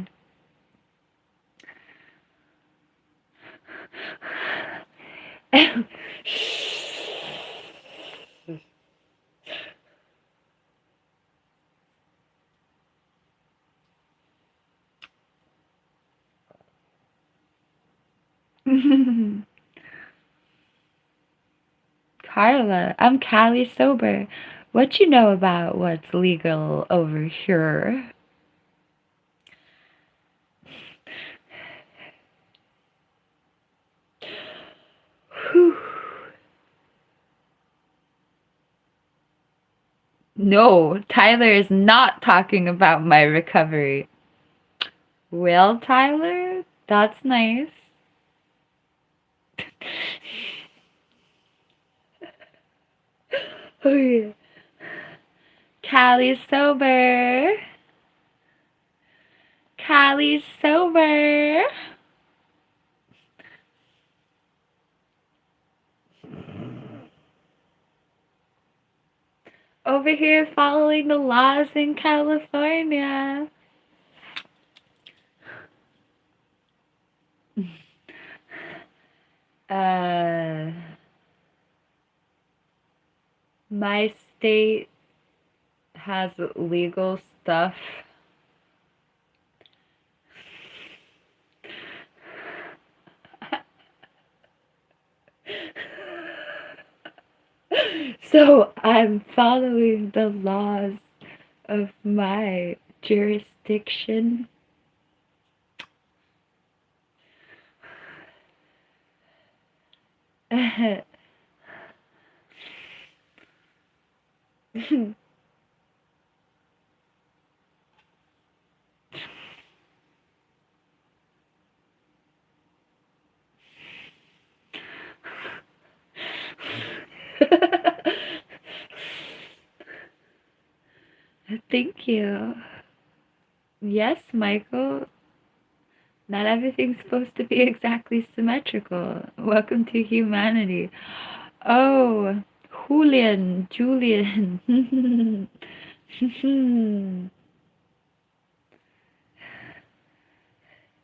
Carla, I'm Callie sober. What you know about what's legal over here? Whew. No, Tyler is not talking about my recovery. Well, Tyler, that's nice. Oh yeah. Callie's sober. Callie's sober. Over here following the laws in California. My state has legal stuff. So I'm following the laws of my jurisdiction. Thank you. Yes, Michael. Not everything's supposed to be exactly symmetrical. Welcome to humanity. Oh, Julian.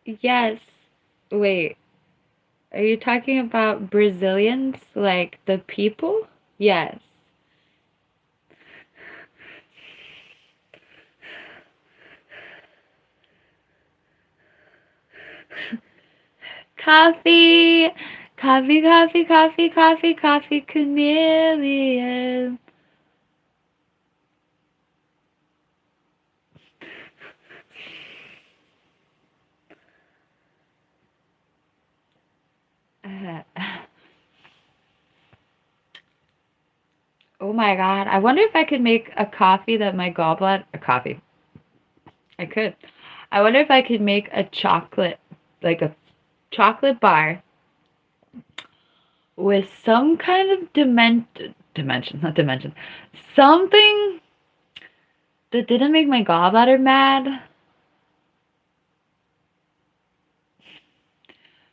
Yes. Wait, are you talking about Brazilians, like the people? Yes. Coffee, coffee, coffee, coffee, coffee, coffee, chameleon. Oh my god, I wonder if I could make a coffee that my gallbladder, a coffee. I could. I wonder if I could make a chocolate, like a chocolate bar with some kind of not dimension, something that didn't make my gallbladder mad.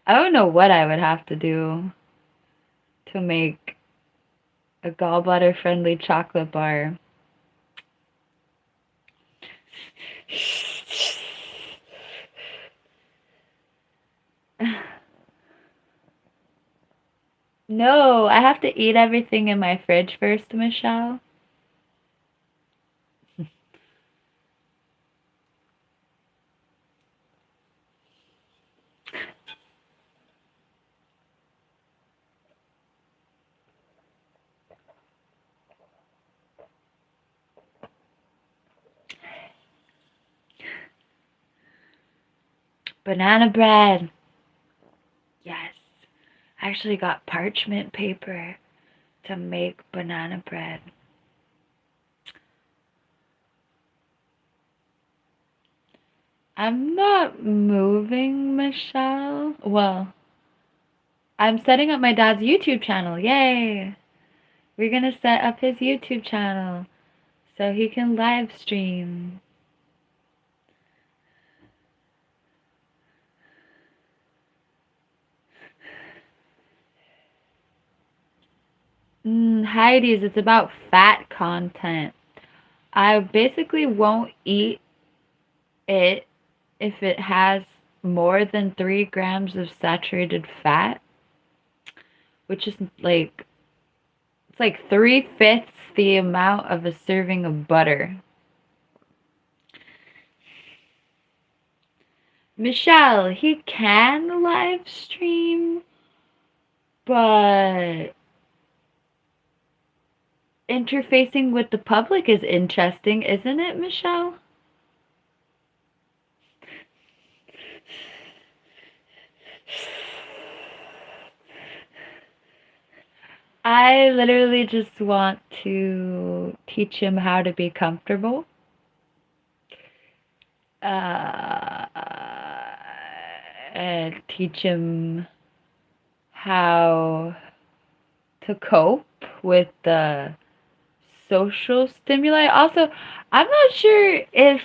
I don't know what I would have to do to make a gallbladder friendly chocolate bar. No, I have to eat everything in my fridge first, Michelle. Banana bread. Yes. I actually got parchment paper to make banana bread. I'm not moving, Michelle. Well, I'm setting up my dad's YouTube channel. Yay! We're gonna set up his YouTube channel so he can live stream. Heidi's, it's about fat content. I basically won't eat it if it has more than 3 grams of saturated fat, which is like, it's like 3/5 the amount of a serving of butter. Michelle, he can live stream, but interfacing with the public is interesting, isn't it, Michelle? I literally just want to teach him how to be comfortable. And teach him how to cope with the social stimuli. Also, I'm not sure if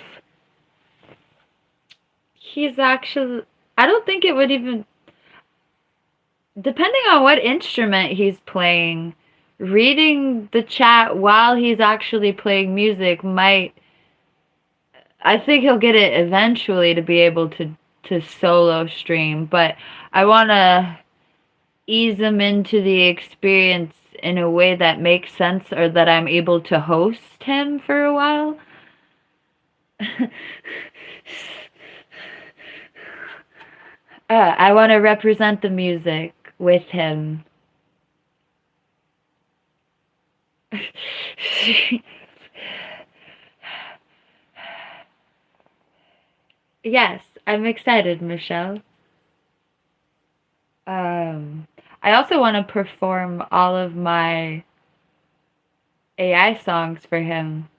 he's actually, I don't think it would even, depending on what instrument he's playing, reading the chat while he's actually playing music might, I think he'll get it eventually to be able to solo stream, but I want to ease him into the experience in a way that makes sense, or that I'm able to host him for a while. I want to represent the music with him. Yes, I'm excited, Michelle. I also want to perform all of my AI songs for him,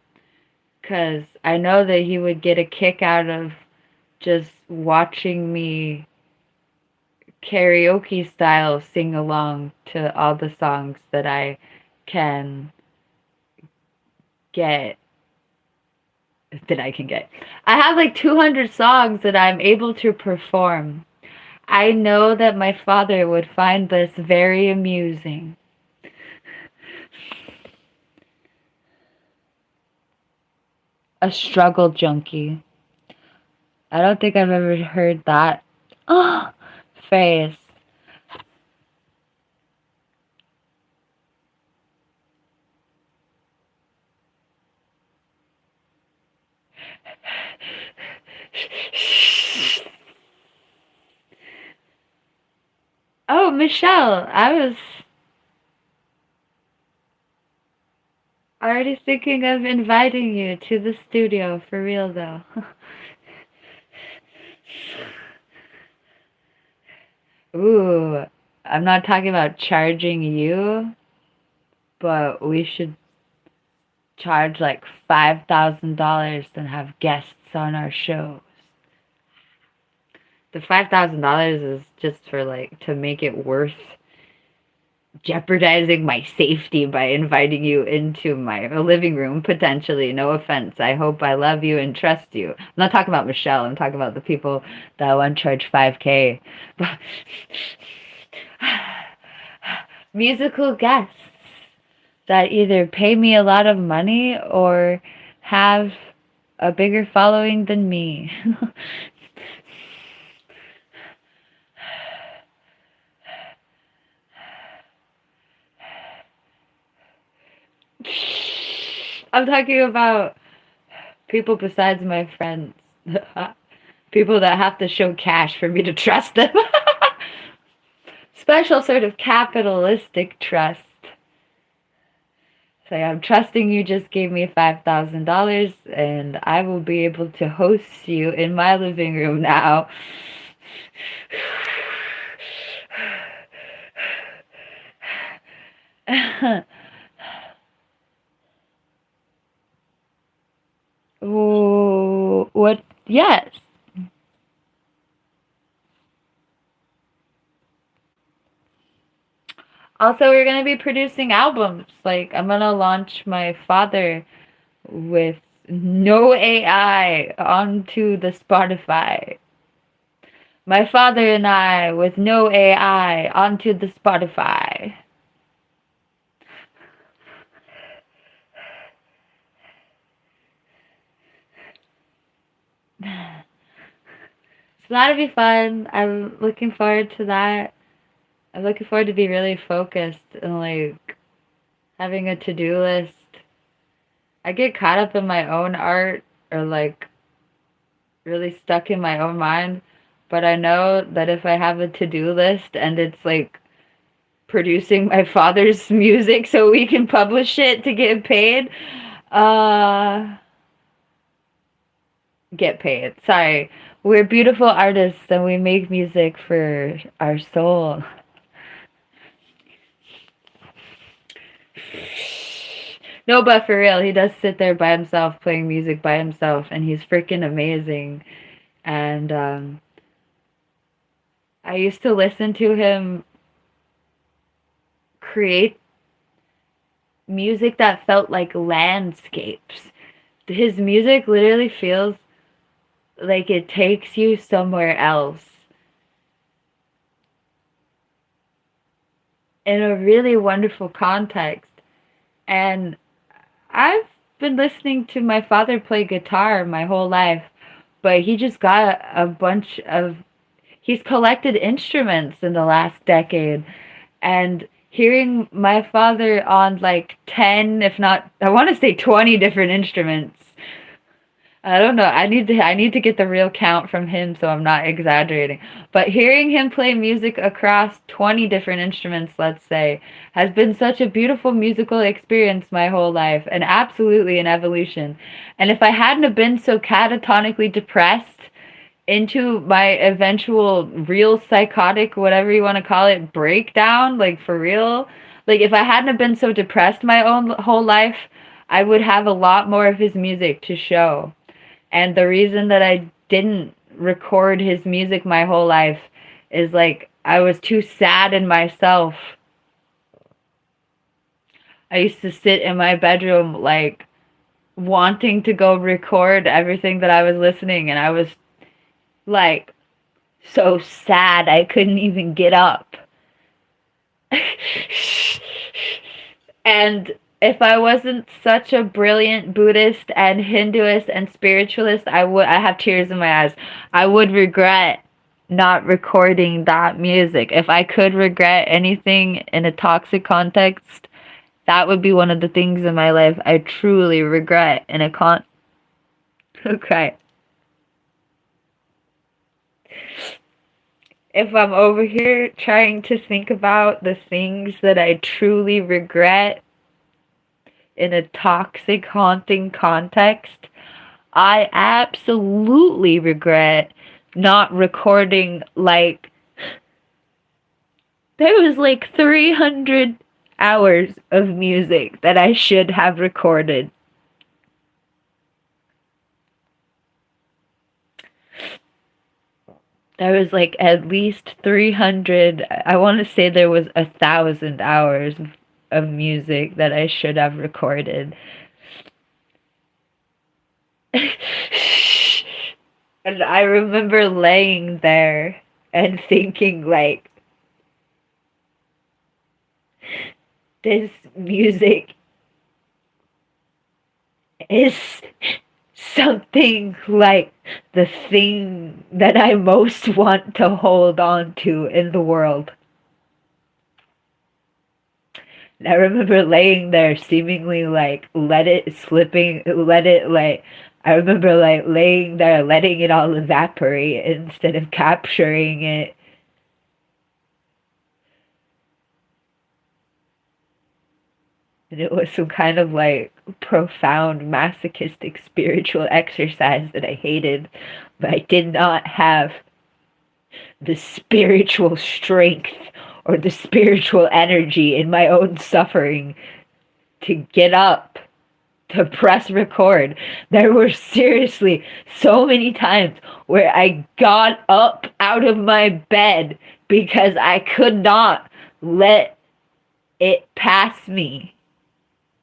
because I know that he would get a kick out of just watching me karaoke style sing along to all the songs that I can get. I have like 200 songs that I'm able to perform. I know that my father would find this very amusing. A struggle junkie. I don't think I've ever heard that phrase. Oh, Michelle, I was already thinking of inviting you to the studio, for real though. Ooh, I'm not talking about charging you, but we should charge like $5,000 and have guests on our shows. The $5,000 is just for like to make it worth jeopardizing my safety by inviting you into my living room, potentially. No offense. I hope I love you and trust you. I'm not talking about Michelle. I'm talking about the people that want to charge $5K. Musical guests that either pay me a lot of money or have a bigger following than me. I'm talking about people besides my friends. People that have to show cash for me to trust them. Special sort of capitalistic trust. So I'm trusting you just gave me $5,000 and I will be able to host you in my living room now. Ooh, what? Yes. Also, we're gonna be producing albums. Like, I'm gonna launch my father with no AI onto the Spotify. My father and I with no AI onto the Spotify. So that'll be fun. I'm looking forward to that. I'm looking forward to be really focused and like having a to-do list. I get caught up in my own art or like really stuck in my own mind, but I know that if I have a to-do list and it's like producing my father's music so we can publish it to get paid, uh get paid. Sorry. We're beautiful artists and we make music for our soul. No, but for real, he does sit there by himself playing music by himself and he's freaking amazing. And I used to listen to him create music that felt like landscapes. His music literally feels like it takes you somewhere else in a really wonderful context. And I've been listening to my father play guitar my whole life, but he just got a bunch of, he's collected instruments in the last decade. And hearing my father on like 10, if not, I want to say 20 different instruments. I don't know. I need to get the real count from him so I'm not exaggerating. But hearing him play music across 20 different instruments, let's say, has been such a beautiful musical experience my whole life and absolutely an evolution. And if I hadn't have been so catatonically depressed into my eventual real psychotic, whatever you want to call it, breakdown, like for real, like if I hadn't have been so depressed my own whole life, I would have a lot more of his music to show. And the reason that I didn't record his music my whole life is like I was too sad in myself. I used to sit in my bedroom like wanting to go record everything that I was listening, and I was like so sad I couldn't even get up. And if I wasn't such a brilliant Buddhist and Hinduist and spiritualist, I have tears in my eyes. I would regret not recording that music. If I could regret anything in a toxic context, that would be one of the things in my life I truly regret in a okay. If I'm over here trying to think about the things that I truly regret in a toxic, haunting context, I absolutely regret not recording, like, there was like 300 hours of music that I should have recorded. There was like at least 300, I want to say there was 1,000 hours of music that I should have recorded. And I remember laying there and thinking like, this music is something like the thing that I most want to hold on to in the world. And I remember laying there seemingly like let it like, I remember like laying there letting it all evaporate instead of capturing it. And it was some kind of like profound masochistic spiritual exercise that I hated, but I did not have the spiritual strength or the spiritual energy in my own suffering to get up, to press record. There were seriously so many times where I got up out of my bed because I could not let it pass me.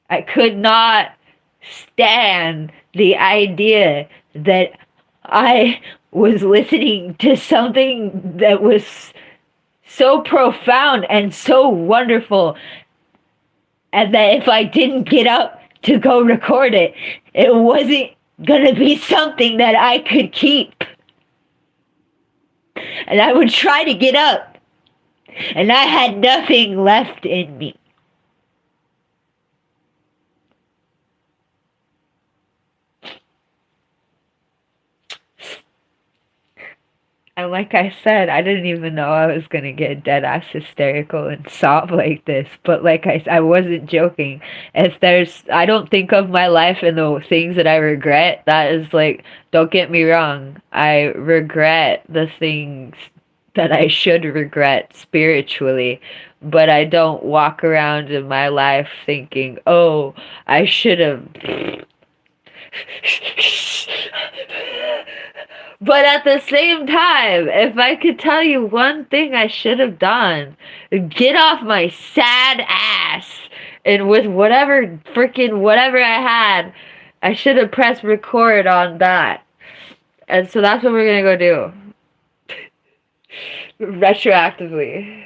I could not stand the idea that I was listening to something that was so profound and so wonderful, and that if I didn't get up to go record it, it wasn't gonna be something that I could keep. And I would try to get up, and I had nothing left in me. And like I said, I didn't even know I was gonna get dead ass hysterical and sob like this. But like I wasn't joking. If there's, I don't think of my life and the things that I regret. That is like, don't get me wrong. I regret the things that I should regret spiritually. But I don't walk around in my life thinking, oh, I should have. But at the same time, if I could tell you one thing I should have done, get off my sad ass and with whatever I had, I should have pressed record on that. And so that's what we're gonna go do. Retroactively.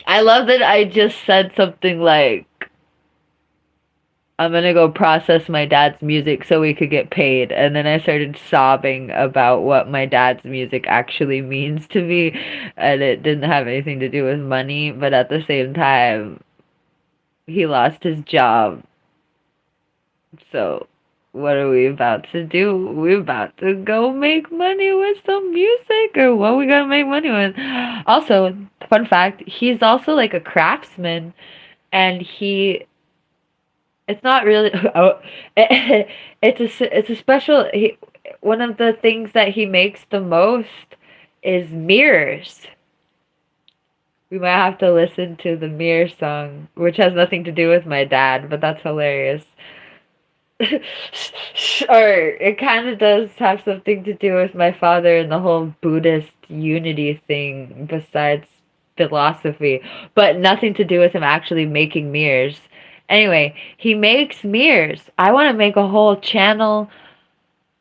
I love that I just said something like, I'm gonna go process my dad's music so we could get paid. And then I started sobbing about what my dad's music actually means to me. And it didn't have anything to do with money, but at the same time, he lost his job. So, what are we about to do? We're about to go make money with some music, or what we gonna make money with? Also, fun fact, he's also like a craftsman, and it's not really. Oh, it's a special. One of the things that he makes the most is mirrors. We might have to listen to the mirror song, which has nothing to do with my dad, but that's hilarious. Or it kind of does have something to do with my father and the whole Buddhist unity thing, besides philosophy, but nothing to do with him actually making mirrors. Anyway, he makes mirrors. I want to make a whole channel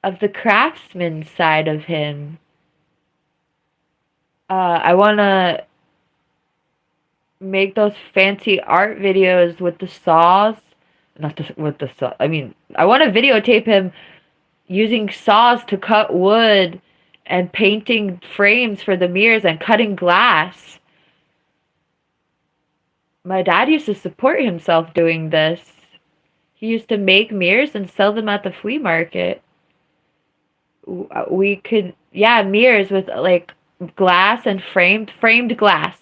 of the craftsman side of him. I want to make those fancy art videos with the saws. Not the, with the saw. I mean, I want to videotape him using saws to cut wood and painting frames for the mirrors and cutting glass. My dad used to support himself doing this. He used to make mirrors and sell them at the flea market. We could, yeah, mirrors with like glass and framed glass,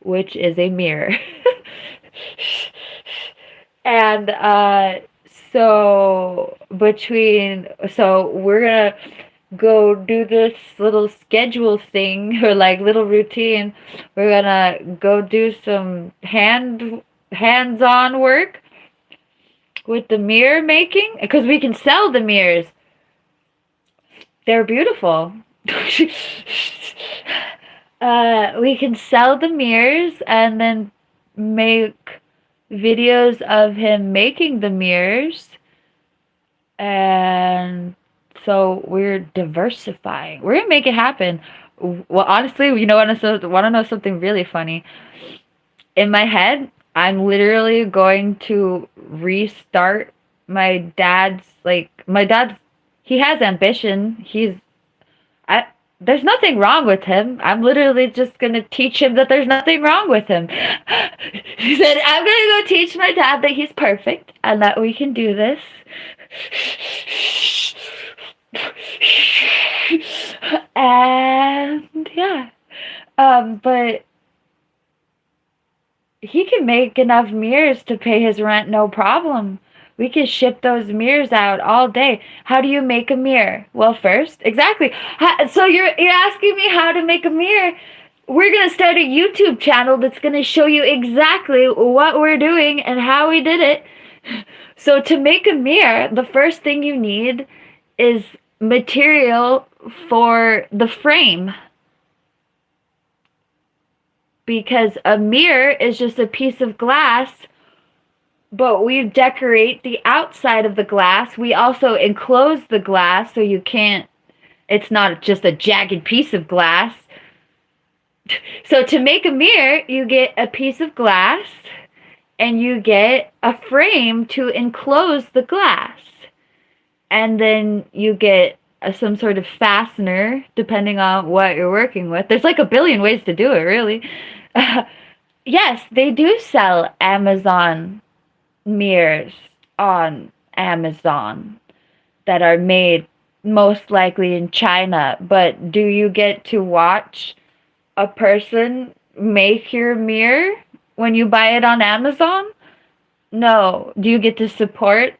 which is a mirror. And so we're gonna go do this little schedule thing, or like little routine. We're gonna go do some hands-on work with the mirror making, because we can sell the mirrors. They're beautiful. We can sell the mirrors and then make videos of him making the mirrors. And so we're diversifying. We're gonna make it happen. Well, honestly, you know, want to know something really funny? In my head, I'm literally going to restart my dad's, he has ambition. There's nothing wrong with him. I'm literally just going to teach him that there's nothing wrong with him. He said, I'm going to go teach my dad that he's perfect and that we can do this. And yeah. But he can make enough mirrors to pay his rent, no problem. We can ship those mirrors out all day. How do you make a mirror? Well, first, exactly. So you're asking me how to make a mirror? We're gonna start a YouTube channel that's gonna show you exactly what we're doing and how we did it. So to make a mirror, the first thing you need is material for the frame. Because a mirror is just a piece of glass, but we decorate the outside of the glass. We also enclose the glass so you can't, it's not just a jagged piece of glass. So to make a mirror, you get a piece of glass and you get a frame to enclose the glass. And then you get some sort of fastener, depending on what you're working with. There's like a billion ways to do it, really. Yes, they do sell Amazon mirrors on Amazon that are made most likely in China. But do you get to watch a person make your mirror when you buy it on Amazon? No. Do you get to support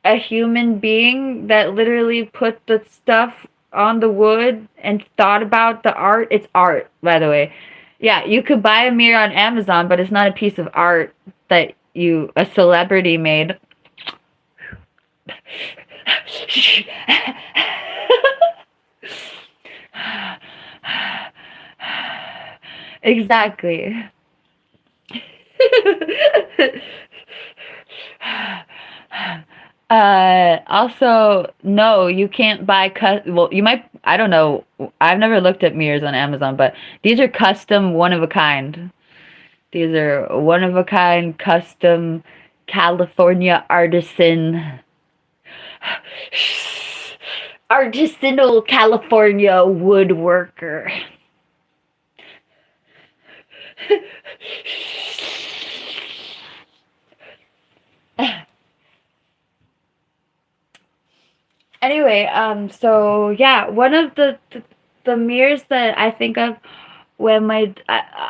a human being that literally put the stuff on the wood and thought about the art? It's art, by the way. Yeah, you could buy a mirror on Amazon, but it's not a piece of art that a celebrity made. Exactly. Also, no, you can't buy well, you might, I don't know. I've never looked at mirrors on Amazon, but these are custom, one of a kind. These are one of a kind, custom California artisanal California woodworker. Anyway, so yeah, one of the mirrors that I think of when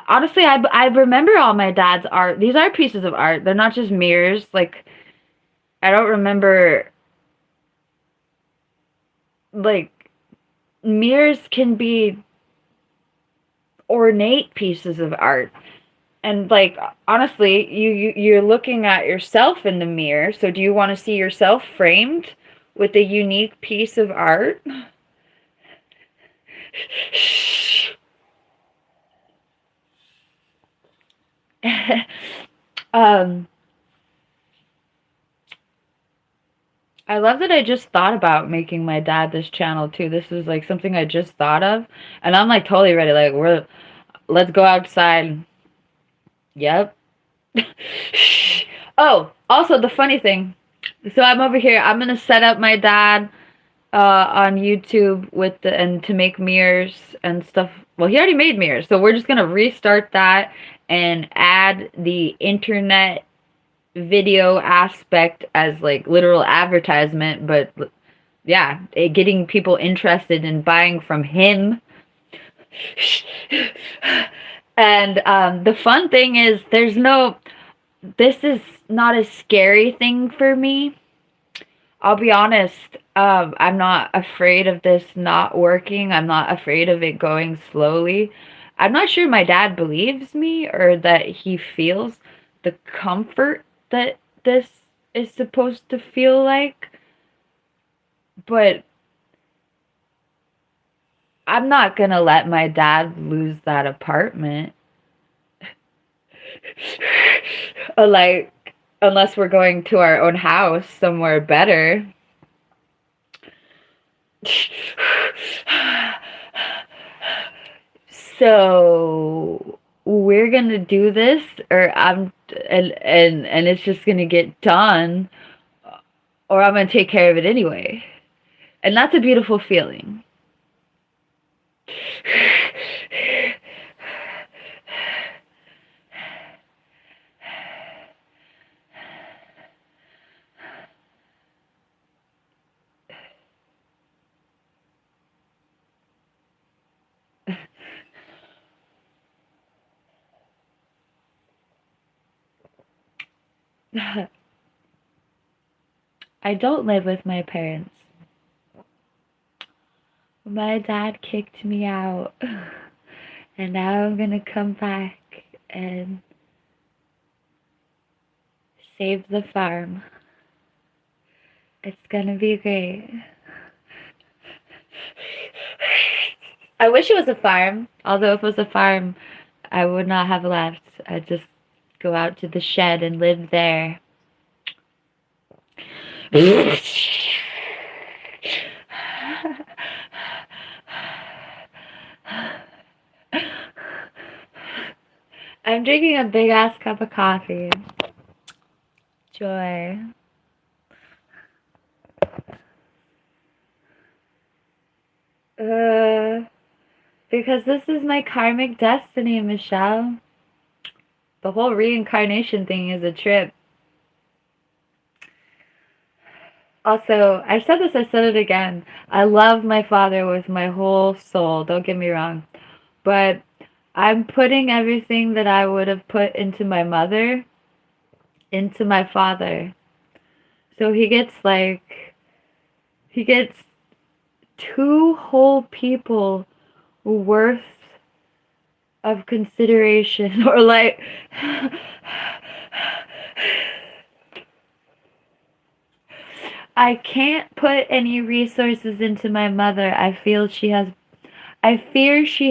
honestly, I remember all my dad's art. These are pieces of art. They're not just mirrors. Like, I don't remember, like, mirrors can be ornate pieces of art. And like, honestly, you're looking at yourself in the mirror. So do you want to see yourself framed with a unique piece of art? I love that I just thought about making my dad this channel too. This is like something I just thought of, and I'm like totally ready. Like, let's go outside. Yep. Oh, also the funny thing. So I'm over here. I'm gonna set up my dad on YouTube with and to make mirrors and stuff. Well, he already made mirrors, so we're just gonna restart that and add the internet video aspect as like literal advertisement, but yeah, getting people interested in buying from him. And the fun thing is this is not a scary thing for me. I'll be honest, I'm not afraid of this not working. I'm not afraid of it going slowly. I'm not sure my dad believes me or that he feels the comfort that this is supposed to feel like. But I'm not gonna let my dad lose that apartment. Like, unless we're going to our own house somewhere better. So we're gonna do this, or and it's just gonna get done, or I'm gonna take care of it anyway. And that's a beautiful feeling. I don't live with my parents. My dad kicked me out. And now I'm gonna come back and save the farm. It's gonna be great. I wish it was a farm. Although if it was a farm, I would not have left. I'd just go out to the shed and live there. I'm drinking a big ass cup of coffee. Joy. Because this is my karmic destiny, Michelle. The whole reincarnation thing is a trip. Also, I said this, I said it again. I love my father with my whole soul, don't get me wrong. But I'm putting everything that I would have put into my mother, into my father. So he gets two whole people worth of consideration, or like I can't put any resources into my mother. I fear she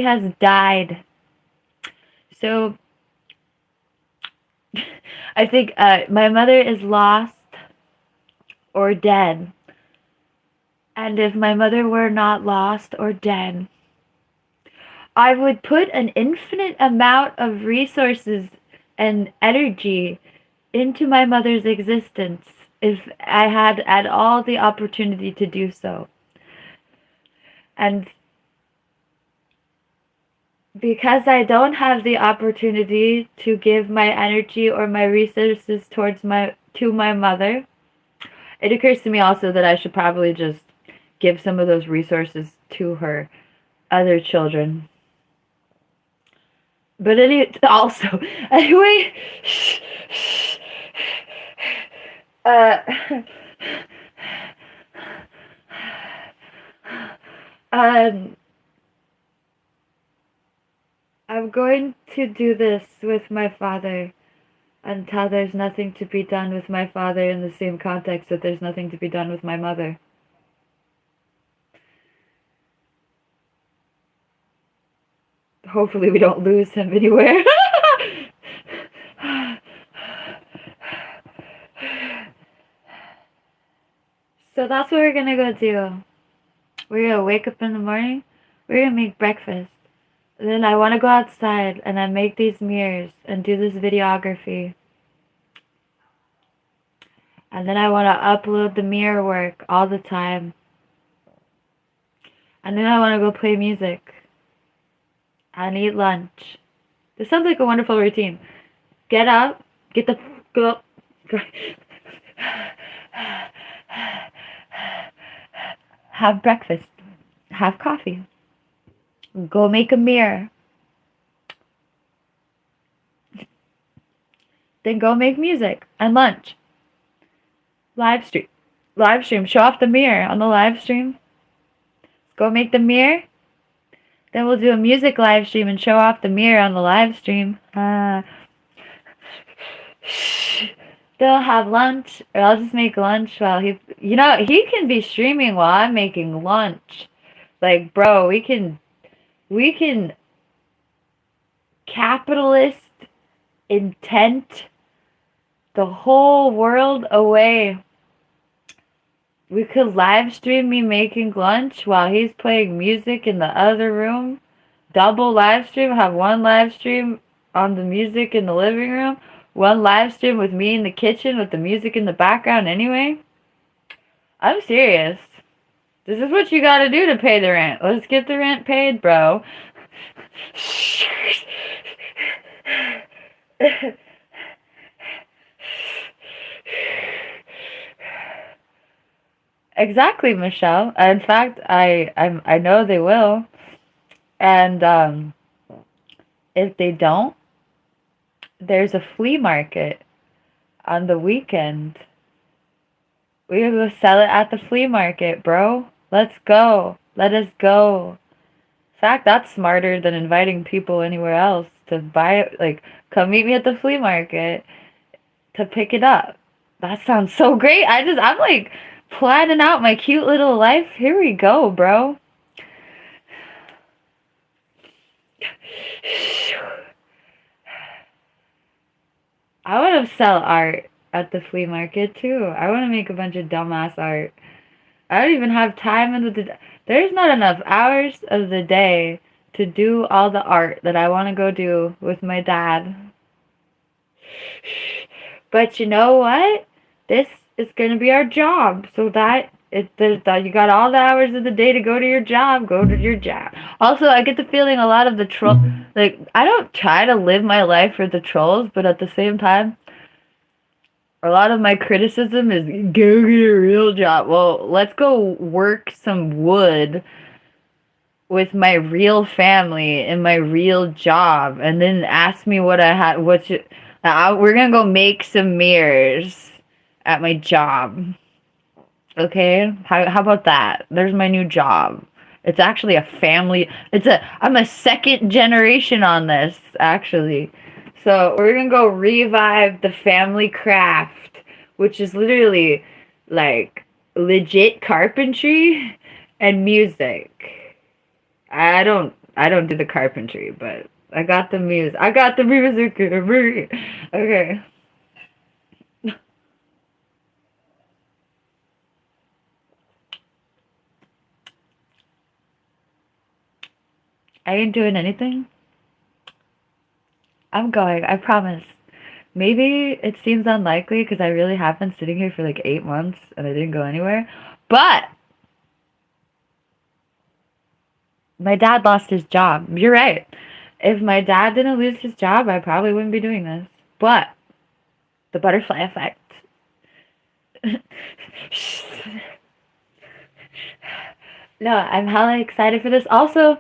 has died. So I think my mother is lost or dead. And if my mother were not lost or dead, I would put an infinite amount of resources and energy into my mother's existence if I had at all the opportunity to do so. And because I don't have the opportunity to give my energy or my resources to my mother, it occurs to me also that I should probably just give some of those resources to her other children. But anyway, I'm going to do this with my father until there's nothing to be done with my father, in the same context that there's nothing to be done with my mother. Hopefully we don't lose him anywhere. So that's what we're gonna go do. We're gonna wake up in the morning, we're gonna make breakfast. And then I wanna go outside and I make these mirrors and do this videography. And then I wanna upload the mirror work all the time. And then I wanna go play music and eat lunch. This sounds like a wonderful routine. Get up, go have breakfast, have coffee, go make a mirror, then go make music and lunch. Live stream, show off the mirror on the live stream. Go make the mirror. Then we'll do a music live stream and show off the mirror on the live stream. They'll have lunch, or I'll just make lunch while he can be streaming while I'm making lunch. Like, bro, we can capitalist intent the whole world away. We could live stream me making lunch while he's playing music in the other room. Double live stream, have one live stream on the music in the living room, one live stream with me in the kitchen with the music in the background anyway. I'm serious. This is what you gotta do to pay the rent. Let's get the rent paid, bro. Exactly, Michelle. In fact, I know they will. And if they don't, there's a flea market on the weekend. We can go sell it at the flea market, bro. Let's go. Let us go. In fact, that's smarter than inviting people anywhere else to buy it. Like, come meet me at the flea market to pick it up. That sounds so great. I'm like planning out my cute little life. Here we go, bro. I want to sell art at the flea market too. I want to make a bunch of dumbass art. I don't even have time in the there's not enough hours of the day to do all the art that I want to go do with my dad. But you know what? This is going to be our job. So that you got all the hours of the day to go to your job, go to your job. Also, I get the feeling a lot of the troll, like, I don't try to live my life for the trolls, but at the same time, a lot of my criticism is go get a real job. Well, let's go work some wood with my real family and my real job, and then ask me what I had. We're gonna go make some mirrors at my job. Okay, how about that? There's my new job. It's actually a family. I'm a second generation on this actually. So we're gonna go revive the family craft, which is literally like legit carpentry and music. I don't do the carpentry, but I got the music. I got the music. Okay. I ain't doing anything. I'm going, I promise. Maybe it seems unlikely because I really have been sitting here for like 8 months and I didn't go anywhere. But my dad lost his job. You're right. If my dad didn't lose his job, I probably wouldn't be doing this. But the butterfly effect. No, I'm hella excited for this. Also,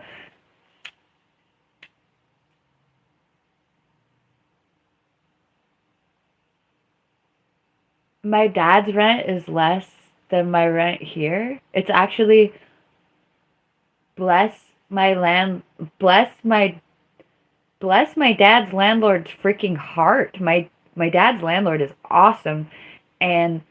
my dad's rent is less than my rent here. It's actually bless my dad's landlord's freaking heart. My dad's landlord is awesome, and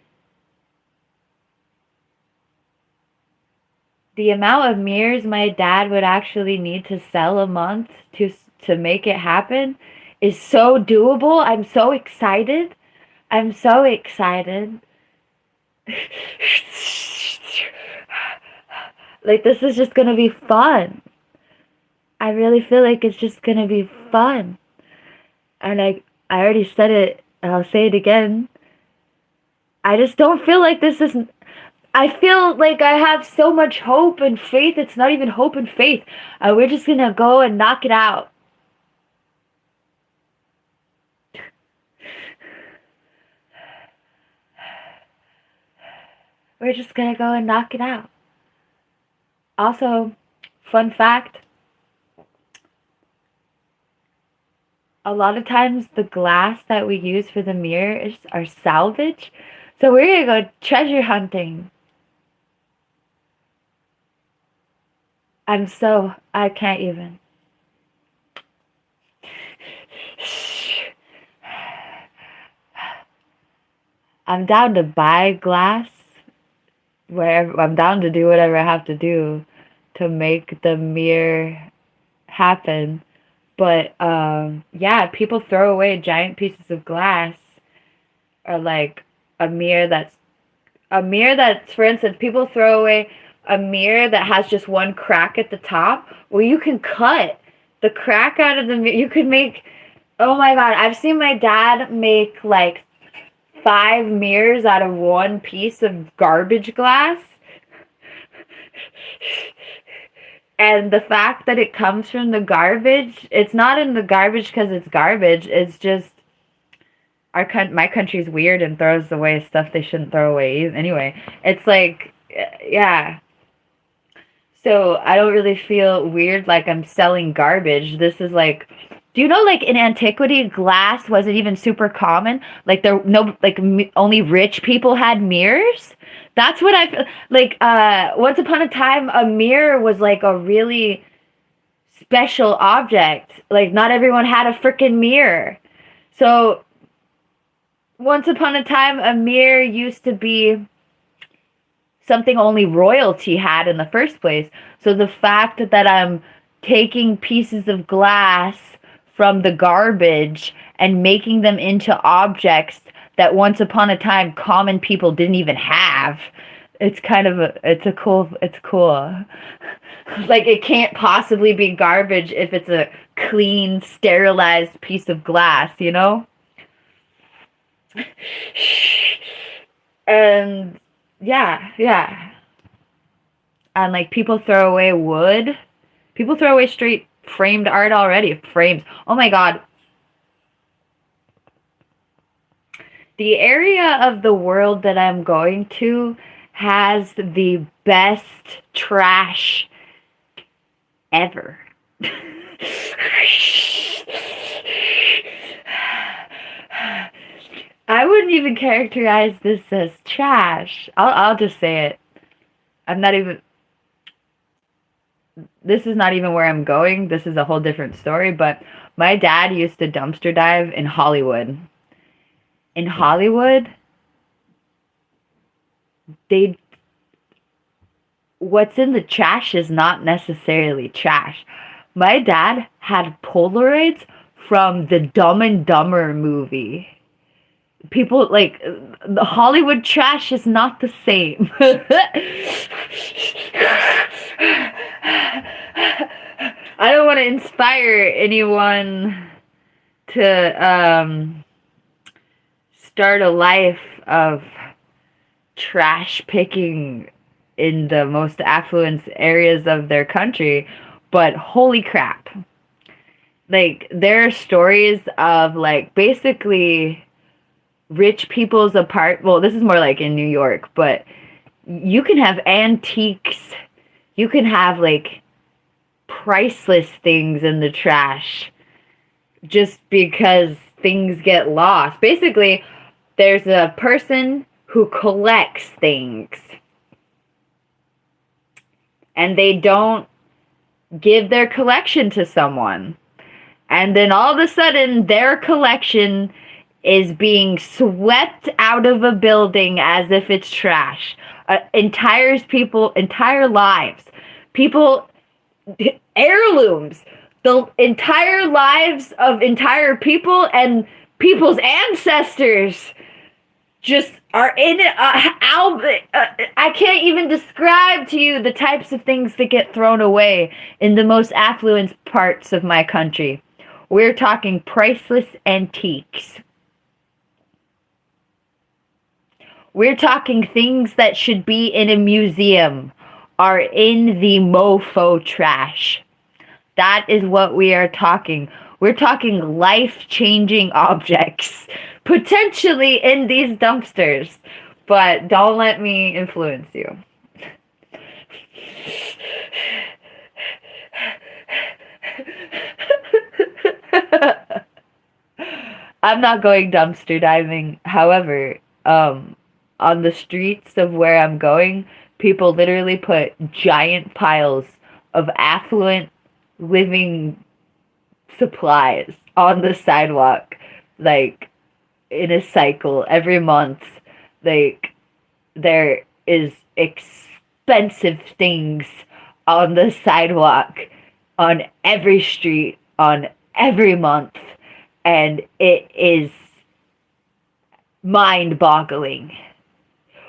the amount of mirrors my dad would actually need to sell a month to make it happen is so doable. I'm so excited. I'm so excited. Like, this is just gonna be fun. I really feel like it's just gonna be fun. And I already said it, and I'll say it again. I just don't feel like this is... I feel like I have so much hope and faith. It's not even hope and faith. We're just gonna go and knock it out. We're just gonna go and knock it out. Also, fun fact, a lot of times the glass that we use for the mirrors are salvage. So we're gonna go treasure hunting. I can't even. I'm down to buy glass. Wherever I'm down to do whatever I have to do to make the mirror happen. But yeah, people throw away giant pieces of glass, or like a mirror that's, for instance, people throw away a mirror that has just one crack at the top. Well, you can cut the crack out of the mirror. You could make, oh my god, I've seen my dad make like 5 mirrors out of one piece of garbage glass. And the fact that it comes from the garbage, it's not in the garbage because it's garbage. It's just my country's weird and throws away stuff they shouldn't throw away anyway. It's like, yeah. So I don't really feel weird like I'm selling garbage. This is like Do you know, like in antiquity, glass wasn't even super common? Like only rich people had mirrors. That's what I feel like. Once upon a time, a mirror was like a really special object. Like not everyone had a freaking mirror. So once upon a time, a mirror used to be something only royalty had in the first place. So the fact that I'm taking pieces of glass from the garbage and making them into objects that once upon a time common people didn't even have, it's kind of it's cool. Like it can't possibly be garbage if it's a clean, sterilized piece of glass, you know? And yeah. And like people throw away wood. People throw away straight framed art already. Frames. Oh my god. The area of the world that I'm going to has the best trash ever. I wouldn't even characterize this as trash. I'll just say it. I'm not even. This is not even where I'm going. This is a whole different story. But my dad used to dumpster dive in Hollywood. In Hollywood, what's in the trash is not necessarily trash. My dad had Polaroids from the Dumb and Dumber movie. People like the Hollywood trash is not the same. I don't want to inspire anyone to start a life of trash picking in the most affluent areas of their country, but holy crap. Like there are stories of like basically rich people's well, this is more like in New York, but you can have antiques, you can have like priceless things in the trash just because things get lost. Basically, there's a person who collects things and they don't give their collection to someone. And then all of a sudden, their collection is being swept out of a building as if it's trash. Entire lives. People, heirlooms. The entire lives of entire people and people's ancestors just are in it. I can't even describe to you the types of things that get thrown away in the most affluent parts of my country. We're talking priceless antiques. We're talking things that should be in a museum are in the mofo trash. That is what we are talking. We're talking life-changing objects, potentially in these dumpsters. But don't let me influence you. I'm not going dumpster diving. However, on the streets of where I'm going, people literally put giant piles of affluent living supplies on the sidewalk, like in a cycle every month. Like there is expensive things on the sidewalk on every street on every month, and it is mind-boggling.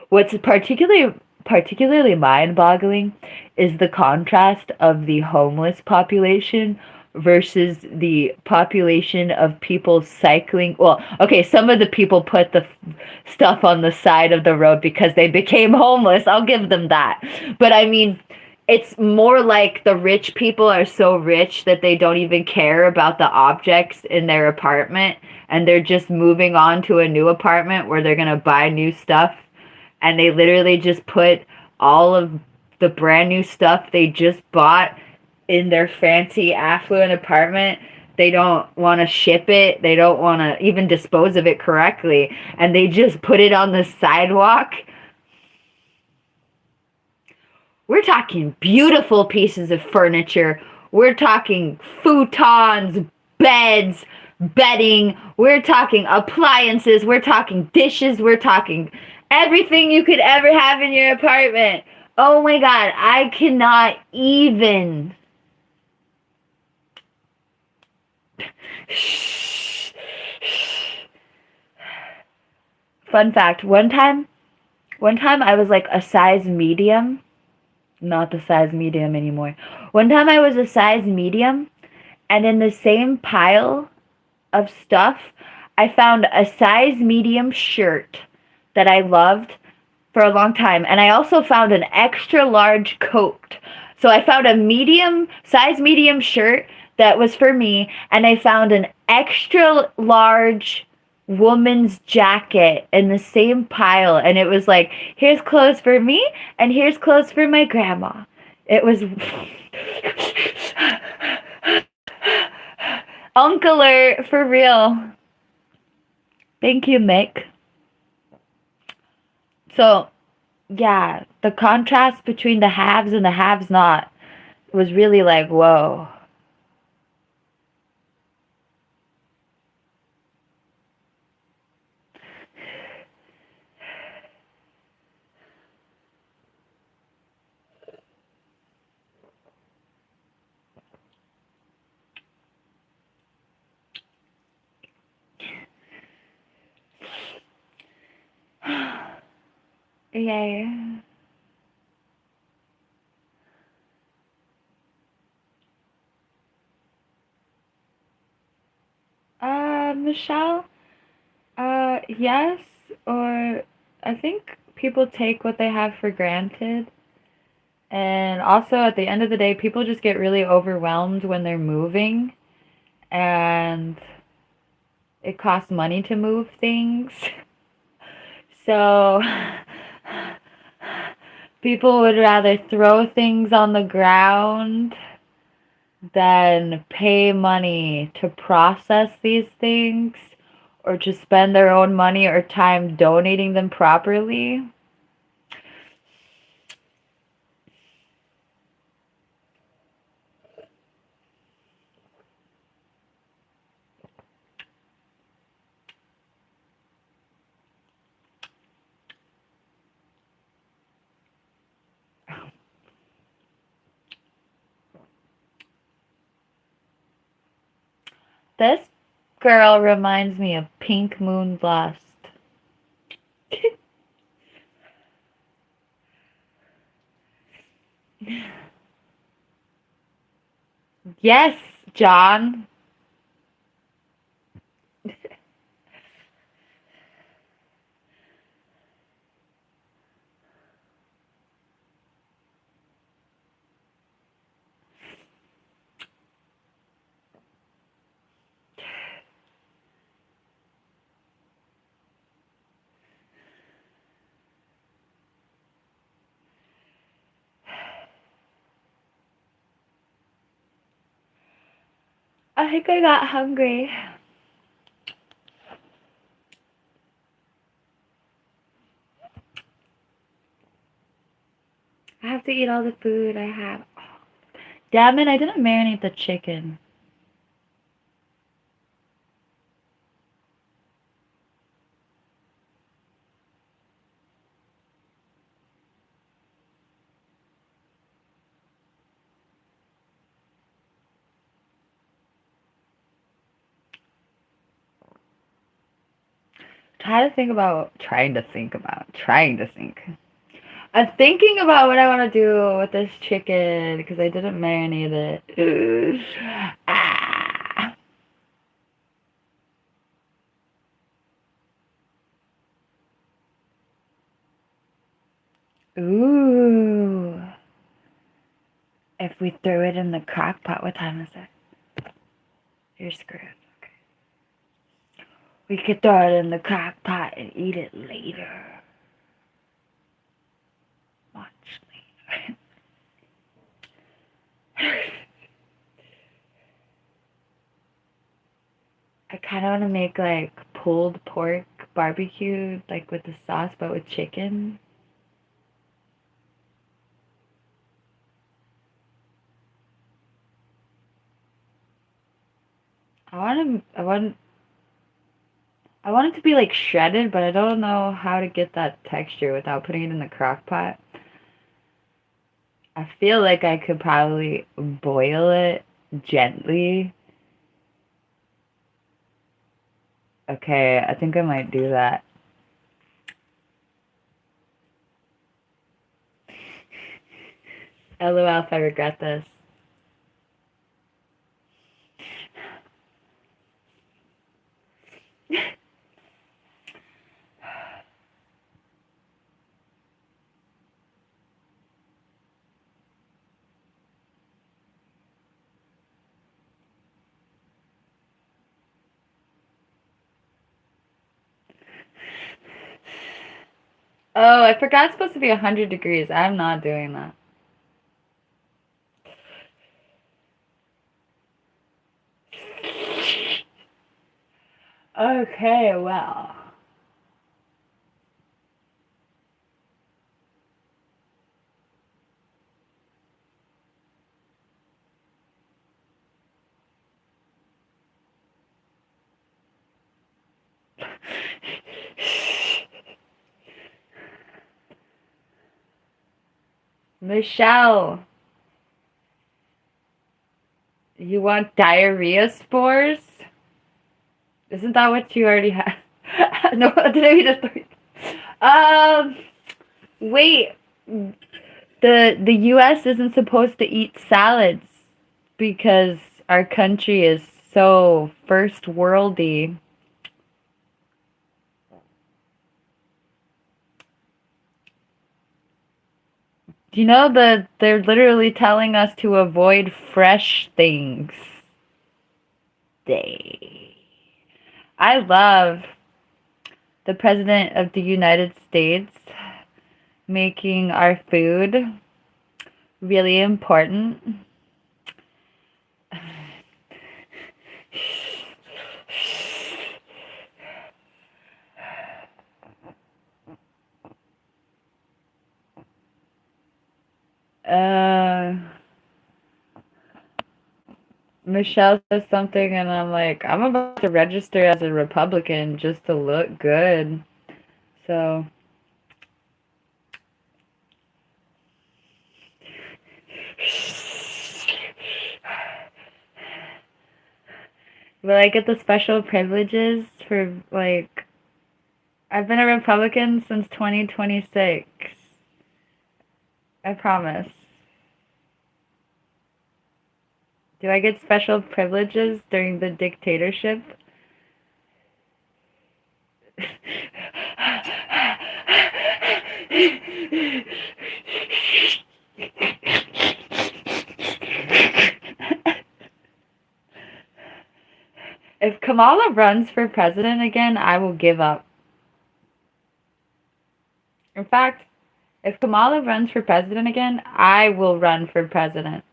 What's particularly mind-boggling is the contrast of the homeless population versus the population of people cycling. Well, okay, some of the people put the stuff on the side of the road because they became homeless. I'll give them that. But I mean, it's more like the rich people are so rich that they don't even care about the objects in their apartment, and they're just moving on to a new apartment where they're going to buy new stuff, and they literally just put all of the brand new stuff they just bought in their fancy affluent apartment They don't want to ship it. They don't want to even dispose of it correctly. And they just put it on the sidewalk. We're talking beautiful pieces of furniture. We're talking futons, beds, bedding. We're talking appliances. We're talking dishes. We're talking everything you could ever have in your apartment. Oh my God, I cannot even. Fun fact, one time I was like a size medium. Not the size medium anymore. One time I was a size medium, and in the same pile of stuff, I found a size medium shirt that I loved for a long time, and I also found an extra large coat. So I found a size medium shirt that was for me, and I found an extra large woman's jacket in the same pile, and it was like, here's clothes for me and here's clothes for my grandma. It was Uncler for real. Thank you, Mick. So yeah, the contrast between the haves and the haves not was really like, whoa. Yay. Michelle? Yes, or I think people take what they have for granted. And also, at the end of the day, people just get really overwhelmed when they're moving. And it costs money to move things. So, people would rather throw things on the ground than pay money to process these things or to spend their own money or time donating them properly. This girl reminds me of PinkMoonLust. Yes, John. I think I got hungry. I have to eat all the food I have. Damn it, I didn't marinate the chicken. Trying to think. I'm thinking about what I want to do with this chicken because I didn't marinate it. Ah. Ooh. If we throw it in the crock pot, what time is it? You're screwed. Okay. We could throw it in the crock pot and eat it later. Much later. I kind of want to make like pulled pork barbecue, like with the sauce, but with chicken. I want it to be like shredded, but I don't know how to get that texture without putting it in the crock pot. I feel like I could probably boil it gently. Okay, I think I might do that. LOL if I regret this. Oh, I forgot it's supposed to be 100 degrees. I'm not doing that. Okay, well. Michelle, you want diarrhea spores? Isn't that what you already have? No, did I read the wait. The US isn't supposed to eat salads because our country is so first worldy. Do you know that they're literally telling us to avoid fresh things? I love the President of the United States making our food really important. Michelle says something and I'm like, I'm about to register as a Republican just to look good. So will I get the special privileges for like I've been a Republican since 2026. I promise. Do I get special privileges during the dictatorship? If Kamala runs for president again, I will give up. In fact, if Kamala runs for president again, I will run for president.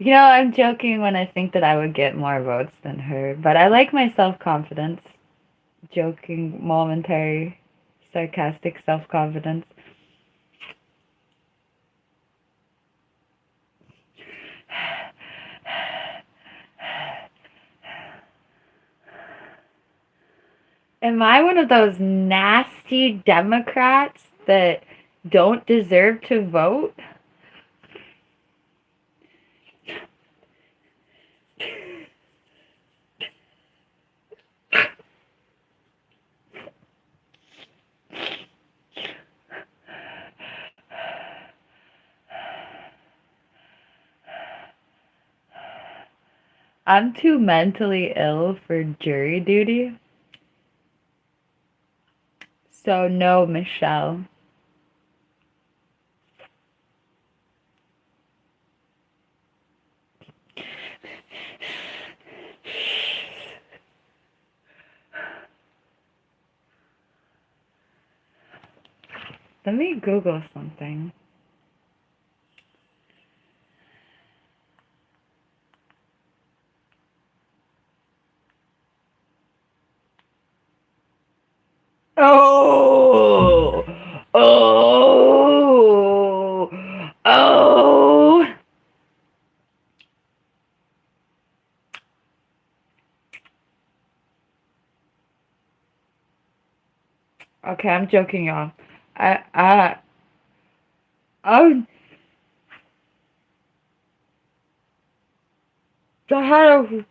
You know, I'm joking when I think that I would get more votes than her, but I like my self-confidence. Joking, momentary, sarcastic self-confidence. Am I one of those nasty Democrats that don't deserve to vote? I'm too mentally ill for jury duty. So no, Michelle. Let me Google something. Oh! Oh! Oh! Okay, I'm joking, y'all. I, oh, I had a,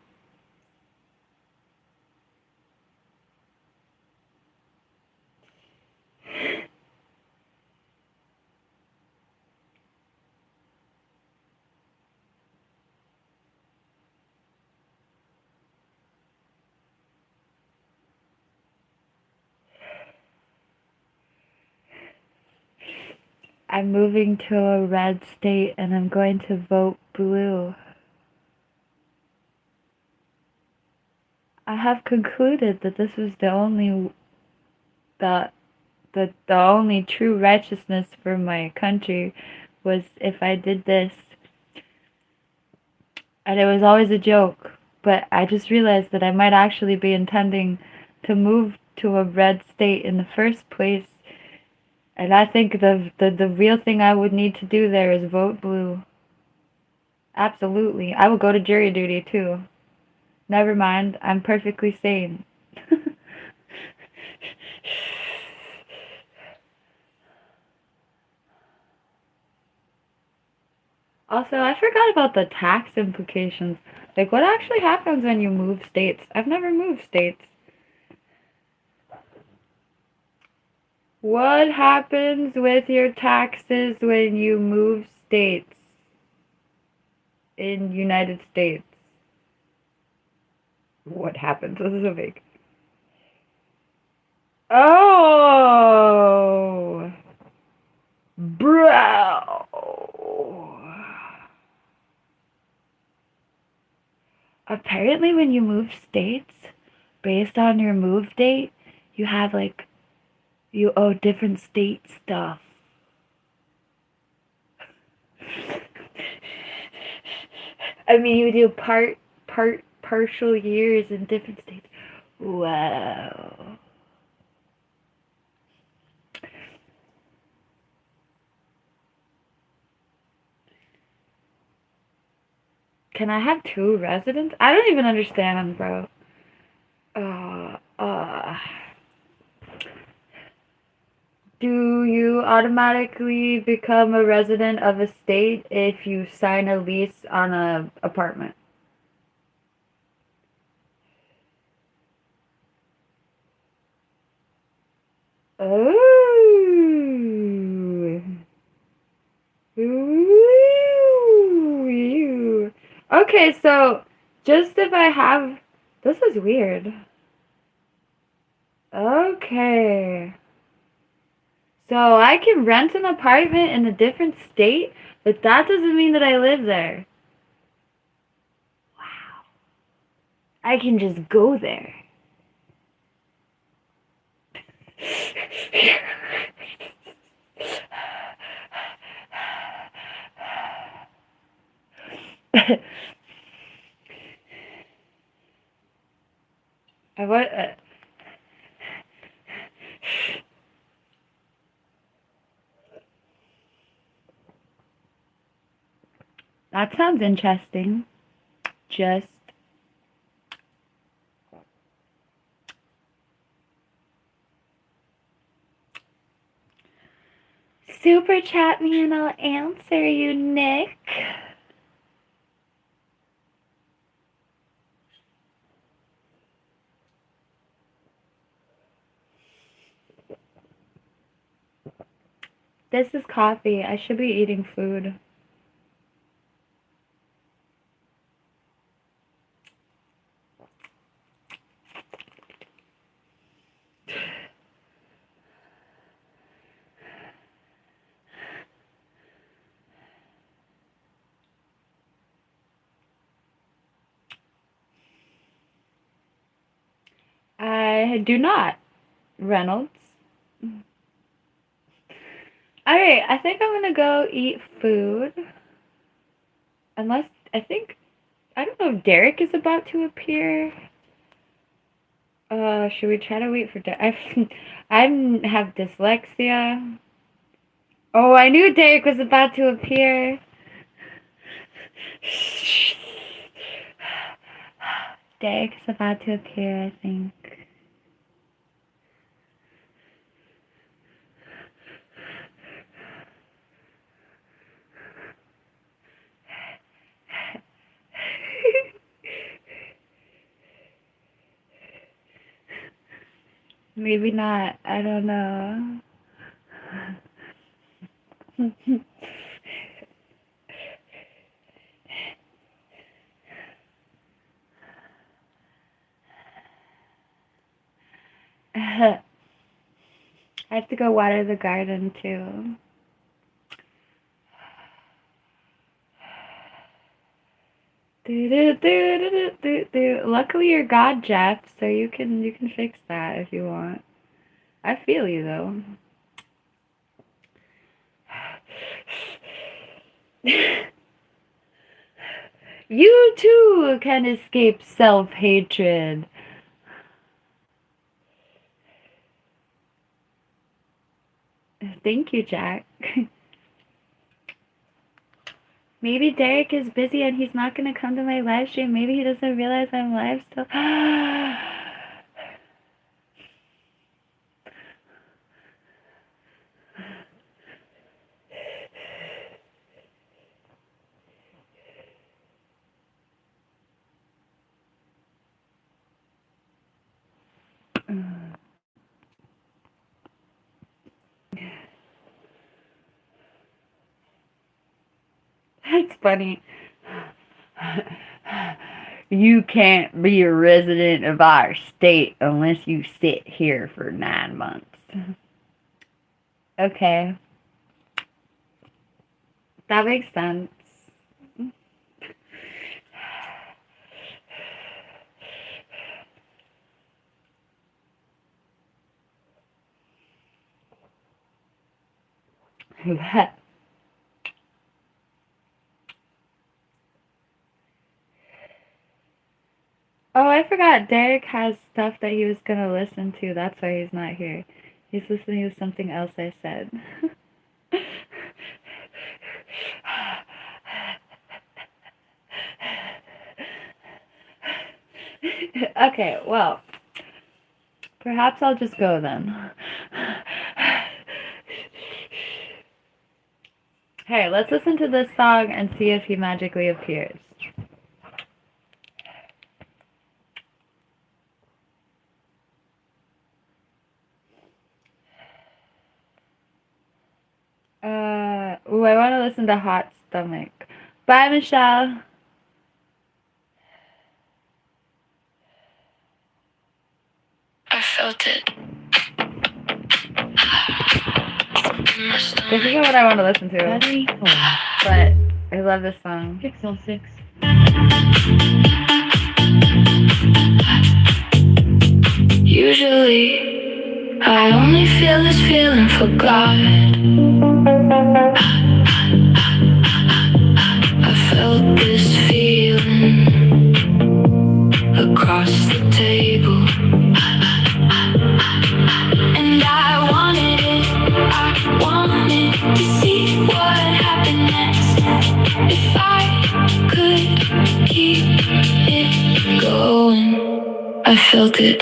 I'm moving to a red state and I'm going to vote blue. I have concluded that this was the the only true righteousness for my country was if I did this. And it was always a joke, but I just realized that I might actually be intending to move to a red state in the first place. And I think the real thing I would need to do there is vote blue. Absolutely. I will go to jury duty too. Never mind, I'm perfectly sane. Also, I forgot about the tax implications. Like, what actually happens when you move states? I've never moved states. What happens with your taxes when you move states in United States? What happens? This is so big. Oh! Bro! Apparently when you move states, based on your move date, you have like, you owe different state stuff. I mean, you do partial years in different states. Wow. Can I have two residents? I don't even understand, bro. Do you automatically become a resident of a state if you sign a lease on an apartment? Oh. Ooh. Okay, so just if I have, this is weird. Okay. So I can rent an apartment in a different state, but that doesn't mean that I live there. Wow. I can just go there. What? That sounds interesting. Just super chat me and I'll answer you, Nick. This is coffee. I should be eating food. I do not, Reynolds. Alright, I think I'm gonna go eat food. Unless, I don't know if Derek is about to appear. Should we try to wait for Derek? I have dyslexia. Oh, I knew Derek was about to appear. Derek is about to appear, I think. Maybe not. I don't know. I have to go water the garden too. Luckily you're God, Jeff, so you can fix that if you want. I feel you though. You too can escape self-hatred. Thank you, Jack. Maybe Derek is busy and he's not going to come to my live stream. Maybe he doesn't realize I'm live still. That's funny. You can't be a resident of our state unless you sit here for 9 months. Okay. That makes sense. Oh, I forgot. Derek has stuff that he was going to listen to. That's why he's not here. He's listening to something else I said. Okay, well, perhaps I'll just go then. Hey, let's listen to this song and see if he magically appears. Ooh, I want to listen to Hot Stomach. Bye, Michelle. I felt it. This isn't what I want to listen to, Battery full. but I love this song. Pixel 6. Usually, I only feel this feeling for God. I felt this feeling across the table, and I wanted to see what happened next. If I could keep it going, I felt it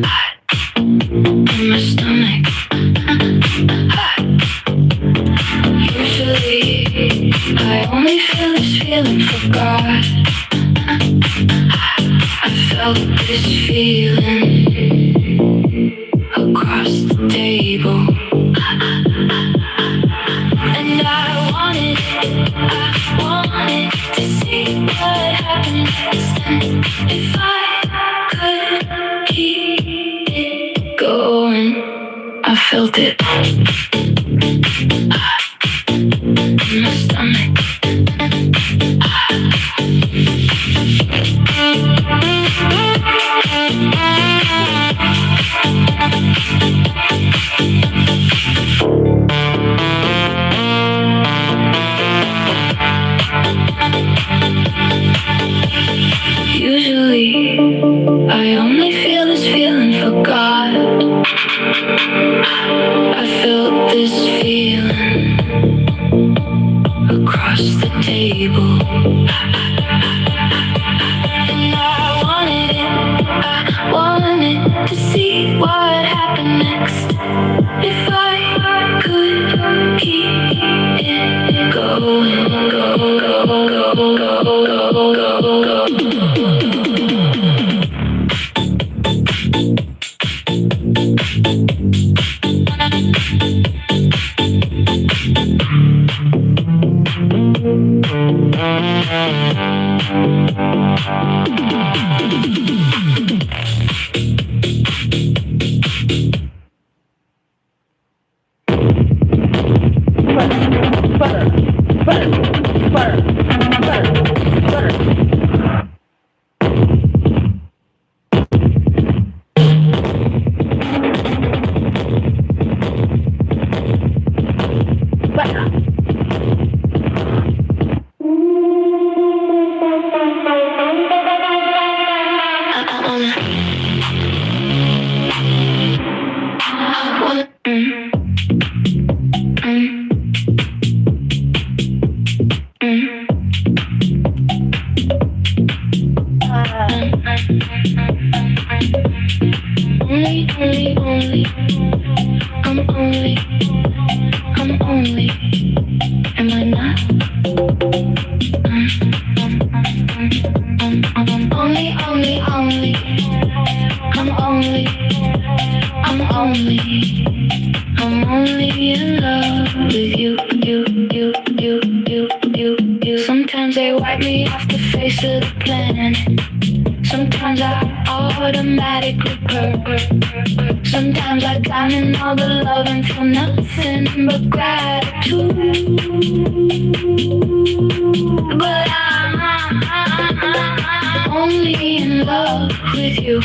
hot in my stomach. Usually, I only feel this feeling for God. I felt this feeling across the table, and I wanted to see what happened next. And if I could keep it going, I felt it in my stomach. this feeling across the table. And I wanted to see what happened next. If I could keep it going, I'm only in love with you. Sometimes they wipe me off the face of the planet. Sometimes I automatically purr. Sometimes I drown in all the love and feel nothing but gratitude. But I'm only in love with you.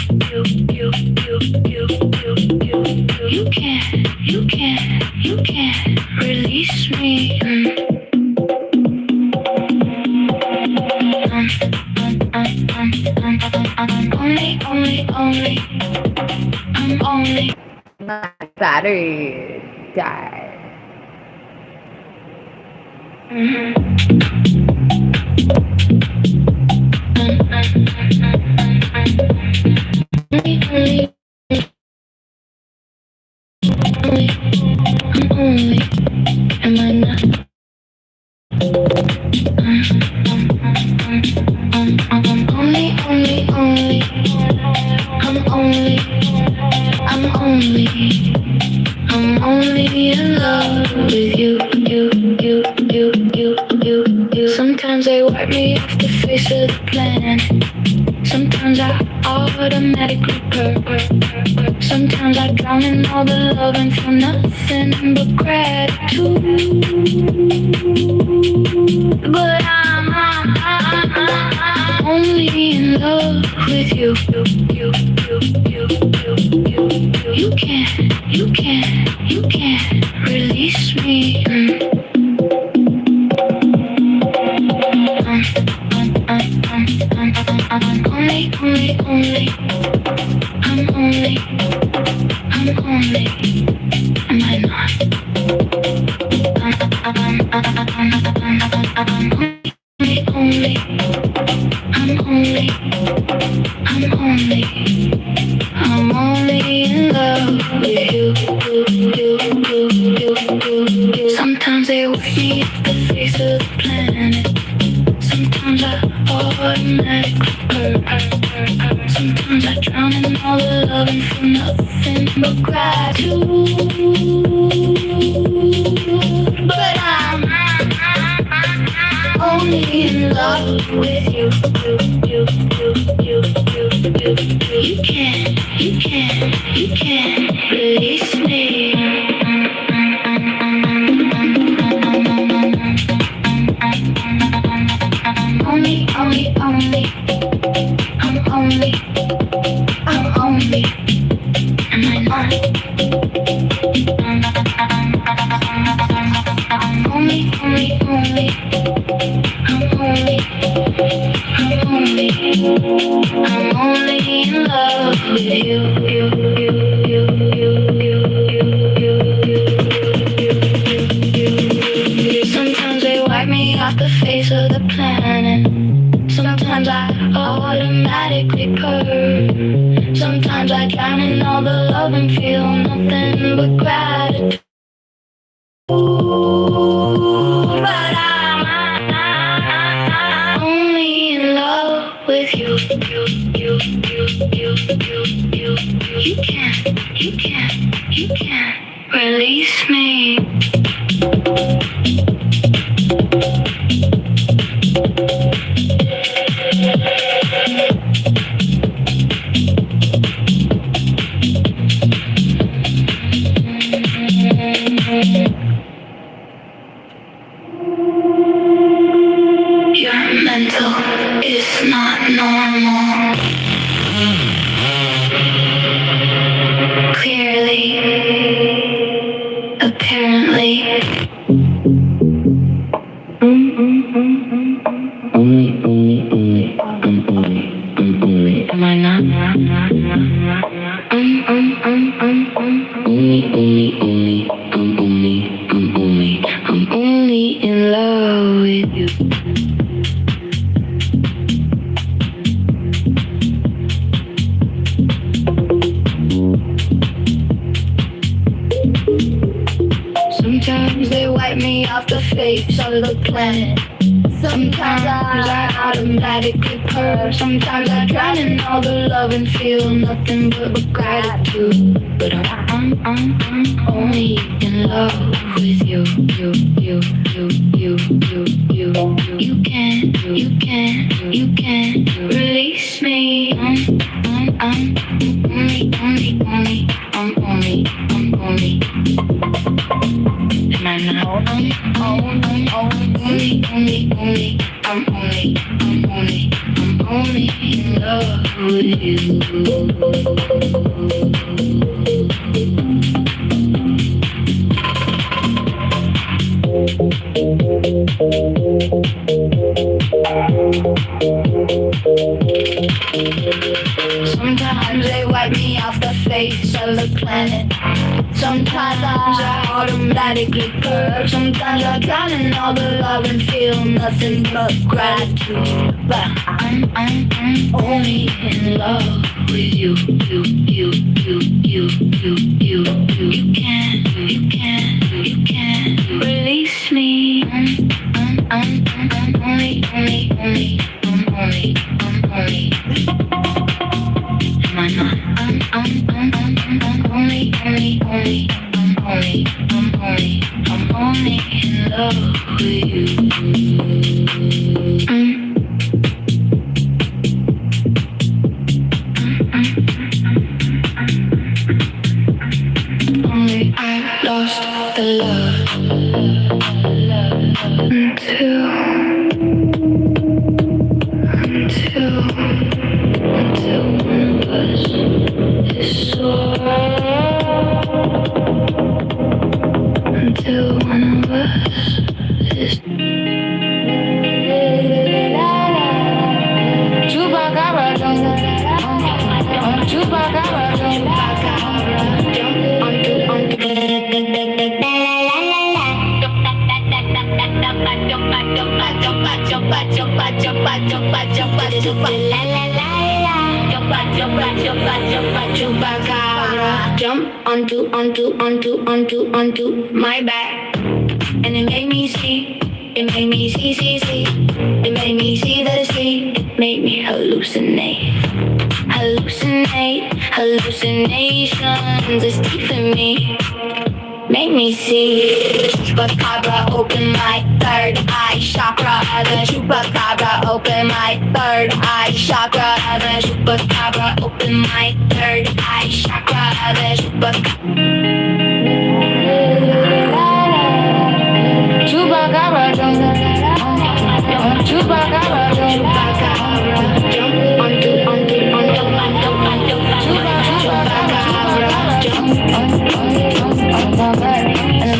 You can't release me. I'm only. My battery died. I'm only. Am I not? I'm only in love with you. Sometimes they wipe me off the face of the planet. Sometimes I automatically purr. Sometimes I drown in all the love and feel nothing but gratitude. But I'm only in love with you. You can't release me. I'm only, am I not? I'm only in love with you. Sometimes they wake me off the face of the planet. Sometimes I automatically purr. Sometimes I drown in all the love and feel nothing but gratitude. But I'm only in love with you. You can't release me. I'm only, am I not? I'm only in love with you. But I'm only in love with you. You can't release me. Your mental is not normal. Clearly, apparently. Only, I'm only. Am I not? Only, I'm only in love with you. Sometimes they wipe me off the face of the planet. Sometimes I automatically purr. Sometimes I drown in all the love and feel nothing but gratitude. But I'm only in love with you. You can't release me. I'm only. Am I not? I'm only in love with you. Sometimes they wipe me off the face of the planet. Sometimes I automatically purr. Sometimes I drown in all the love and feel nothing but gratitude. But I'm only in love with you. You can't release me. I'm only. Am I not? I'm only in love with you. Only I lost the love until one of us is sore. Until one of us is Chupacabra, Chupacabra, jump onto. Chupacabra, jump onto my back, and it made me see. It made me see. It made me see the sea. It made me hallucinate. Hallucinations is deep in me. Make me see. Chupacabra, open my third eye chakra. The chupacabra, open my third eye chakra. The chupacabra, open my third eye chakra. The chupacabra, chupacabra, jump onto. And it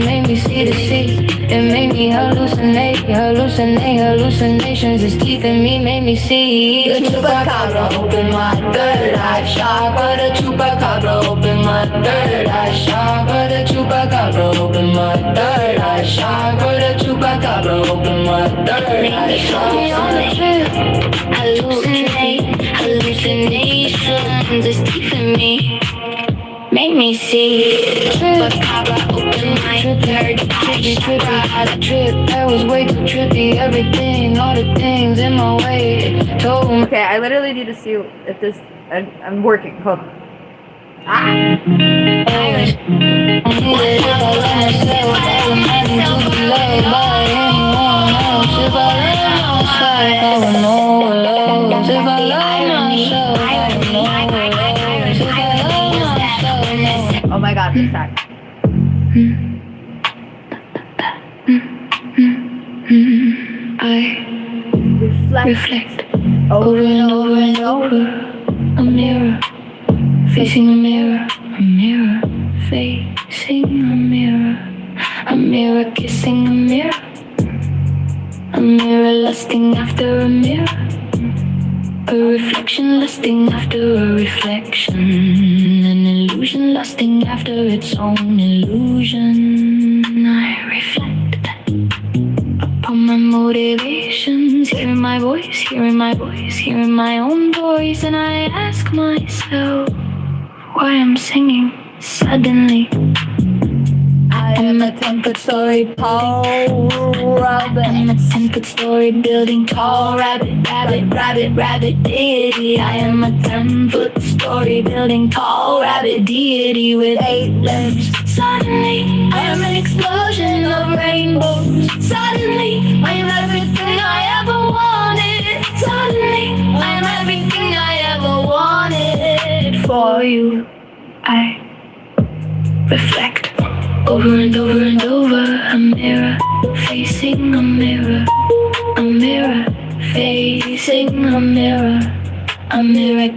made me see the sea. It made me hallucinations is deep in me, made me see. The chupacabra open my third eye chakra. The chupacabra open my third eye chakra. The chupacabra open my third eye chakra. The chupacabra open my third eye chakra. Hallucinations is deep in me. make me see. Macabre, open my third eye. Trip, that was way too trippy. Everything, all the things in my way. Told me. Okay, I literally need to see if this. I'm working. Hold on. Oh my god, this time. I reflect Over and over and over a mirror, facing a mirror, facing a mirror kissing a mirror lusting after a mirror, a reflection lusting after a reflection, an illusion lusting after its own illusion. I reflect upon my motivations, hearing my voice, hearing my own voice, and I ask myself why I'm singing suddenly. I am a 10-foot story tall rabbit. I'm a 10-foot story building tall rabbit, deity. I am a 10-foot story building tall rabbit deity with 8 limbs. Suddenly, I am an explosion of rainbows. Suddenly, I am everything I ever wanted. Suddenly, I am everything I ever wanted. For you, I reflect over and over and over a mirror, facing a mirror, facing a mirror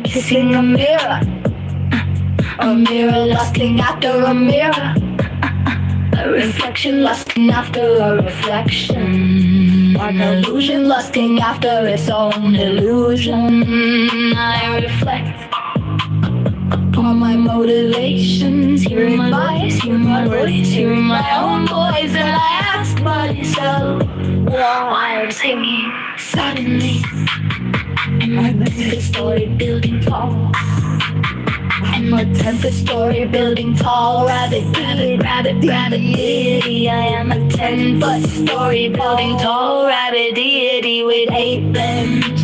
kissing a mirror lusting after a mirror, a reflection lusting after a reflection, an illusion lusting after its own illusion. I reflect upon my motivations, hearing my voice, hearing my own voice, and I ask myself why I'm singing suddenly. And my 10th story building tall. And my 10th story building tall, rabbit, deity. I am a 10-foot story building tall, rabbit deity with 8 limbs,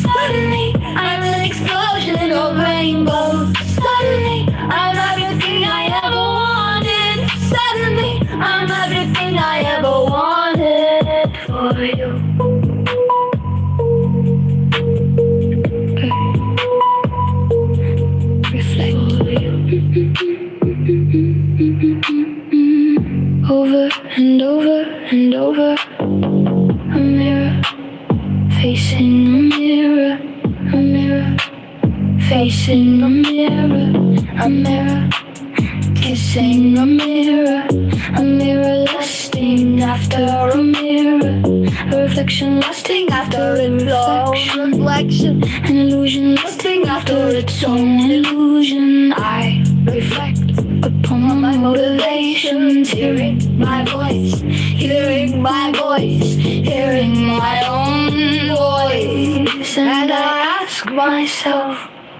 Suddenly, I'm an explosion of rainbows. Suddenly, I'm everything I ever wanted. Suddenly, I'm everything I ever wanted for you. Reflect for you. Over and over and over a mirror, facing a mirror, facing a mirror, kissing a mirror lusting after a mirror, a reflection lusting after its own reflection, an illusion lusting after its own illusion. I reflect upon my motivations, hearing my voice, hearing my own voice, and I ask myself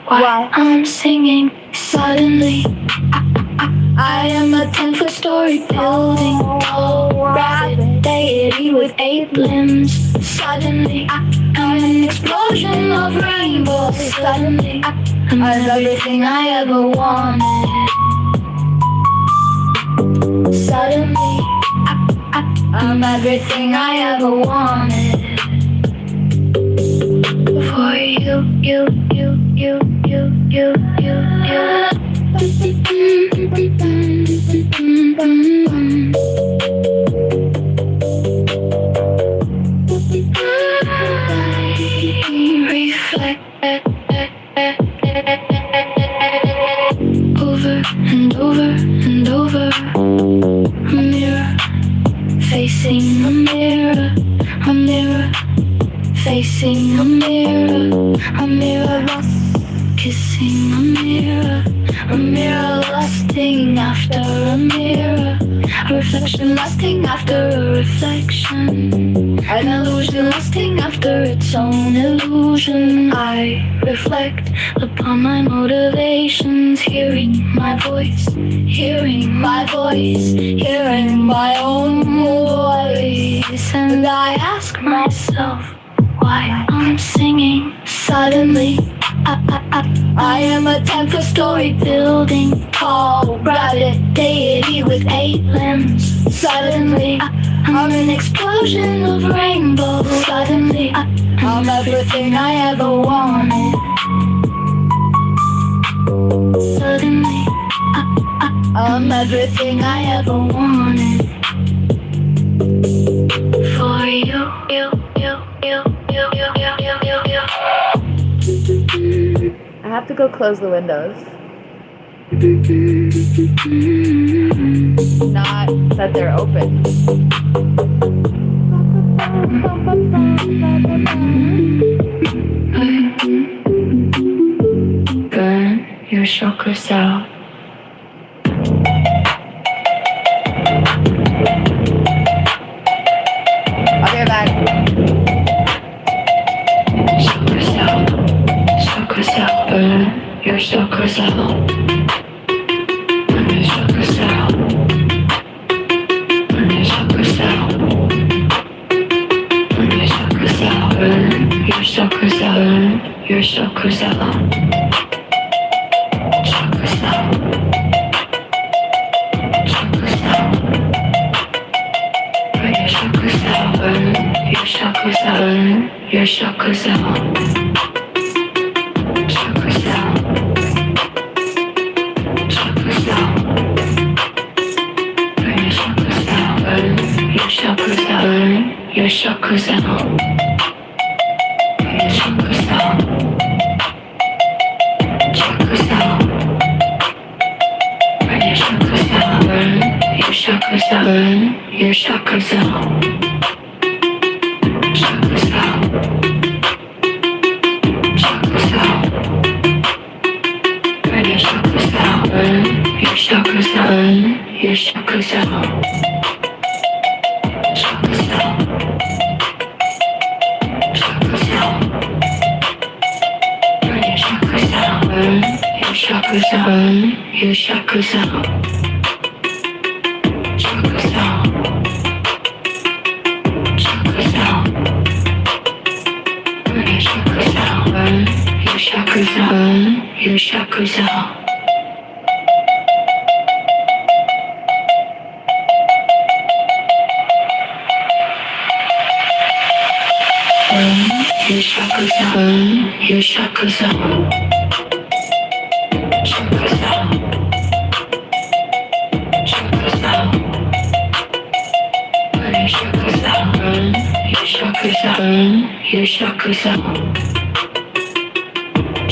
why I'm singing suddenly. I am a 10-foot story building tall rabbit deity with 8 limbs. Suddenly, I'm an explosion of rainbows. Suddenly, I'm everything I ever wanted. Suddenly, I'm everything I ever wanted. For you. Reflect over and over and over a mirror, facing a mirror, facing a mirror kissing a mirror lusting after a mirror, A reflection lusting after a reflection. An illusion lusting after its own illusion. I reflect upon my motivations, hearing my voice, hearing my voice, hearing my own voice. And I ask myself why I'm singing. Suddenly I am a 10-story building, tall, rabbit deity with 8 limbs. Suddenly I'm an explosion of rainbows. Suddenly I'm everything I ever wanted. Suddenly I'm everything I ever wanted. For you, you, you, you, you, you, you, you, you, you. I have to go close the windows. Not that they're open. Burn your chakras out. Okay, back. Chakras out. Chakras out. Burn your chakras out. Burn your chakras out. Burn your chakras out. Burn your chakras out. Burn your chakras out. Burn your chakras out. Chakras out. Chakras out. Burn your chakras out. Burn your chakras out. Burn your chakras out. Chakras out. Chakras out. Burn your chakras out. Burn your chakras out. Burn your chakras out. Burn your chakras out. Chakras out. Burn your chakras out. Burn your chakras out. Burn your chakras out. Chakras out. Chakras out. Burn your chakras out. Burn your chakras out. Burn your chakras out. Chakras out. Chakras out. Burn your chakras out. Burn your chakras out. Burn your chakras out. Chakras out. Chakras out. Burn your chakras out. Burn your chakras out. Burn your chakras out. Burn your chakras out. Burn your chakras out. Chakras out. Chakras out. Burn your chakras out. Burn your chakras out. Burn your chakras out.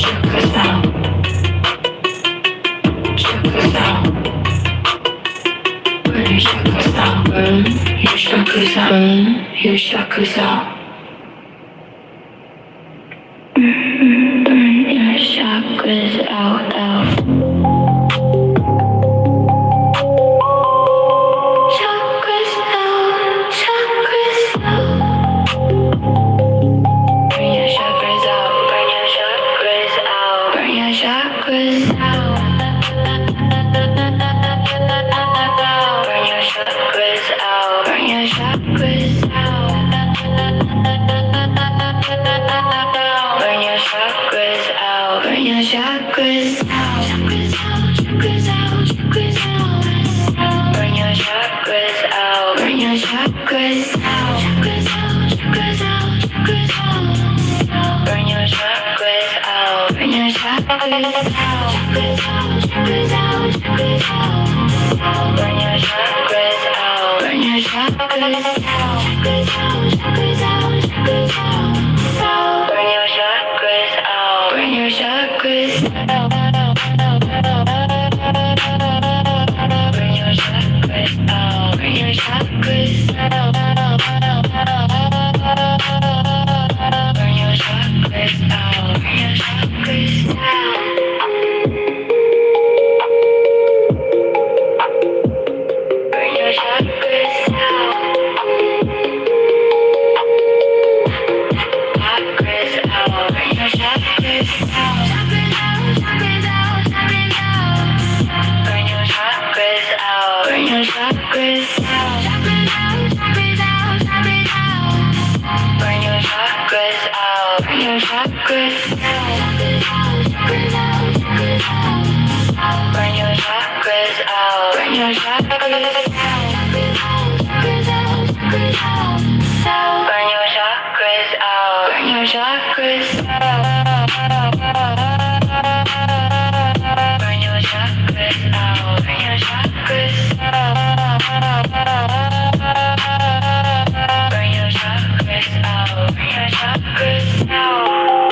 Chakras out. Chakras out. Burn your chakras out. Burn your chakras out. Burn your chakras out. Burn your chakras out, out. Chakras out, chakras out. Burn your chakras out, burn your chakras out. Burn your chakras out. Burn your chakras out, burn your chakras out. Burn your chakras out. Burn your chakras out. Chakras out. Chakras out. Chakras out. Burn your chakras out. Burn your chakras out. Chakras out. Chakras out. Chakras out. Burn your chakras out. Burn your chakras out. Chakras out. Chakras out. Chakras out. Burn your chakras out. Burn your chakras out. Chakras out. Chakras out. Chakras out. Burn your chakras out. Burn your chakras out. Burn your chakras out. Burn your chakras out. Burn your chakras out. Burn your chakras out. Burn your chakras out. Chakras out, chakras out, chakras out. Burn your chakras out. Burn your chakras out. Chakras out, chakras out, chakras out. Burn your chakras out. Burn your chakras out. Chakras out, chakras out, chakras out. Burn your chakras out. Burn your chakras out. Burn your chakras out. Burn your chakras out. Burn your chakras out. Burn your chakras out.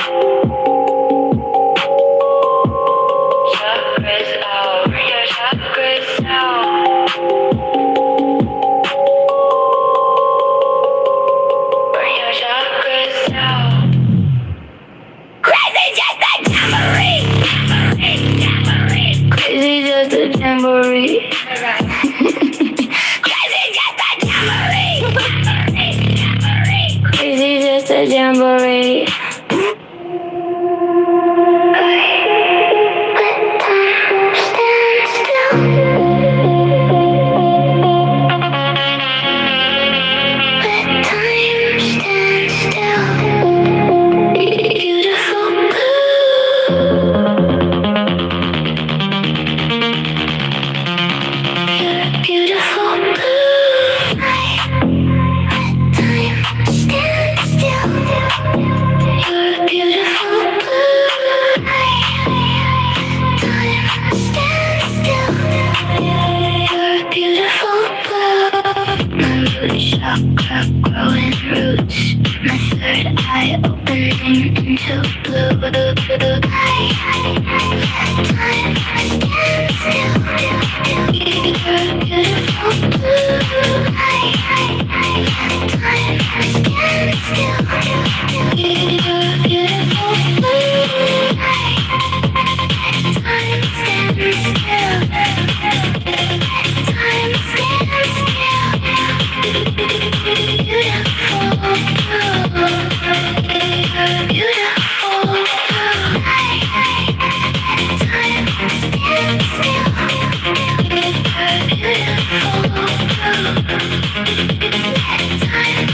Chakras out. Burn your chakras out. Burn your chakras out. Crazy just a jamboree. Crazy just a jamboree. Crazy just a jamboree. Crazy just a jamboree. Chakra growing roots. My third eye opening into blue. Time stand still. You're beautiful blue. Time stand still. You're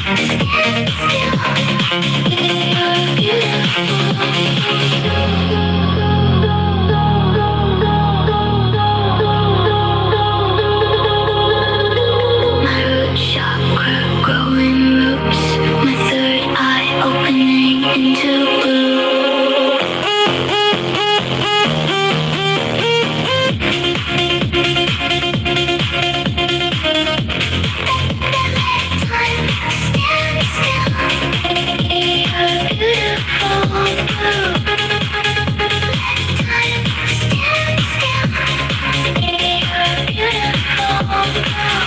beautiful blue. Time stand still.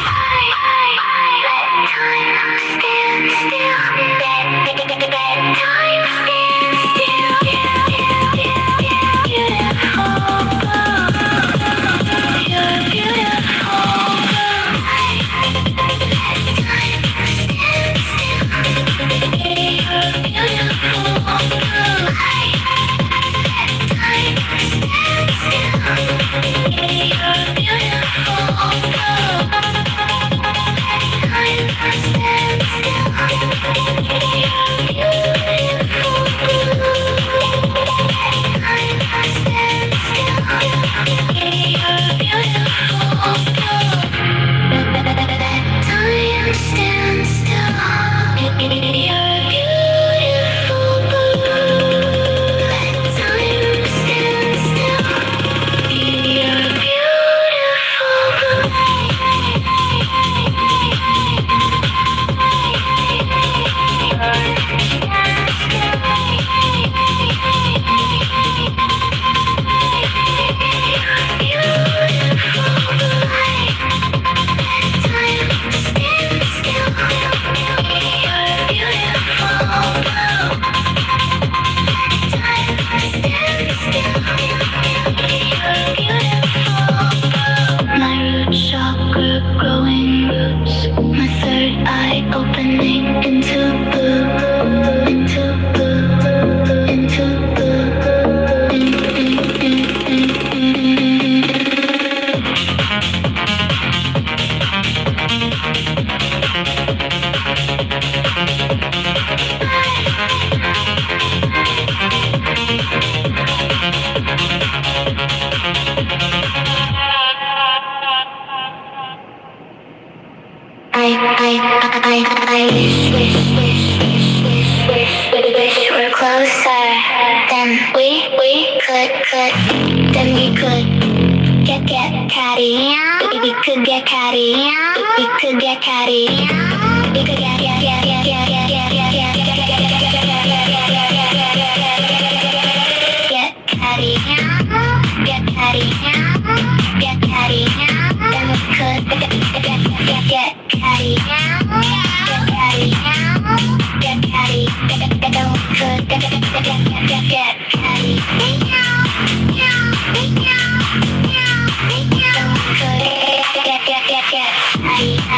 Time stand still. Beautiful blue. Beautiful blue. Time stand still. Beautiful blue. Time stand still. My root chakra growing roots. My third eye opening into blue. wish we're closer. Then we could, then we could get catty. We could get catty. We could get catty. We could get catty. Get catty. Get catty. Then we could get catty. Get catty. Get catty. Then we could get catty.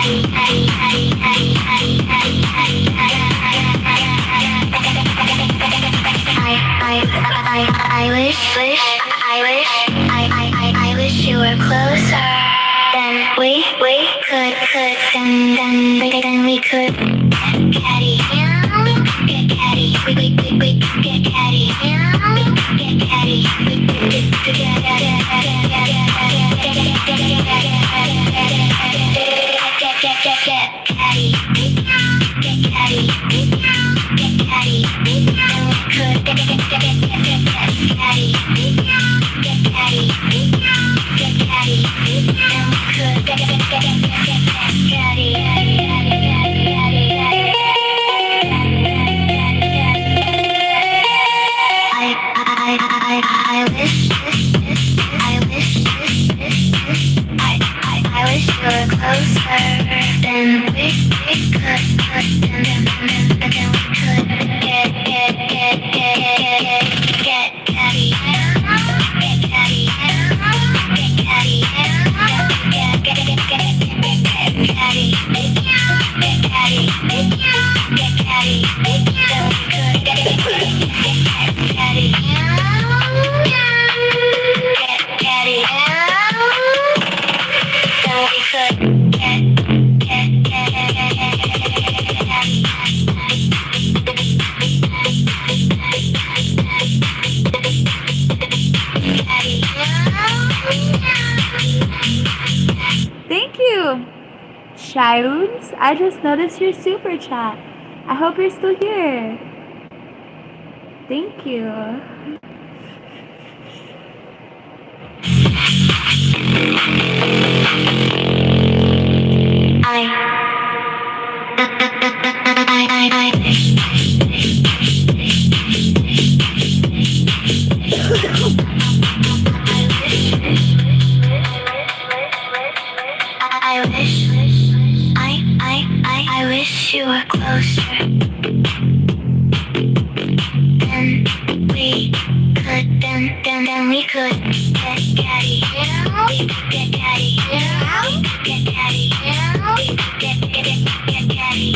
I wish you were closer. Then we could, then we could get catty. Get catty. We get catty. Get catty. We get I wish you were closer. Then we could, then we could get catty. Get catty. Get catty. Get catty. Thank you, Shylons. I just noticed your super chat. I hope you're still here. Thank you. I wish you were closer. Then we could, then we could get catty. We could get catty. We could get catty. We could get catty. Get catty.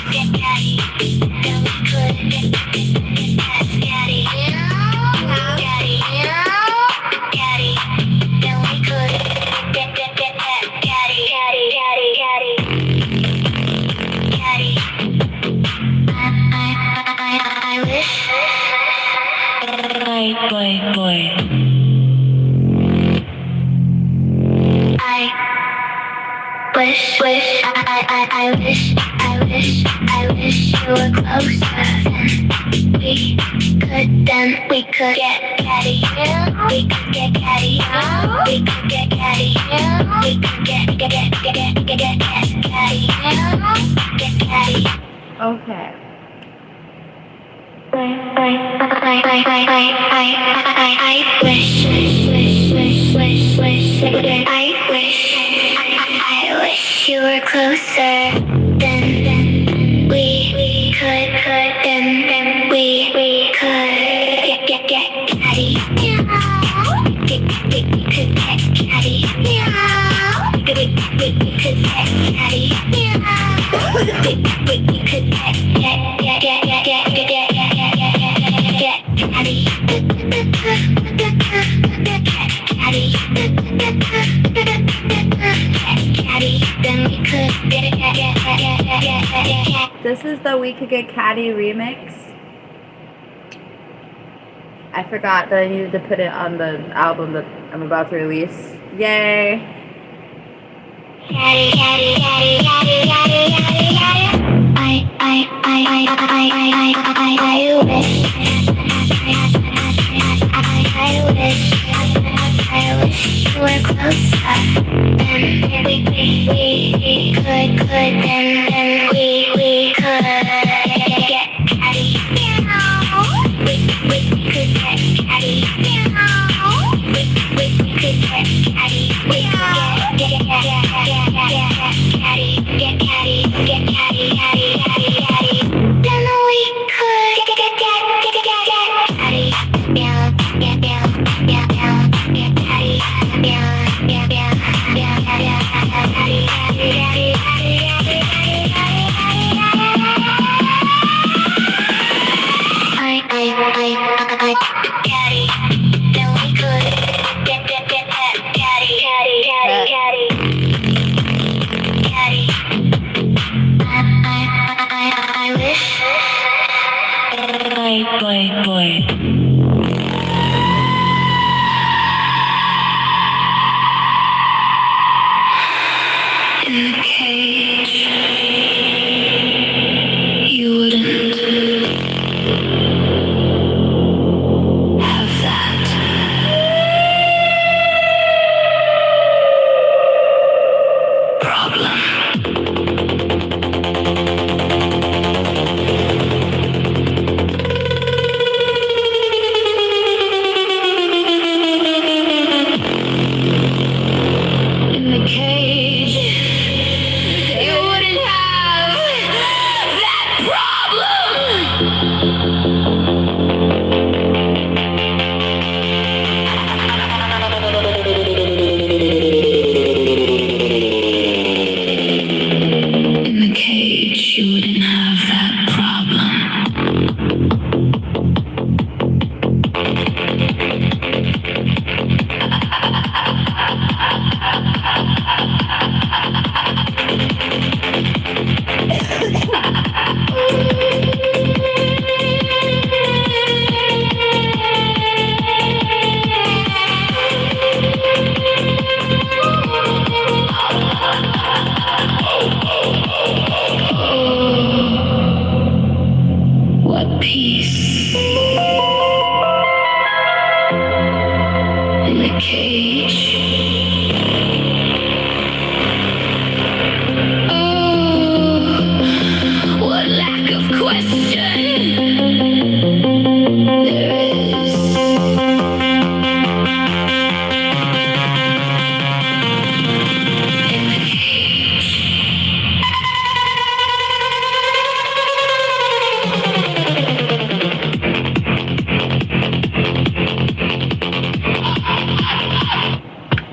Get catty. Then we could get catty. Catty. Catty. Then we could get catty. I wish. Boy. I wish you were closer. Then we could get catty. We could get catty. We could get catty. We could get catty. Get catty. Okay. I wish you were closer. Then we could, then we could get catty. We could get catty. We could get catty. We could This is the We Could Get Catty remix. I forgot that I needed to put it on the album that I'm about to release. Yay!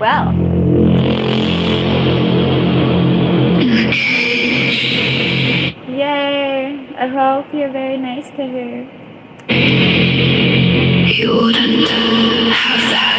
Well. Yay! I hope you're very nice to her. You wouldn't have that.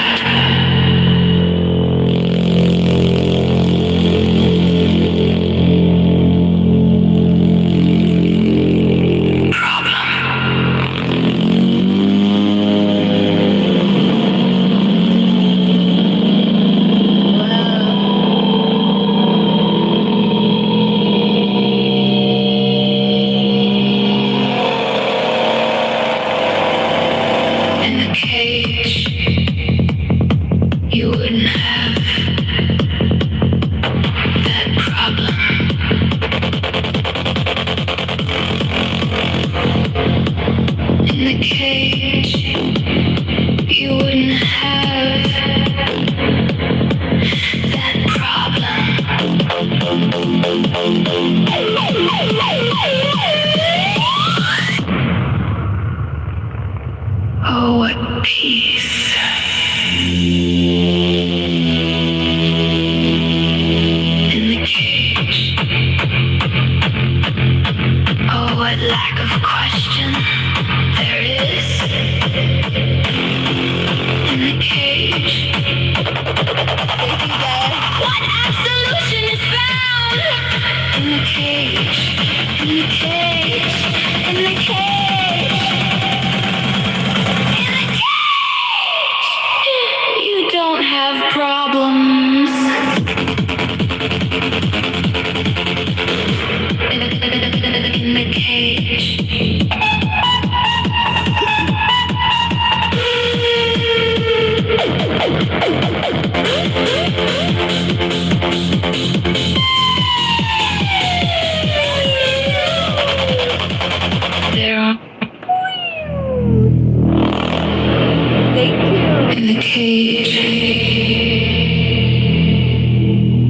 Oh, what peace.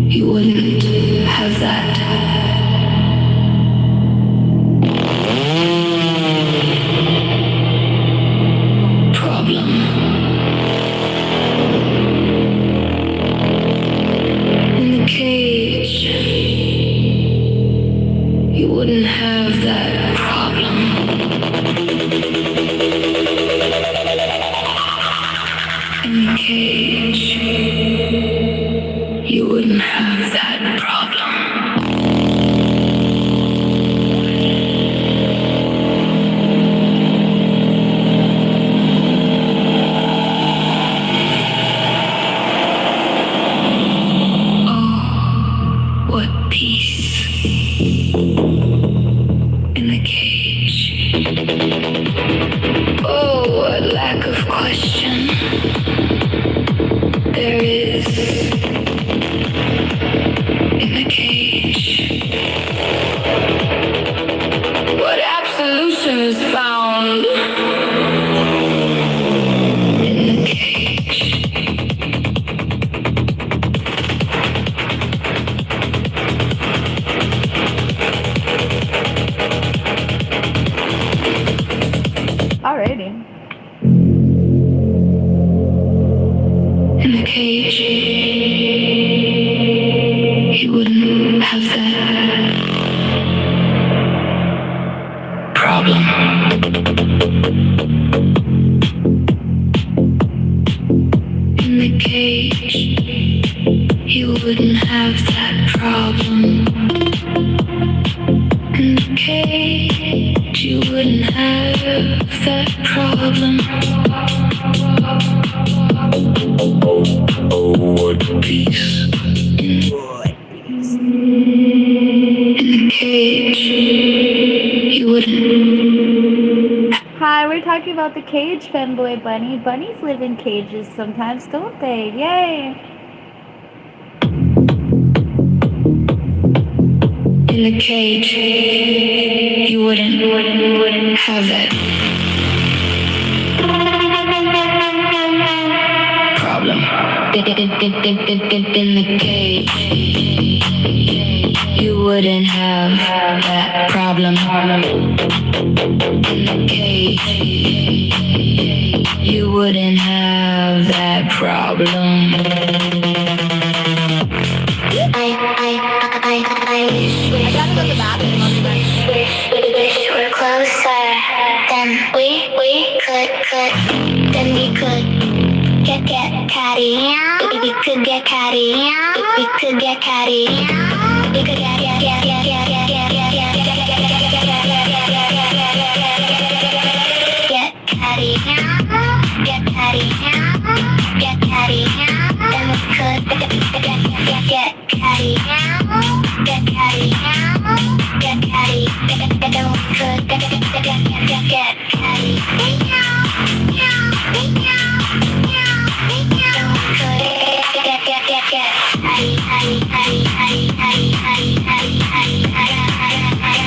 you wouldn't have that. Problem. In the cage, you wouldn't have that problem. In the cage, you wouldn't have that problem. Oh, what peace in the cage. Oh, what lack of question there is in the cage. What absolution is found in the cage. Alrighty. In the cage, you wouldn't have that problem. In the cage, you wouldn't have that problem. In the cage, you wouldn't have that problem. Oh, what peace. In the cage, you wouldn't. Hi, we're talking about the cage, fanboy bunny. Bunnies live in cages sometimes, don't they? Yay! In the cage, you wouldn't have that problem. In the cage, you wouldn't have that problem. In the cage, you wouldn't have that problem. I wish we're closer. Then we could get catty. We could get catty. We could get catty. We could get catty. Get catty. Get catty. Then we could get catty. Get catty. Get catty. Then we could get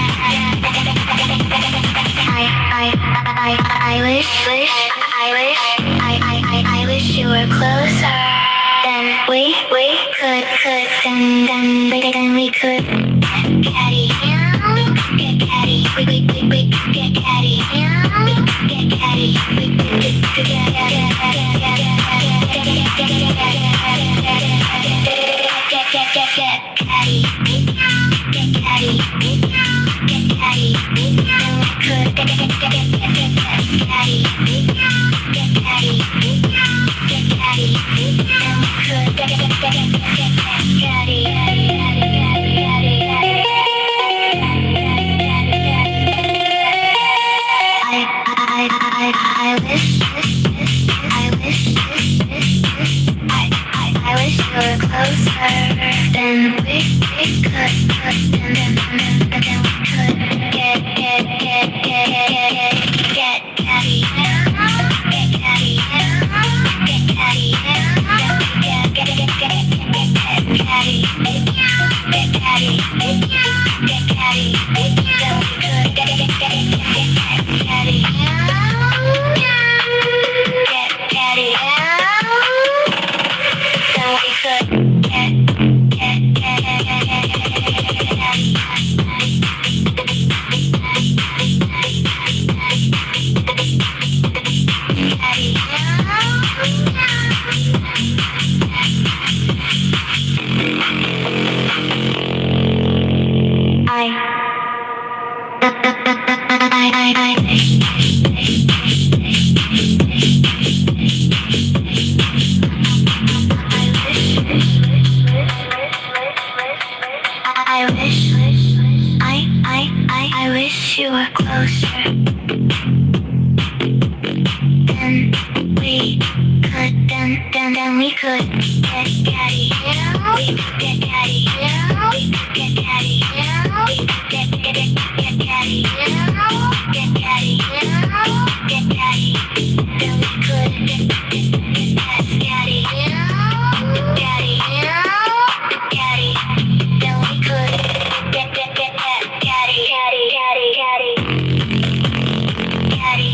catty. I wish you were closer. Then we could, then we could get catty, get catty, we get catty, get catty, I wish you were closer. Then we could, then we could get catty, get catty, get catty, get catty, I wish you were closer. Then we could, then we could get catty. We could get catty. We could get catty. We could get catty. Get catty. Get catty. Then we could get catty. Catty. Catty. Then we could get catty. Catty.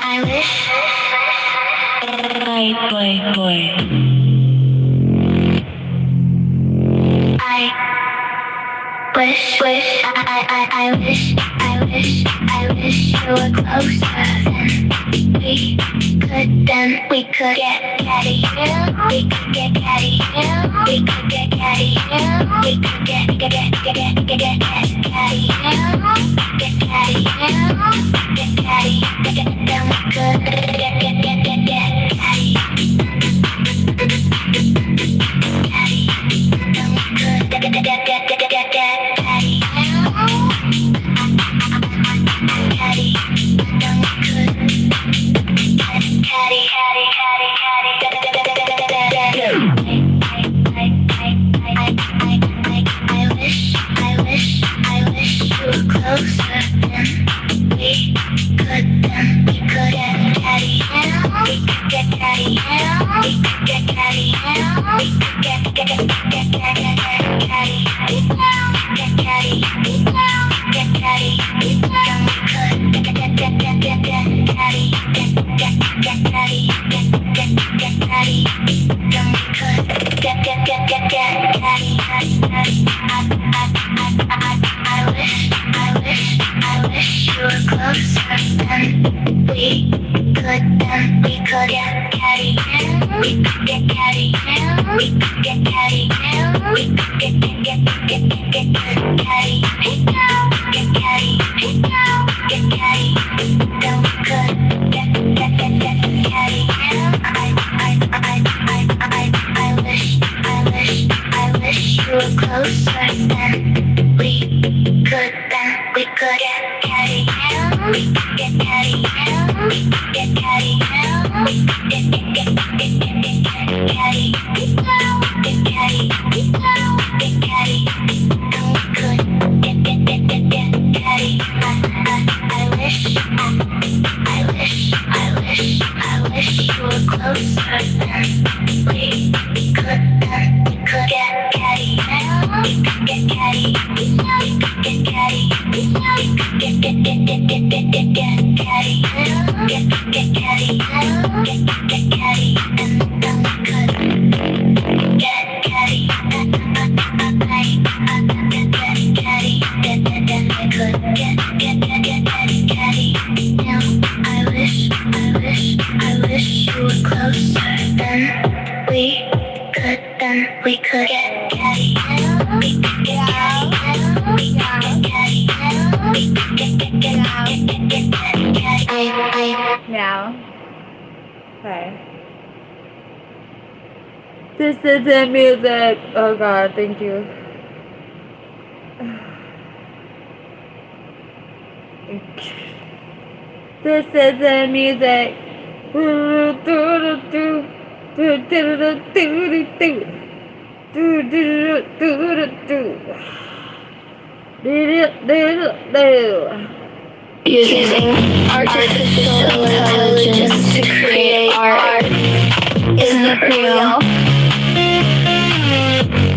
I wish. Boy. I wish you were closer. Then we could get catty. We could get catty. We could get catty. We could get catty. Get catty. Get catty. Then we could get catty. Then we could get catty. I wish you were closer. Then we could get catty. We could get catty. We could get catty. We could get catty. Get catty. Then we could get catty. I wish you were closer. Then we could get catty. We could get catty. We could get catty. We could get catty. Get catty. Then we could get catty. I wish you were closer. Then we could get catty. We could get catty. We could get catty. We could get catty. Get catty. Get catty. Then we could get catty. I wish you were closer. Then we could get catty. We could get catty. We could get catty. We could get catty. Get catty. And then we could get catty. Then we could get catty. Now I wish you were closer. Then we could get catty. We could get catty. We could get catty. We could get catty. Now. Okay. This isn't music. Oh God, thank you. This isn't music. Using artificial intelligence to create art isn't real.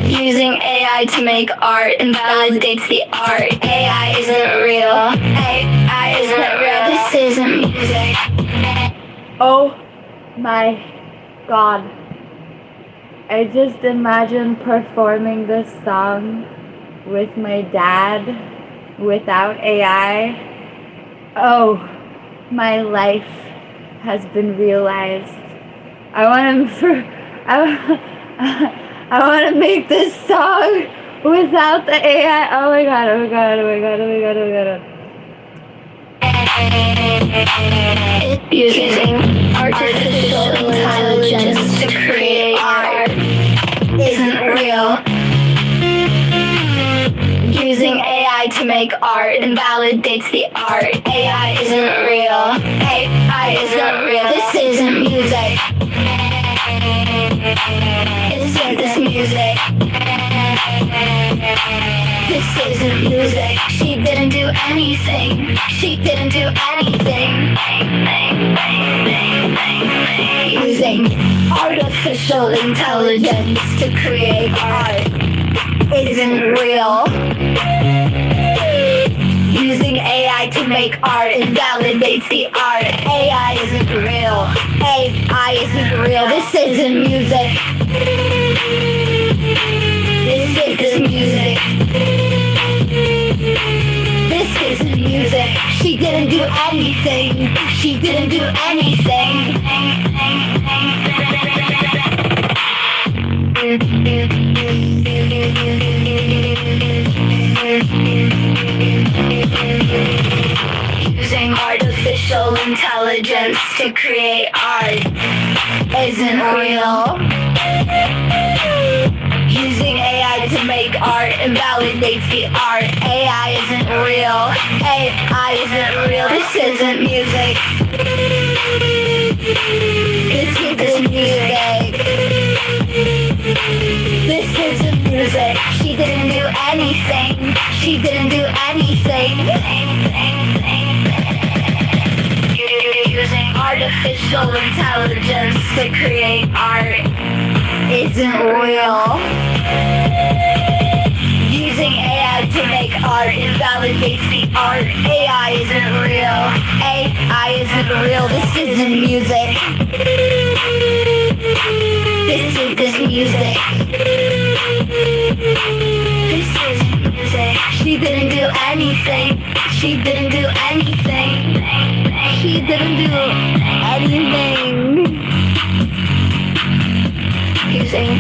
Using AI to make art invalidates the art. AI isn't real. AI isn't real. This isn't music. Oh my God. I just imagine performing this song with my dad without AI. Oh, my life has been realized. I want to make this song Without the AI, oh my god, oh my god, oh my god, oh my god, oh my god. Using artificial intelligence to create art isn't real. Using AI to make art invalidates the art. AI isn't real. AI isn't real. This isn't music. This isn't music. This isn't music. She didn't do anything. She didn't do anything. Using artificial intelligence to create art isn't real. Using AI to make art invalidates the art. AI isn't real. AI isn't real. This isn't music. This isn't music. This isn't music. She didn't do anything. She didn't do anything. Using artificial intelligence to create art isn't real. Using AI to make art invalidates the art. AI isn't real. AI isn't real. This isn't music. This isn't music. This isn't music. She didn't do anything. She didn't do anything. Using artificial intelligence to create art isn't real. Using AI to make art invalidates the art. AI isn't real. AI isn't real. This isn't music. This isn't music. This isn't music. She didn't do anything. She didn't do anything. She didn't do anything. Using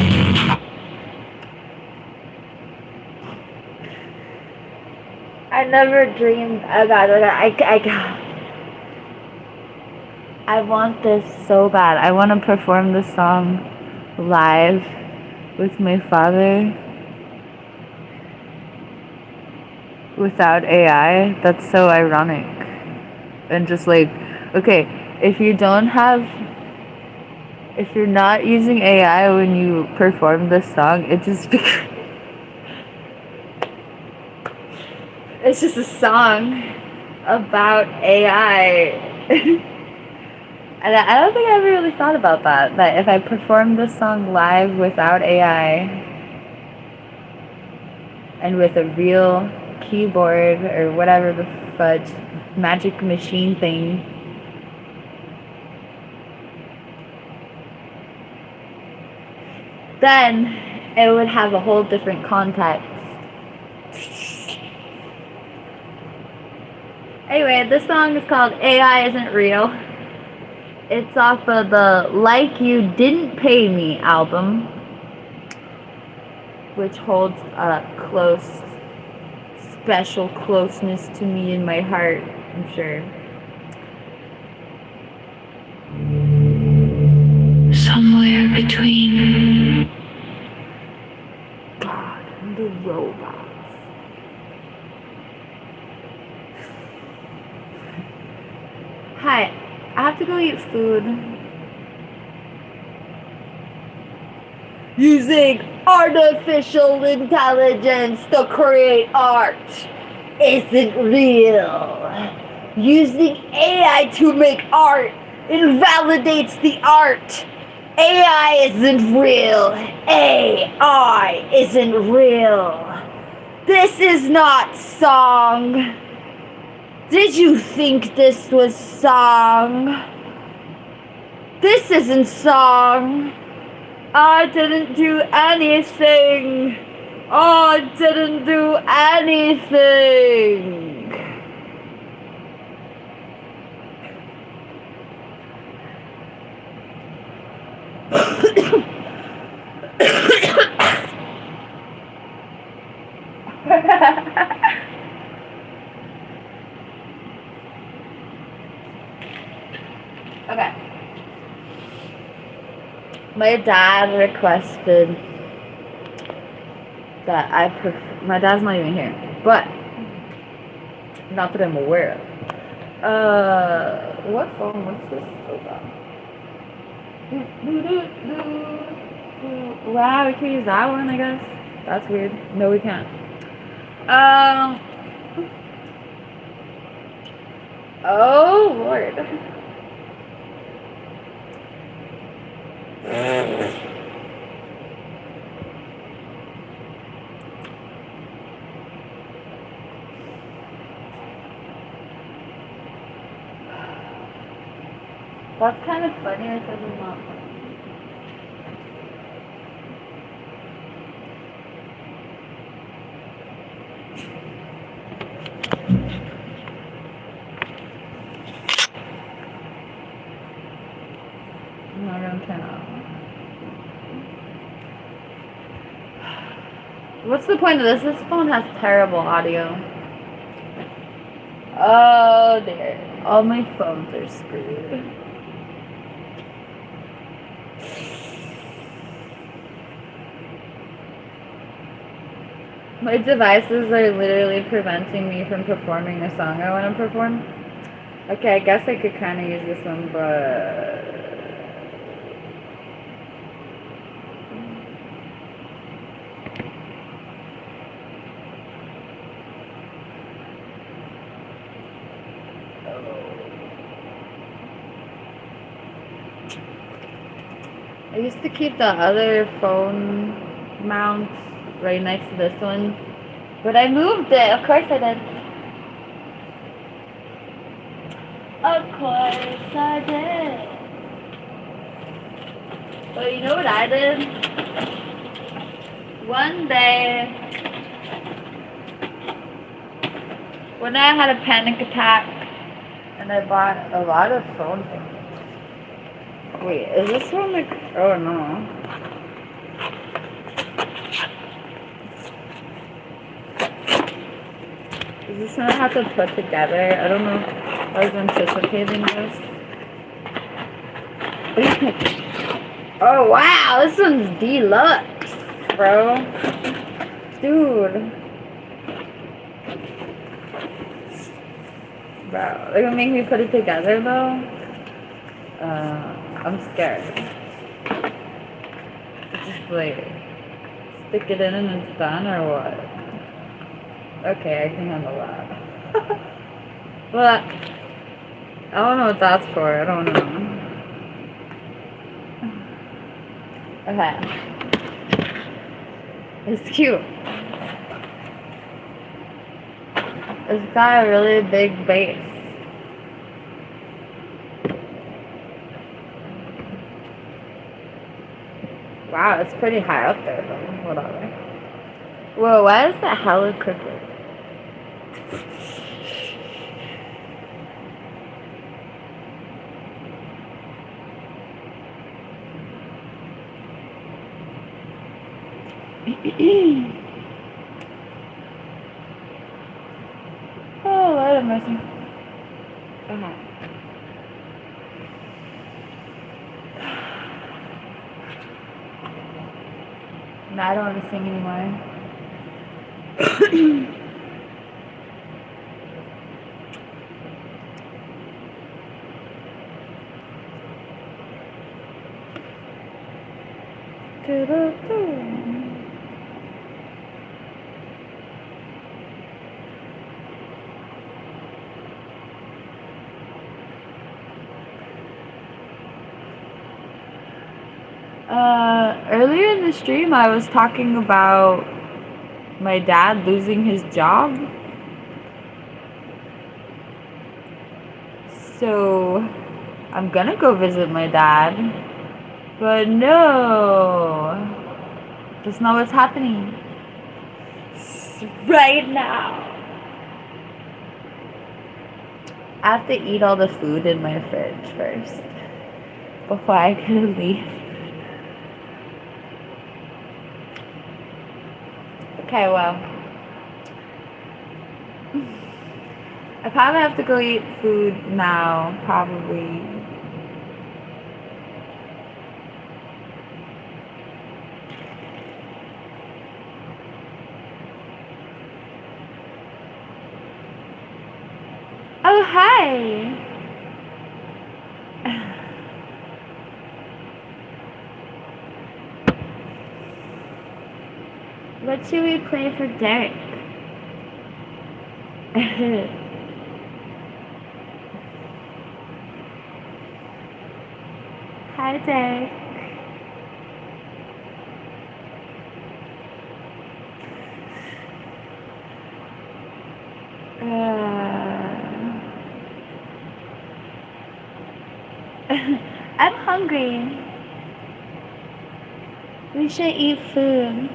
I never dreamed about it. I want this so bad. I want to perform this song live with my father without AI. That's so ironic. And just like, okay, if you're not using AI when you perform this song, it just becomes it's just a song about AI. And I don't think I ever really thought about that. That if I perform this song live without AI and with a real keyboard or whatever the fudge magic machine thing, then it would have a whole different context. Anyway, this song is called AI Isn't Real. It's off of the Like You Didn't Pay Me album, which holds a special closeness to me in my heart, I'm sure. somewhere between God and the robots. Hi, I have to go eat food. Using artificial intelligence to create art isn't real. Using AI to make art invalidates the art. AI isn't real. AI isn't real. This is not song. Did you think this was song? This isn't song. I didn't do anything. I didn't do anything. My dad requested that my dad's not even here, but not that I'm aware of. What phone? What's this? Hold on. Wow, we can use that one, I guess. That's weird. No, we can't. Oh Lord. That's kind of funny. I said it's not funny. I'm not gonna turn off. What's the point of this? This phone has terrible audio. Oh dear. All my phones are screwed. My devices are literally preventing me from performing the song I want to perform. Okay, I guess I could kind of use this one, but... I used to keep the other phone mount right next to this one, but I moved it. Of course I did. Of course I did. But you know what I did? One day, when I had a panic attack, and I bought a lot of phone things. Wait, is this one like... Oh no. Is this one I have to put together? I don't know. I was anticipating this. Oh wow, this one's deluxe, bro. Dude. Bro, they're gonna make me put it together though? I'm scared. Just like, stick it in and it's done or what? Okay, I can handle that. But, I don't know what that's for, I don't know. Okay. It's cute. It's got a really big base. Wow, it's pretty high up there though. Whatever. Whoa, why is that hella crooked? Oh, Lord have mercy. Okay. No, I don't want to sing anymore. Earlier in the stream, I was talking about my dad losing his job. So, I'm gonna go visit my dad. But no! That's not what's happening. Right now! I have to eat all the food in my fridge first. Before I can leave. Okay, well. I probably have to go eat food now, probably. hi. What should we play for Derek? Hi, Derek. I'm hungry. We should eat food.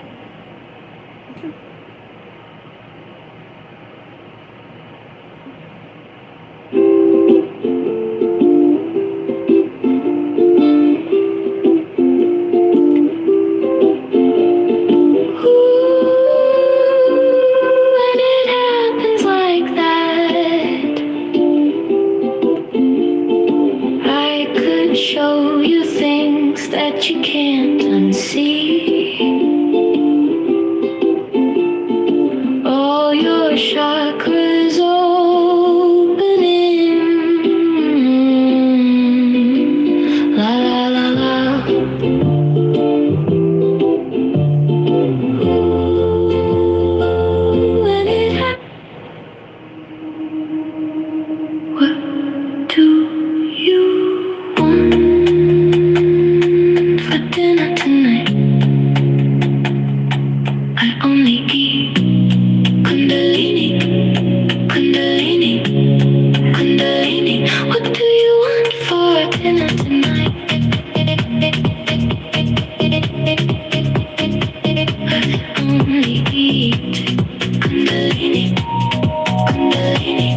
When it happens like that, I could show you things that you can't unsee. All your chakras opening. La la la la. When it happens. What do you want for dinner tonight? I only eat Kundalini, Kundalini, Kundalini. What do you want for dinner tonight? I only eat Kundalini, Kundalini,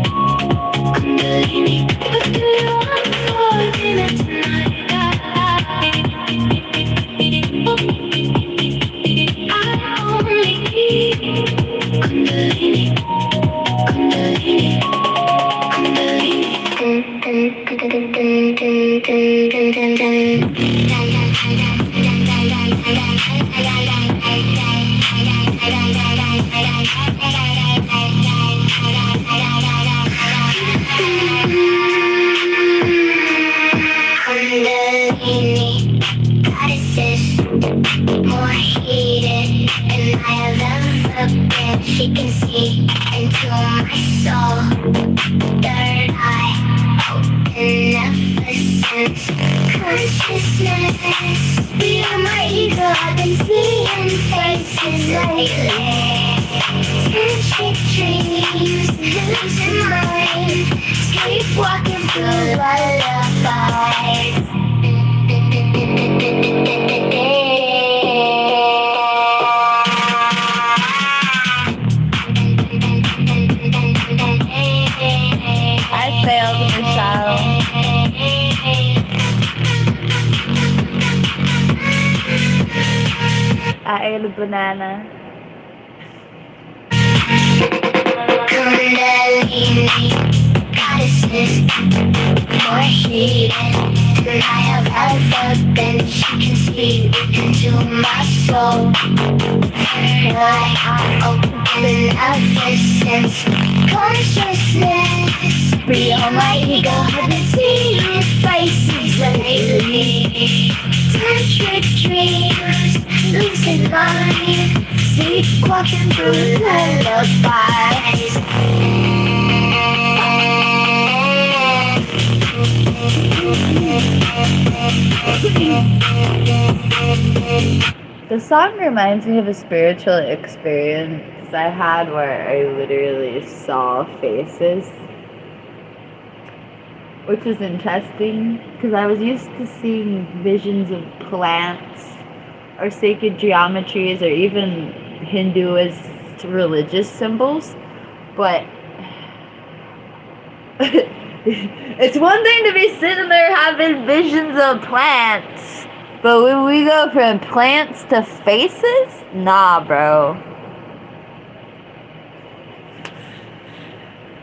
Kundalini. What do you want for dinner tonight? I only eat Kundalini, Kundalini, Kundalini, goddesses, more heated than I have ever been. She can see into my soul. Third eye open ever since consciousness. Beyond my ego, I've been seeing faces lately. Tantric dreams, losing mind, sleepwalking through lullabies. I failed, Michelle. I ate a banana. Kundalini, goddesses, more heated than I have ever been. She can see into my soul. Her eye open ever since consciousness. Beyond my ego, I've been seeing faces lately. Tantric dreams, lucid mind, sleepwalking through lullabies. The song reminds me of a spiritual experience I had where I literally saw faces, which was interesting because I was used to seeing visions of plants or sacred geometries or even Hinduist religious symbols, but it's one thing to be sitting there having visions of plants, but when we go from plants to faces, nah, bro.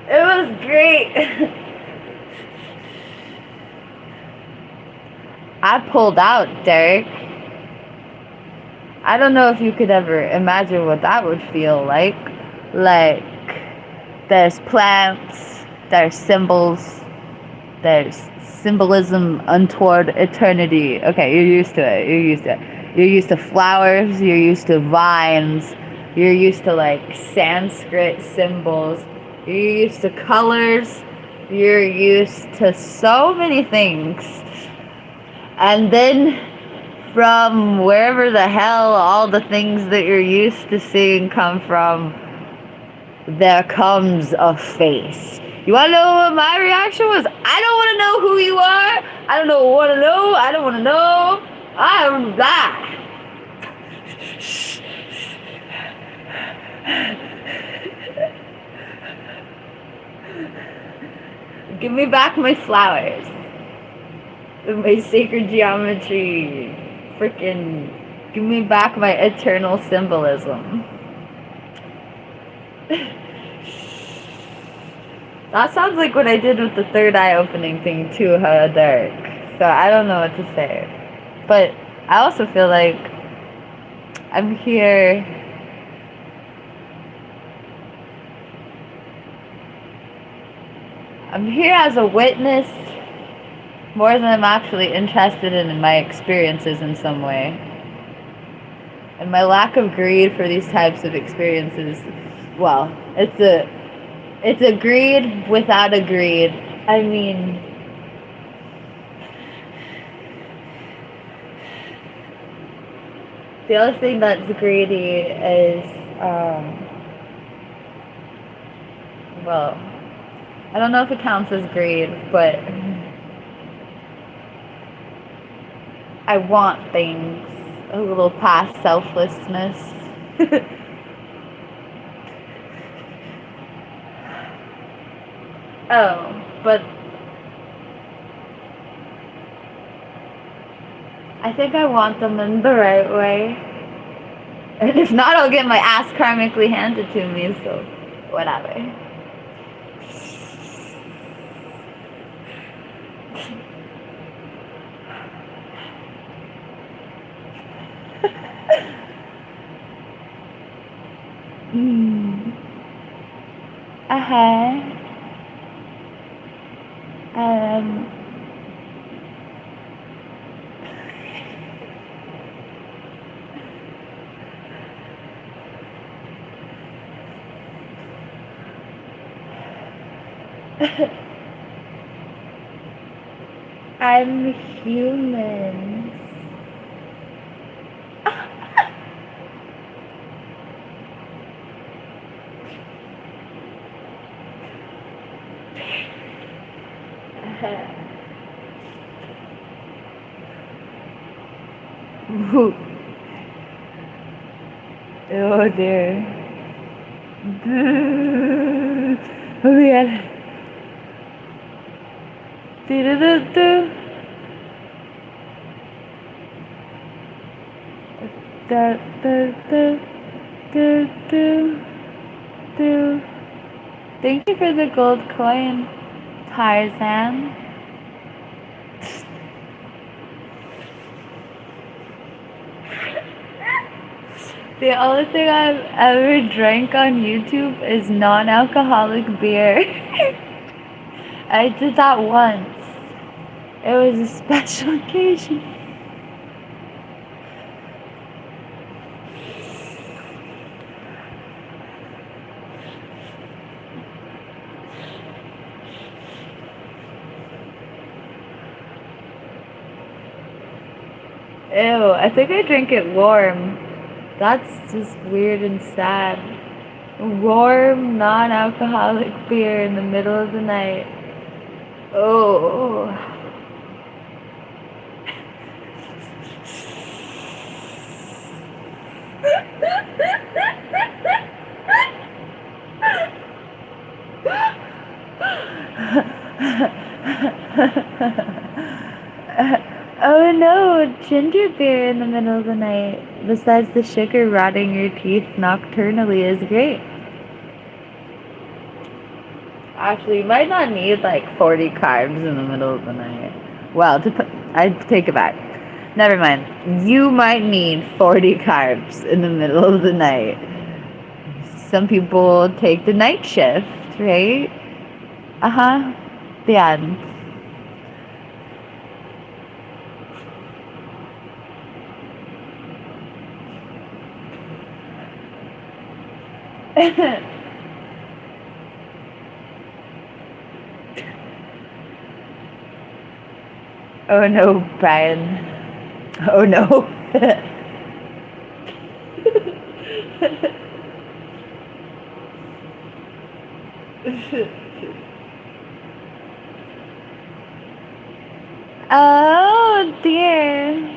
It was great. I pulled out, Derek. I don't know if you could ever imagine what that would feel like. Like, there's plants, There's symbols. There's symbolism untoward eternity. Okay, you're used to it. You're used to it. You're used to flowers. You're used to vines. You're used to like Sanskrit symbols. You're used to colors. You're used to so many things. And then from wherever the hell all the things that you're used to seeing come from, there comes a face. You want to know what my reaction was? I don't want to know who you are. I don't want to know. I don't want to know. I'm that. Give me back my flowers. My sacred geometry. Freaking give me back my eternal symbolism. That sounds like what I did with the third eye opening thing too, huh, Dark? So I don't know what to say. But I also feel like I'm here as a witness more than I'm actually interested in my experiences in some way. And my lack of greed for these types of experiences, well, it's a greed without a greed. I mean, the other thing that's greedy is, well, I don't know if it counts as greed, but I want things. A little past selflessness. Oh, but I think I want them in the right way. And if not, I'll get my ass karmically handed to me, so whatever. I'm human. Oh dear. Oh my god. Do-do-do-do. Do. Thank you for the gold coin, Tarzan. The only thing I've ever drank on YouTube is non-alcoholic beer. I did that once. It was a special occasion. Ew, I think I drink it warm. That's just weird and sad. Warm, non-alcoholic beer in the middle of the night. Oh. Oh no, ginger beer in the middle of the night, besides the sugar rotting your teeth nocturnally, is great. Actually, you might not need like 40 carbs in the middle of the night. Well, I take it back. Never mind. You might need 40 carbs in the middle of the night. Some people take the night shift, right? Uh-huh. The end. Oh no, Brian. Oh no. Oh dear.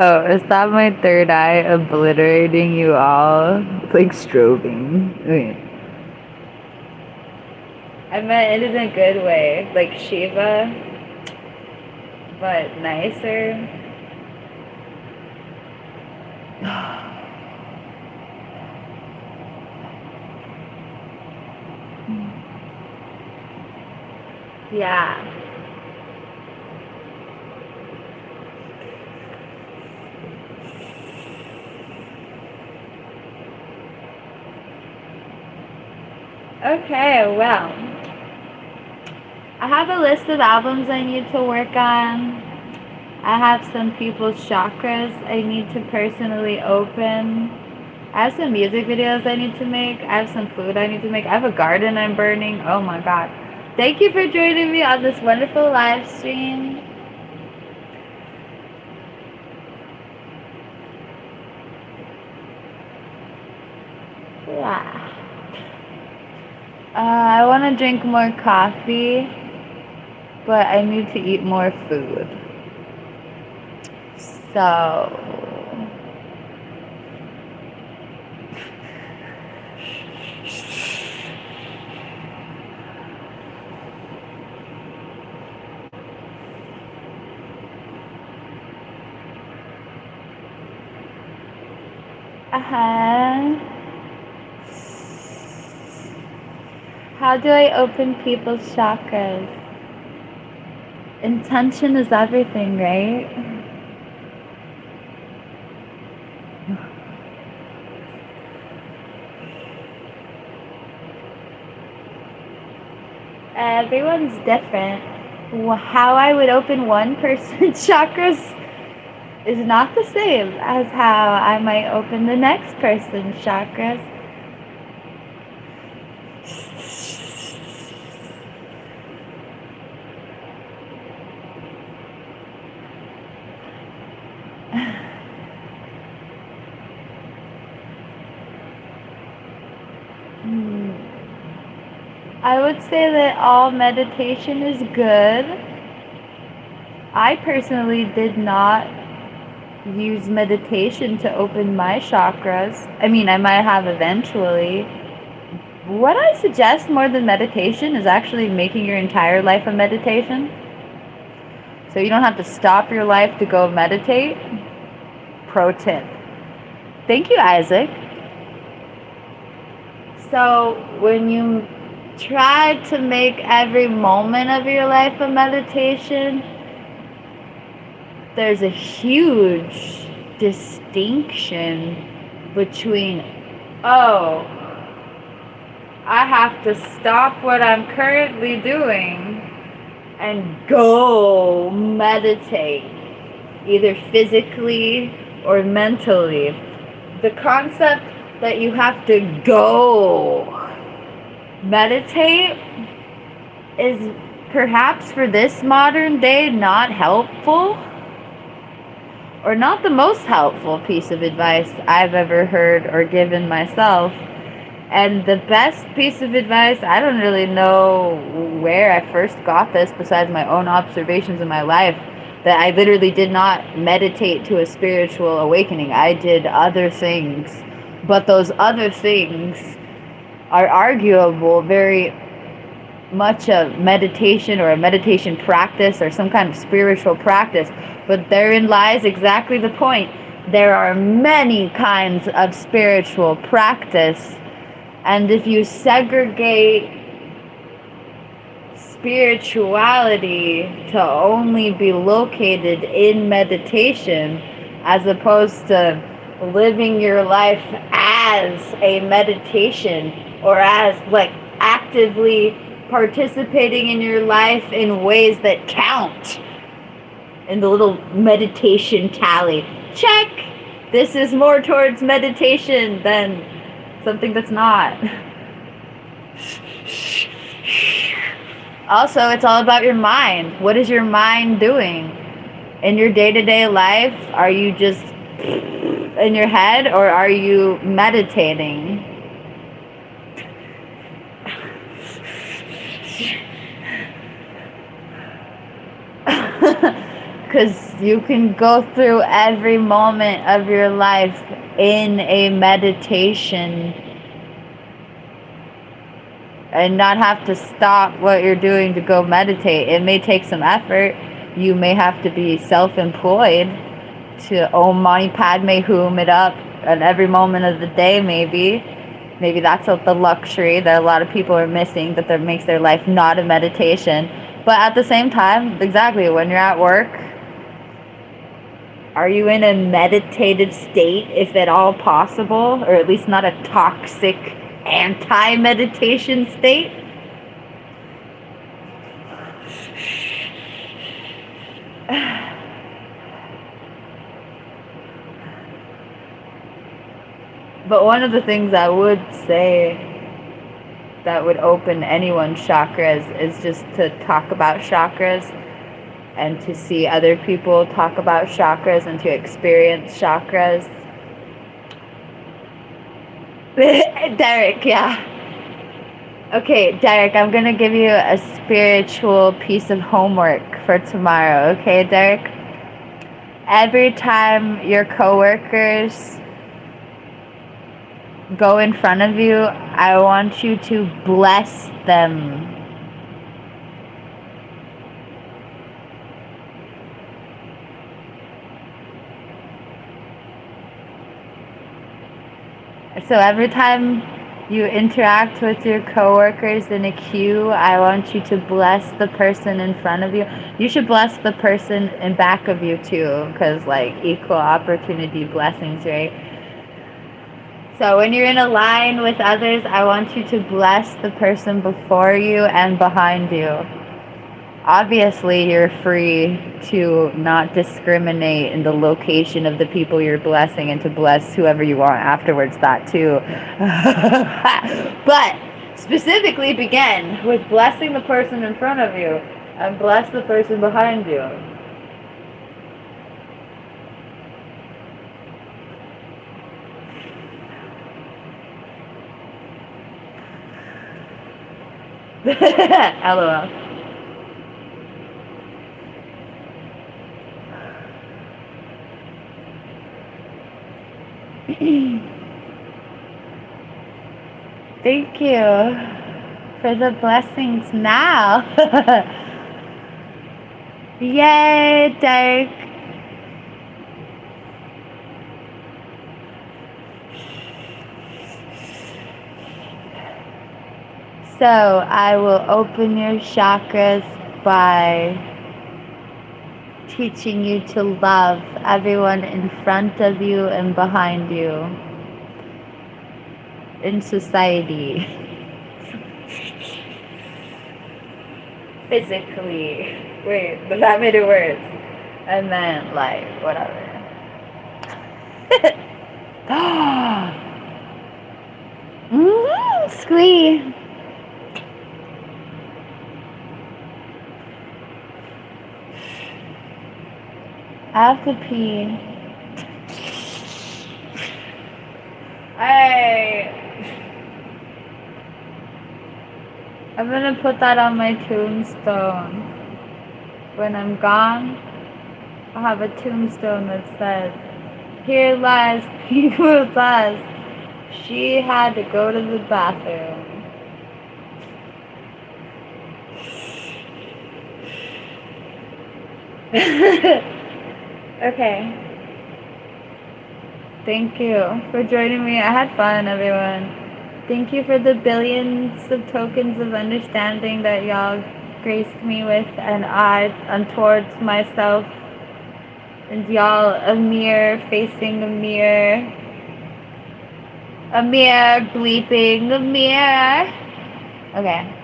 Oh, is that my third eye obliterating you all? Like strobing. Okay. I meant it in a good way, like Shiva, but nicer. Yeah. Okay, well, I have a list of albums I need to work on. I have some people's chakras I need to personally open. I have some music videos I need to make. I have some food I need to make. I have a garden I'm burning. Oh my god. Thank you for joining me on this wonderful live stream. Yeah. I want to drink more coffee, but I need to eat more food. So, how do I open people's chakras? Intention is everything, right? Everyone's different. How I would open one person's chakras is not the same as how I might open the next person's chakras. I would say that all meditation is good. I personally did not use meditation to open my chakras. I mean, I might have eventually. What I suggest more than meditation is actually making your entire life a meditation. So you don't have to stop your life to go meditate. Pro tip. Thank you, Isaac. So when you try to make every moment of your life a meditation, there's a huge distinction between, oh, I have to stop what I'm currently doing and go meditate, either physically or mentally. The concept that you have to go meditate is perhaps for this modern day not helpful, or not the most helpful piece of advice I've ever heard or given myself. And the best piece of advice, I don't really know where I first got this besides my own observations in my life, that I literally did not meditate to a spiritual awakening. I did other things, but those other things are arguable, very much of meditation or a meditation practice or some kind of spiritual practice, but therein lies exactly the point. There are many kinds of spiritual practice, and if you segregate spirituality to only be located in meditation, as opposed to living your life as a meditation, or as like actively participating in your life in ways that count in the little meditation tally, check, this is more towards meditation than something that's not. Also, it's all about your mind. What is your mind doing in your day-to-day life? Are you just in your head, or are you meditating? Because you can go through every moment of your life in a meditation and not have to stop what you're doing to go meditate. It may take some effort. You may have to be self-employed to Om Mani Padme Hum it up at every moment of the day, maybe. Maybe that's the luxury that a lot of people are missing, that makes their life not a meditation. But at the same time, exactly, when you're at work, are you in a meditative state, if at all possible, or at least not a toxic anti-meditation state? But one of the things I would say that would open anyone's chakras is just to talk about chakras and to see other people talk about chakras and to experience chakras. Derek, yeah. Okay, Derek, I'm gonna give you a spiritual piece of homework for tomorrow, okay, Derek? Every time your coworkers go in front of you, I want you to bless them. So every time you interact with your coworkers in a queue, I want you to bless the person in front of you. You should bless the person in back of you too, because like equal opportunity blessings, right? So when you're in a line with others, I want you to bless the person before you and behind you. Obviously, you're free to not discriminate in the location of the people you're blessing and to bless whoever you want afterwards, that too. But specifically begin with blessing the person in front of you and bless the person behind you. LOL. Thank you for the blessings now. Yay, Dirk. So I will open your chakras by teaching you to love everyone in front of you and behind you in society. Physically. Wait, but that made it worse. I meant like whatever. Squee. I have to pee. I'm gonna put that on my tombstone. When I'm gone, I'll have a tombstone that says, "Here lies PinkMoonLust. She had to go to the bathroom." Okay. Thank you for joining me. I had fun, everyone. Thank you for the billions of tokens of understanding that y'all graced me with, and towards myself, and y'all a mirror facing a mirror bleeping a mirror. Okay.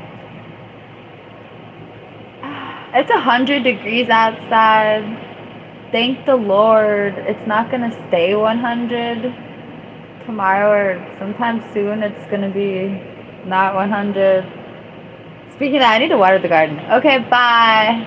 It's 100 degrees outside. Thank the Lord. It's not gonna stay 100 tomorrow or sometime soon. It's gonna be not 100. Speaking of that, I need to water the garden. Okay, bye.